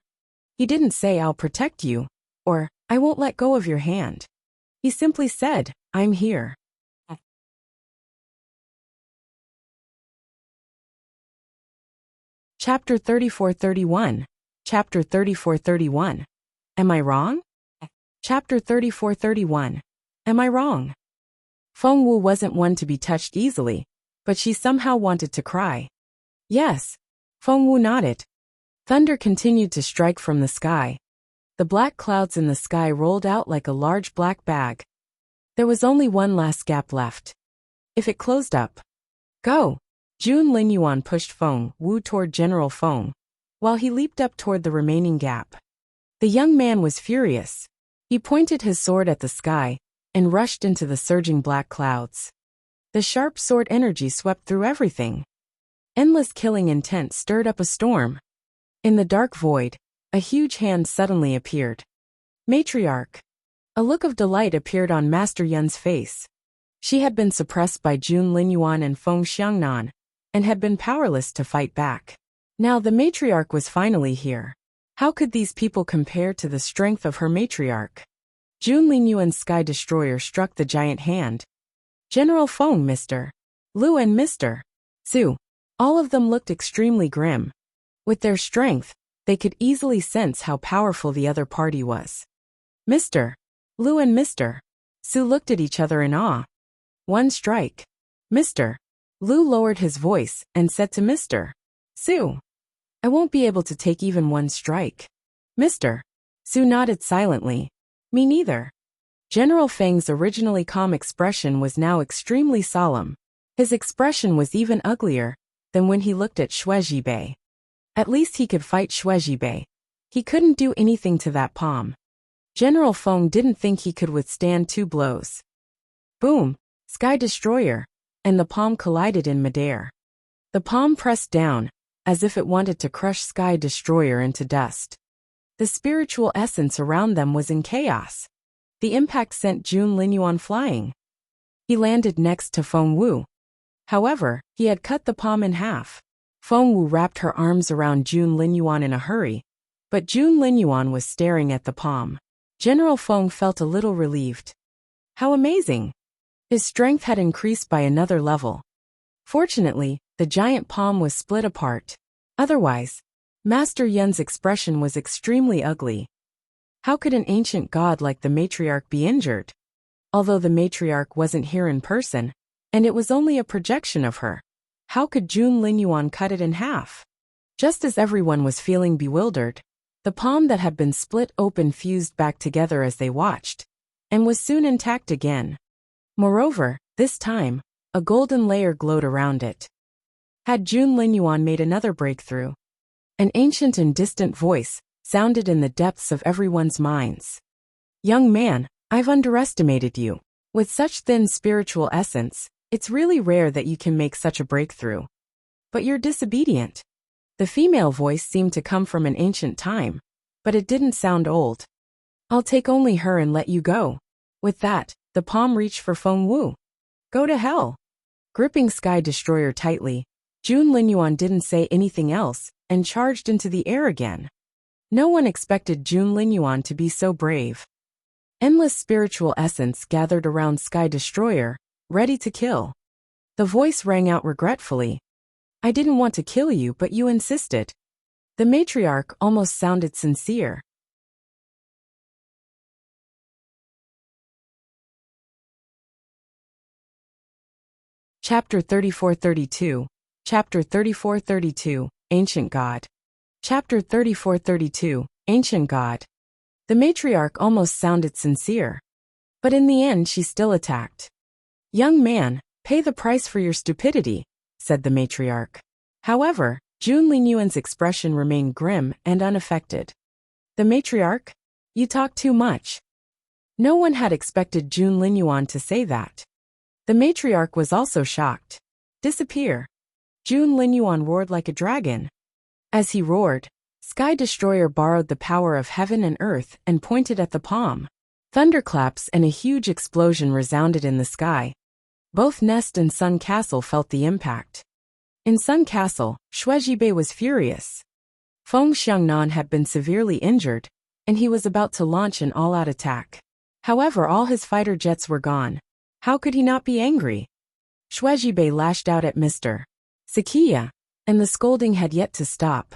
He didn't say I'll protect you, or I won't let go of your hand. He simply said, I'm here. Chapter 3431. Chapter 3431. Am I wrong? Chapter 3431. Am I wrong? Feng Wu wasn't one to be touched easily, but she somehow wanted to cry. Yes. Feng Wu nodded. Thunder continued to strike from the sky. The black clouds in the sky rolled out like a large black bag. There was only one last gap left. If it closed up. Go! Jun Linyuan pushed Feng Wu toward General Feng, while he leaped up toward the remaining gap. The young man was furious. He pointed his sword at the sky and rushed into the surging black clouds. The sharp sword energy swept through everything. Endless killing intent stirred up a storm. In the dark void, a huge hand suddenly appeared. Matriarch. A look of delight appeared on Master Yun's face. She had been suppressed by Jun Linyuan and Feng Xiangnan, and had been powerless to fight back. Now the matriarch was finally here. How could these people compare to the strength of her matriarch? Jun Linyuan's Sky Destroyer struck the giant hand. General Feng, Mr. Lu and Mr. Su. All of them looked extremely grim. With their strength, they could easily sense how powerful the other party was. Mr. Lu and Mr. Su looked at each other in awe. One strike. Mr. Lu lowered his voice and said to Mr. Su, I won't be able to take even one strike. Mr. Su nodded silently. Me neither. General Feng's originally calm expression was now extremely solemn. His expression was even uglier than when he looked at Shuezhibei. At least he could fight Shuezhibei. He couldn't do anything to that palm. General Feng didn't think he could withstand 2 blows. Boom! Sky Destroyer, and the palm collided in midair. The palm pressed down, as if it wanted to crush Sky Destroyer into dust. The spiritual essence around them was in chaos. The impact sent Jun Linyuan flying. He landed next to Feng Wu. However, he had cut the palm in half. Feng Wu wrapped her arms around Jun Linyuan in a hurry, but Jun Linyuan was staring at the palm. General Feng felt a little relieved. How amazing! His strength had increased by another level. Fortunately, the giant palm was split apart. Otherwise, Master Yun's expression was extremely ugly. How could an ancient god like the matriarch be injured? Although the matriarch wasn't here in person, and it was only a projection of her, how could Jun Linyuan cut it in half? Just as everyone was feeling bewildered, the palm that had been split open fused back together as they watched, and was soon intact again. Moreover, this time, a golden layer glowed around it. Had Jun Linyuan made another breakthrough? An ancient and distant voice sounded in the depths of everyone's minds. Young man, I've underestimated you. With such thin spiritual essence, it's really rare that you can make such a breakthrough. But you're disobedient. The female voice seemed to come from an ancient time, but it didn't sound old. I'll take only her and let you go. With that, the palm reached for Feng Wu. Go to hell. Gripping Sky Destroyer tightly, Jun Linyuan didn't say anything else and charged into the air again. No one expected Jun Linyuan to be so brave. Endless spiritual essence gathered around Sky Destroyer, ready to kill. The voice rang out regretfully. I didn't want to kill you, but you insisted. The matriarch almost sounded sincere. Chapter 34-32. Chapter 34-32, Ancient God. Chapter 34-32, Ancient God. The matriarch almost sounded sincere. But in the end she still attacked. Young man, pay the price for your stupidity, said the matriarch. However, Jun Linyuan's expression remained grim and unaffected. The matriarch? You talk too much. No one had expected Jun Linyuan to say that. The matriarch was also shocked. Disappear. Jun Linyuan roared like a dragon. As he roared, Sky Destroyer borrowed the power of heaven and earth and pointed at the palm. Thunderclaps and a huge explosion resounded in the sky. Both Nest and Sun Castle felt the impact. In Sun Castle, Shuezhibei was furious. Feng Xiangnan had been severely injured, and he was about to launch an all-out attack. However, all his fighter jets were gone. How could he not be angry? Shuezhibei lashed out at Mr. Sakiya, and the scolding had yet to stop.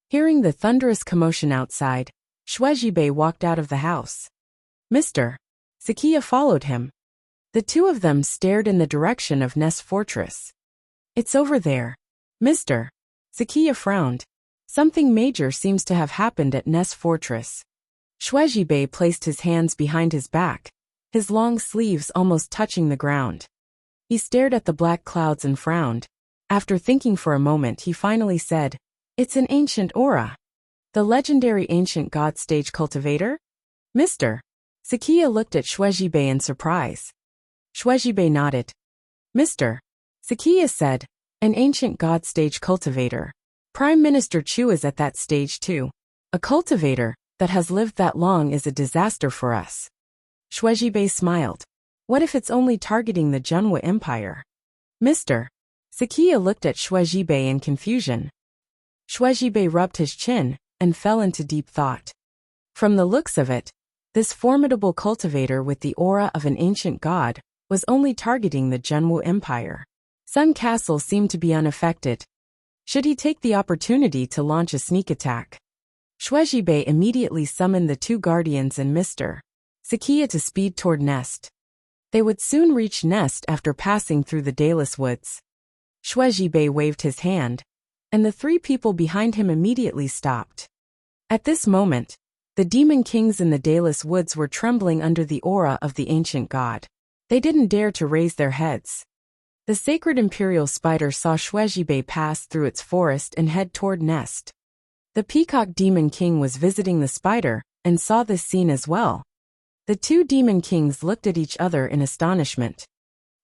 Hearing the thunderous commotion outside, Shuezhibei walked out of the house. Mr. Sakiya followed him. The two of them stared in the direction of Nest Fortress. It's over there. Mr. Sakiya frowned. Something major seems to have happened at Nest Fortress. Shuezhibei placed his hands behind his back, his long sleeves almost touching the ground. He stared at the black clouds and frowned. After thinking for a moment, he finally said, It's an ancient aura. The legendary ancient god stage cultivator? Mr. Sakiya looked at Shuezhibei in surprise. Shuezhibei nodded. Mr. Sakiya said, An ancient god stage cultivator. Prime Minister Chu is at that stage too. A cultivator that has lived that long is a disaster for us. Shuejibei smiled. What if it's only targeting the Junwa Empire? Mr. Sakiya looked at Shuejibei in confusion. Shuejibei rubbed his chin and fell into deep thought. From the looks of it, this formidable cultivator with the aura of an ancient god was only targeting the Junwu Empire. Sun Castle seemed to be unaffected. Should he take the opportunity to launch a sneak attack? Shuejibei immediately summoned the two guardians and Mr. Sakiya to speed toward Nest. They would soon reach Nest after passing through the Dayless Woods. Shuejibei waved his hand, and the three people behind him immediately stopped. At this moment, the demon kings in the Dayless Woods were trembling under the aura of the ancient god. They didn't dare to raise their heads. The sacred imperial spider saw Shuejibei pass through its forest and head toward Nest. The peacock demon king was visiting the spider and saw this scene as well. The two demon kings looked at each other in astonishment.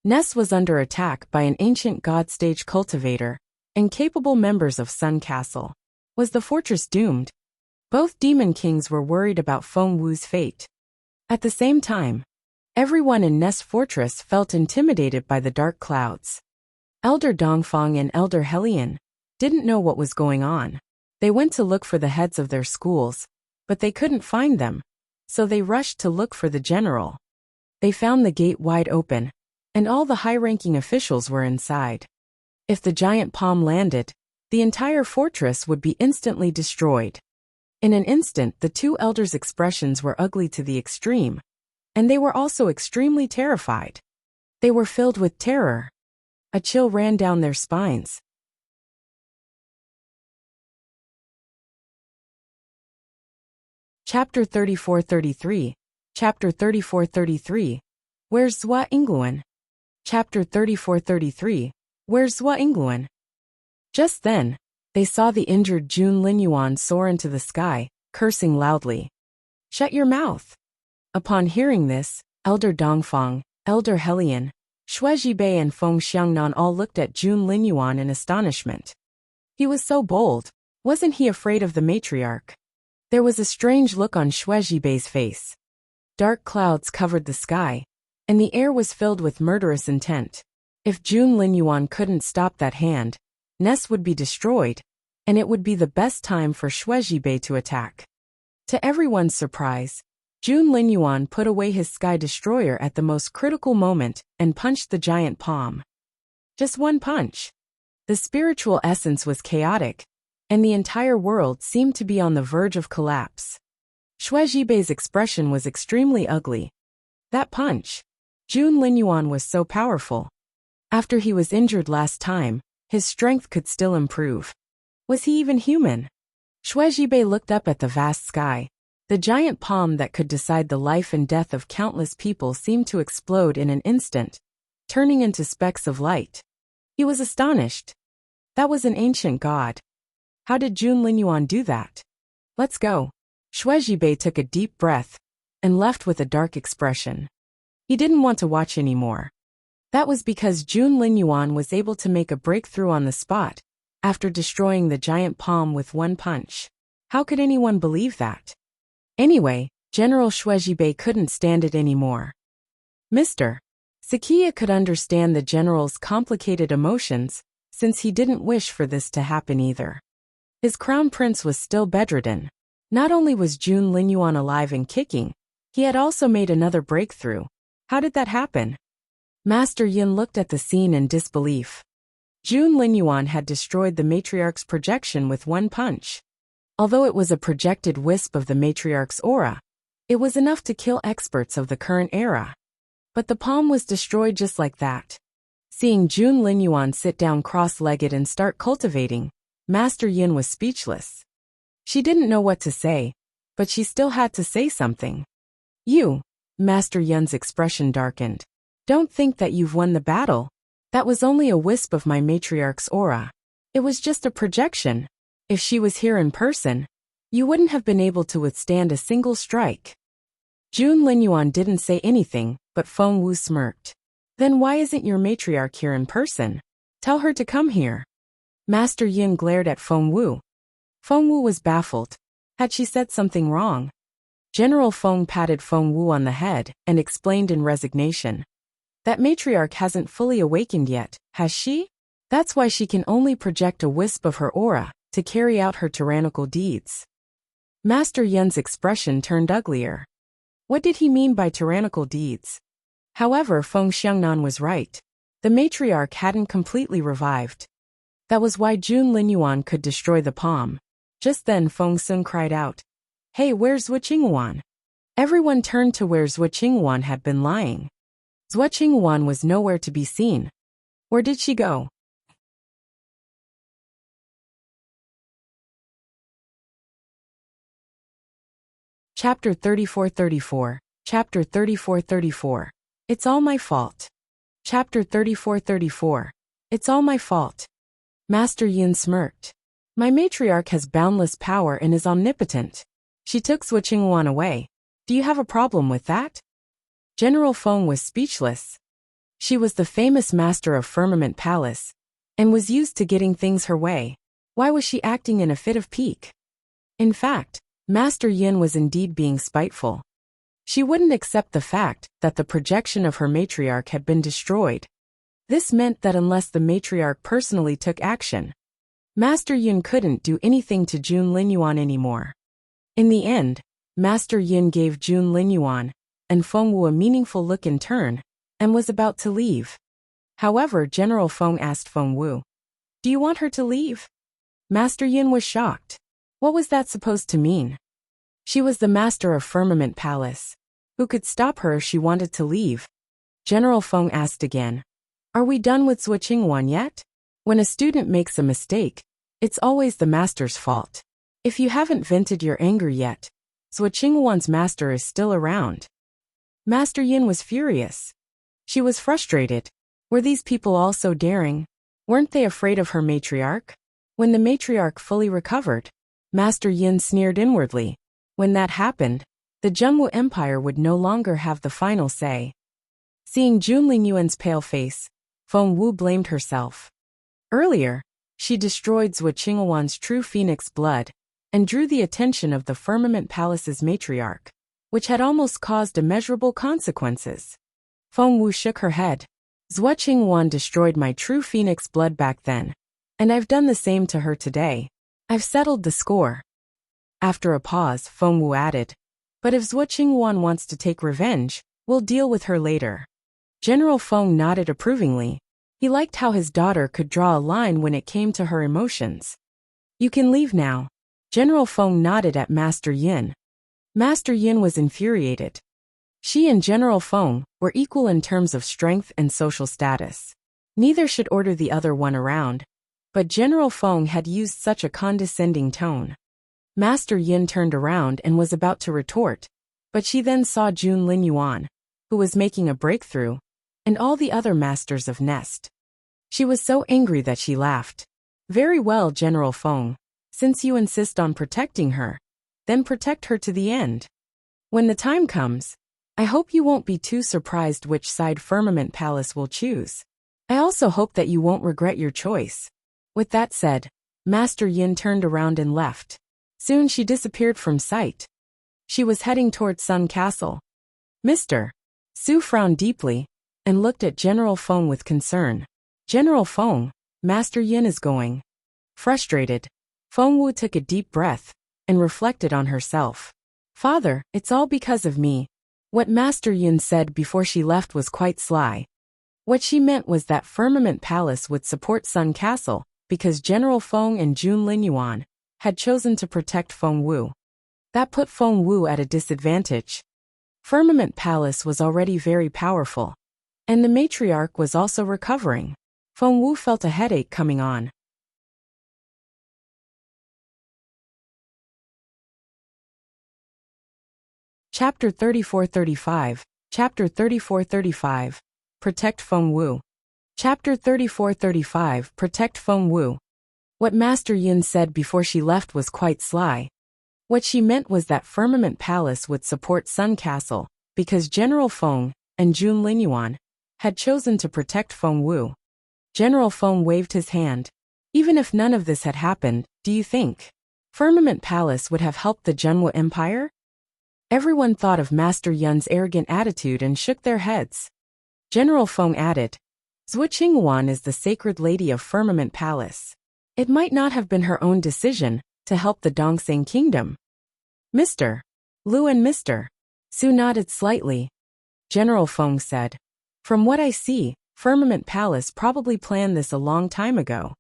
Nest was under attack by an ancient god stage cultivator and capable members of Sun Castle. Was the fortress doomed? Both demon kings were worried about Feng Wu's fate. At the same time, everyone in Nest Fortress felt intimidated by the dark clouds. Elder Dongfang and Elder Helian didn't know what was going on. They went to look for the heads of their schools, but they couldn't find them, so they rushed to look for the general. They found the gate wide open, and all the high-ranking officials were inside. If the giant palm landed, the entire fortress would be instantly destroyed. In an instant, the two elders' expressions were ugly to the extreme, and they were also extremely terrified. They were filled with terror. A chill ran down their spines. Chapter 34-33. Chapter 34-33. Where's Zhua Ingluan? Chapter 34-33. Where's Zhua Ingluan? Just then, they saw the injured Jun Linyuan soar into the sky, cursing loudly. Shut your mouth. Upon hearing this, Elder Dongfang, Elder Helian, Shuejibei and Feng Xiangnan all looked at Jun Linyuan in astonishment. He was so bold. Wasn't he afraid of the matriarch? There was a strange look on Shuejibei's face. Dark clouds covered the sky, and the air was filled with murderous intent. If Jun Linyuan couldn't stop that hand, Nest would be destroyed, and it would be the best time for Shuejibei to attack. To everyone's surprise, Jun Linyuan put away his sky destroyer at the most critical moment and punched the giant palm. Just one punch. The spiritual essence was chaotic, and the entire world seemed to be on the verge of collapse. Shuejibei's expression was extremely ugly. That punch. Jun Linyuan was so powerful. After he was injured last time, his strength could still improve. Was he even human? Shuejibei looked up at the vast sky. The giant palm that could decide the life and death of countless people seemed to explode in an instant, turning into specks of light. He was astonished. That was an ancient god. How did Jun Linyuan do that? Let's go. Shuejibei took a deep breath and left with a dark expression. He didn't want to watch anymore. That was because Jun Linyuan was able to make a breakthrough on the spot after destroying the giant palm with one punch. How could anyone believe that? Anyway, General Shuejibei couldn't stand it anymore. Mr. Sakiya could understand the general's complicated emotions since he didn't wish for this to happen either. His crown prince was still bedridden. Not only was Jun Linyuan alive and kicking, he had also made another breakthrough. How did that happen? Master Yin looked at the scene in disbelief. Jun Linyuan had destroyed the matriarch's projection with one punch. Although it was a projected wisp of the matriarch's aura, it was enough to kill experts of the current era. But the palm was destroyed just like that. Seeing Jun Linyuan sit down cross-legged and start cultivating, Master Yin was speechless. She didn't know what to say, but she still had to say something. You, Master Yin's expression darkened. Don't think that you've won the battle. That was only a wisp of my matriarch's aura. It was just a projection. If she was here in person, you wouldn't have been able to withstand a single strike. Jun Linyuan didn't say anything, but Feng Wu smirked. Then why isn't your matriarch here in person? Tell her to come here. Master Yin glared at Feng Wu. Feng Wu was baffled. Had she said something wrong? General Feng patted Feng Wu on the head and explained in resignation. That matriarch hasn't fully awakened yet, has she? That's why she can only project a wisp of her aura to carry out her tyrannical deeds. Master Yin's expression turned uglier. What did he mean by tyrannical deeds? However, Feng Xiangnan was right. The matriarch hadn't completely revived. That was why Jun Linyuan could destroy the palm. Just then Feng Sun cried out, "Hey, where's Zhuo Qinghuan?" Everyone turned to where Zhuo Qinghuan had been lying. Zhuo Qinghuan was nowhere to be seen. Where did she go? Chapter 34-34. Chapter 34-34. It's all my fault. Chapter 34-34. It's all my fault. Master Yin smirked. My matriarch has boundless power and is omnipotent. She took Zhuo Qinghuan away. Do you have a problem with that? General Feng was speechless. She was the famous master of Firmament Palace, and was used to getting things her way. Why was she acting in a fit of pique? In fact, Master Yin was indeed being spiteful. She wouldn't accept the fact that the projection of her matriarch had been destroyed. This meant that unless the matriarch personally took action, Master Yin couldn't do anything to Jun Linyuan anymore. In the end, Master Yin gave Jun Linyuan and Feng Wu a meaningful look in turn, and was about to leave. However, General Feng asked Feng Wu, "Do you want her to leave?" Master Yin was shocked. What was that supposed to mean? She was the master of Firmament Palace. Who could stop her if she wanted to leave? General Feng asked again, "Are we done with Zhuo Qinghuan yet?" When a student makes a mistake, it's always the master's fault. If you haven't vented your anger yet, Zhuo Qinghuan's master is still around. Master Yin was furious. She was frustrated. Were these people all so daring? Weren't they afraid of her matriarch? When the matriarch fully recovered, Master Yin sneered inwardly. When that happened, the Zhengwu Empire would no longer have the final say. Seeing Jun Linyuan's pale face, Feng Wu blamed herself. Earlier, she destroyed Zhuo Qinghuan's true phoenix blood and drew the attention of the Firmament Palace's matriarch, which had almost caused immeasurable consequences. Feng Wu shook her head. Zhuo Qinghuan destroyed my true phoenix blood back then, and I've done the same to her today. I've settled the score. After a pause, Feng Wu added, "But if Zhuo Qinghuan wants to take revenge, we'll deal with her later." General Feng nodded approvingly. He liked how his daughter could draw a line when it came to her emotions. "You can leave now." General Feng nodded at Master Yin. Master Yin was infuriated. She and General Feng were equal in terms of strength and social status. Neither should order the other one around, but General Feng had used such a condescending tone. Master Yin turned around and was about to retort, but she then saw Jun Linyuan, who was making a breakthrough, and all the other masters of Nest. She was so angry that she laughed. "Very well, General Feng. Since you insist on protecting her, then protect her to the end. When the time comes, I hope you won't be too surprised which side Firmament Palace will choose. I also hope that you won't regret your choice." With that said, Master Yin turned around and left. Soon she disappeared from sight. She was heading toward Sun Castle. "Mr. Su frowned deeply and looked at General Feng with concern. "General Feng, Master Yin is going." Frustrated, Feng Wu took a deep breath and reflected on herself. "Father, it's all because of me." What Master Yin said before she left was quite sly. What she meant was that Firmament Palace would support Sun Castle because General Feng and Jun Linyuan had chosen to protect Feng Wu. That put Feng Wu at a disadvantage. Firmament Palace was already very powerful, and the matriarch was also recovering. Feng Wu felt a headache coming on. Chapter 34-35. Chapter 34-35. Protect Feng Wu. Chapter 34-35. Protect Feng Wu. What Master Yin said before she left was quite sly. What she meant was that Firmament Palace would support Sun Castle because General Feng and Jun Linyuan had chosen to protect Feng Wu. General Feng waved his hand. Even if none of this had happened, do you think Firmament Palace would have helped the Zhenhua Empire? Everyone thought of Master Yun's arrogant attitude and shook their heads. General Feng added, Zhuo Qinghuan is the sacred lady of Firmament Palace. It might not have been her own decision to help the Dongseng Kingdom. Mr. Lu and Mr. Su nodded slightly. General Feng said, From what I see, Firmament Palace probably planned this a long time ago.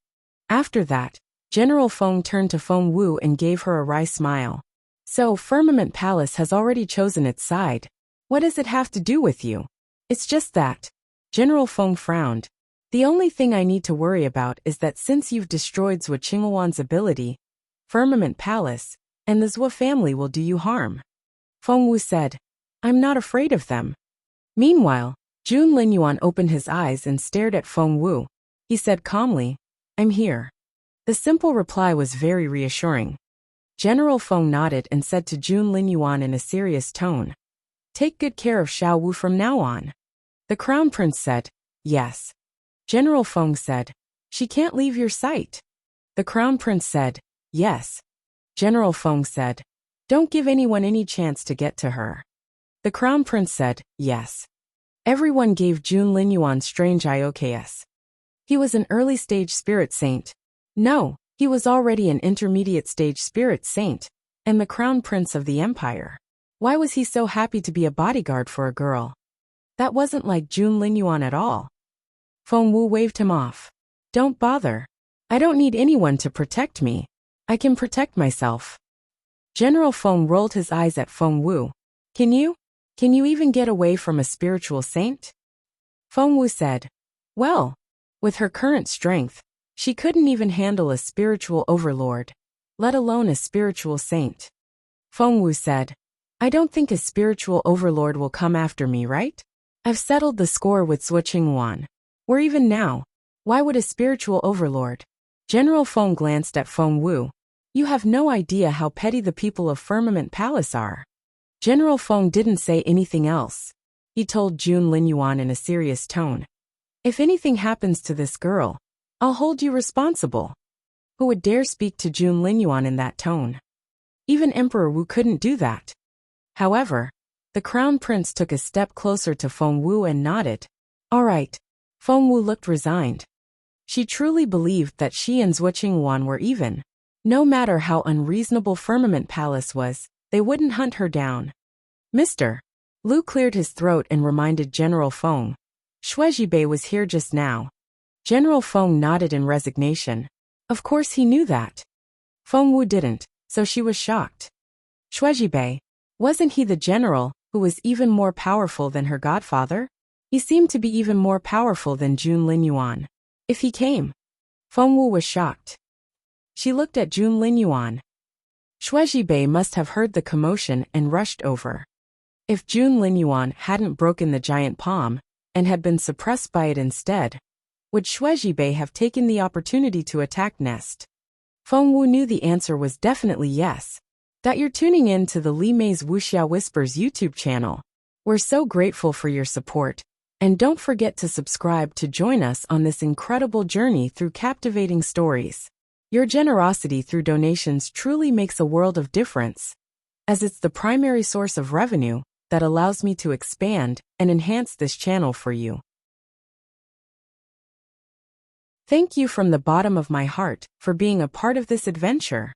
After that, General Feng turned to Feng Wu and gave her a wry smile. So, Firmament Palace has already chosen its side. What does it have to do with you? It's just that. General Feng frowned. The only thing I need to worry about is that since you've destroyed Zhuo Qinghuan's ability, Firmament Palace and the Zhuo family will do you harm. Feng Wu said, I'm not afraid of them. Meanwhile, Jun Linyuan opened his eyes and stared at Feng Wu. He said calmly, I'm here. The simple reply was very reassuring. General Feng nodded and said to Jun Linyuan in a serious tone, Take good care of Xiao Wu from now on. The Crown Prince said, Yes. General Feng said, She can't leave your sight. The Crown Prince said, Yes. General Feng said, Don't give anyone any chance to get to her. The Crown Prince said, Yes. Everyone gave Jun Linyuan strange IOKs. He was an early-stage spirit saint. No, he was already an intermediate-stage spirit saint, and the Crown Prince of the Empire. Why was he so happy to be a bodyguard for a girl? That wasn't like Jun Linyuan at all. Feng Wu waved him off. Don't bother. I don't need anyone to protect me. I can protect myself. General Feng rolled his eyes at Feng Wu. Can you even get away from a spiritual saint? Feng Wu said, Well, with her current strength, she couldn't even handle a spiritual overlord, let alone a spiritual saint. Feng Wu said, I don't think a spiritual overlord will come after me, right? I've settled the score with Zhuo Qinghuan. We're even now. Why would a spiritual overlord? General Feng glanced at Feng Wu. You have no idea how petty the people of Firmament Palace are. General Feng didn't say anything else. He told Jun Linyuan in a serious tone. If anything happens to this girl, I'll hold you responsible. Who would dare speak to Jun Linyuan in that tone? Even Emperor Wu couldn't do that. However, the Crown Prince took a step closer to Feng Wu and nodded. All right. Feng Wu looked resigned. She truly believed that she and Zhuo Qinghuan were even. No matter how unreasonable Firmament Palace was, they wouldn't hunt her down. Mr. Lu cleared his throat and reminded General Feng. Shuizhibei was here just now. General Feng nodded in resignation. Of course he knew that. Feng Wu didn't, so she was shocked. Shuizhibei, wasn't he the general who was even more powerful than her godfather? He seemed to be even more powerful than Jun Linyuan. If he came. Feng Wu was shocked. She looked at Jun Linyuan. Shuizhibei must have heard the commotion and rushed over. If Jun Linyuan hadn't broken the giant palm, and had been suppressed by it instead, would Shuizhibei have taken the opportunity to attack Nest? Feng Wu knew the answer was definitely yes. That you're tuning in to the Li Mei's Wuxia Whispers YouTube channel. We're so grateful for your support, and don't forget to subscribe to join us on this incredible journey through captivating stories. Your generosity through donations truly makes a world of difference, as it's the primary source of revenue that allows me to expand and enhance this channel for you. Thank you from the bottom of my heart for being a part of this adventure.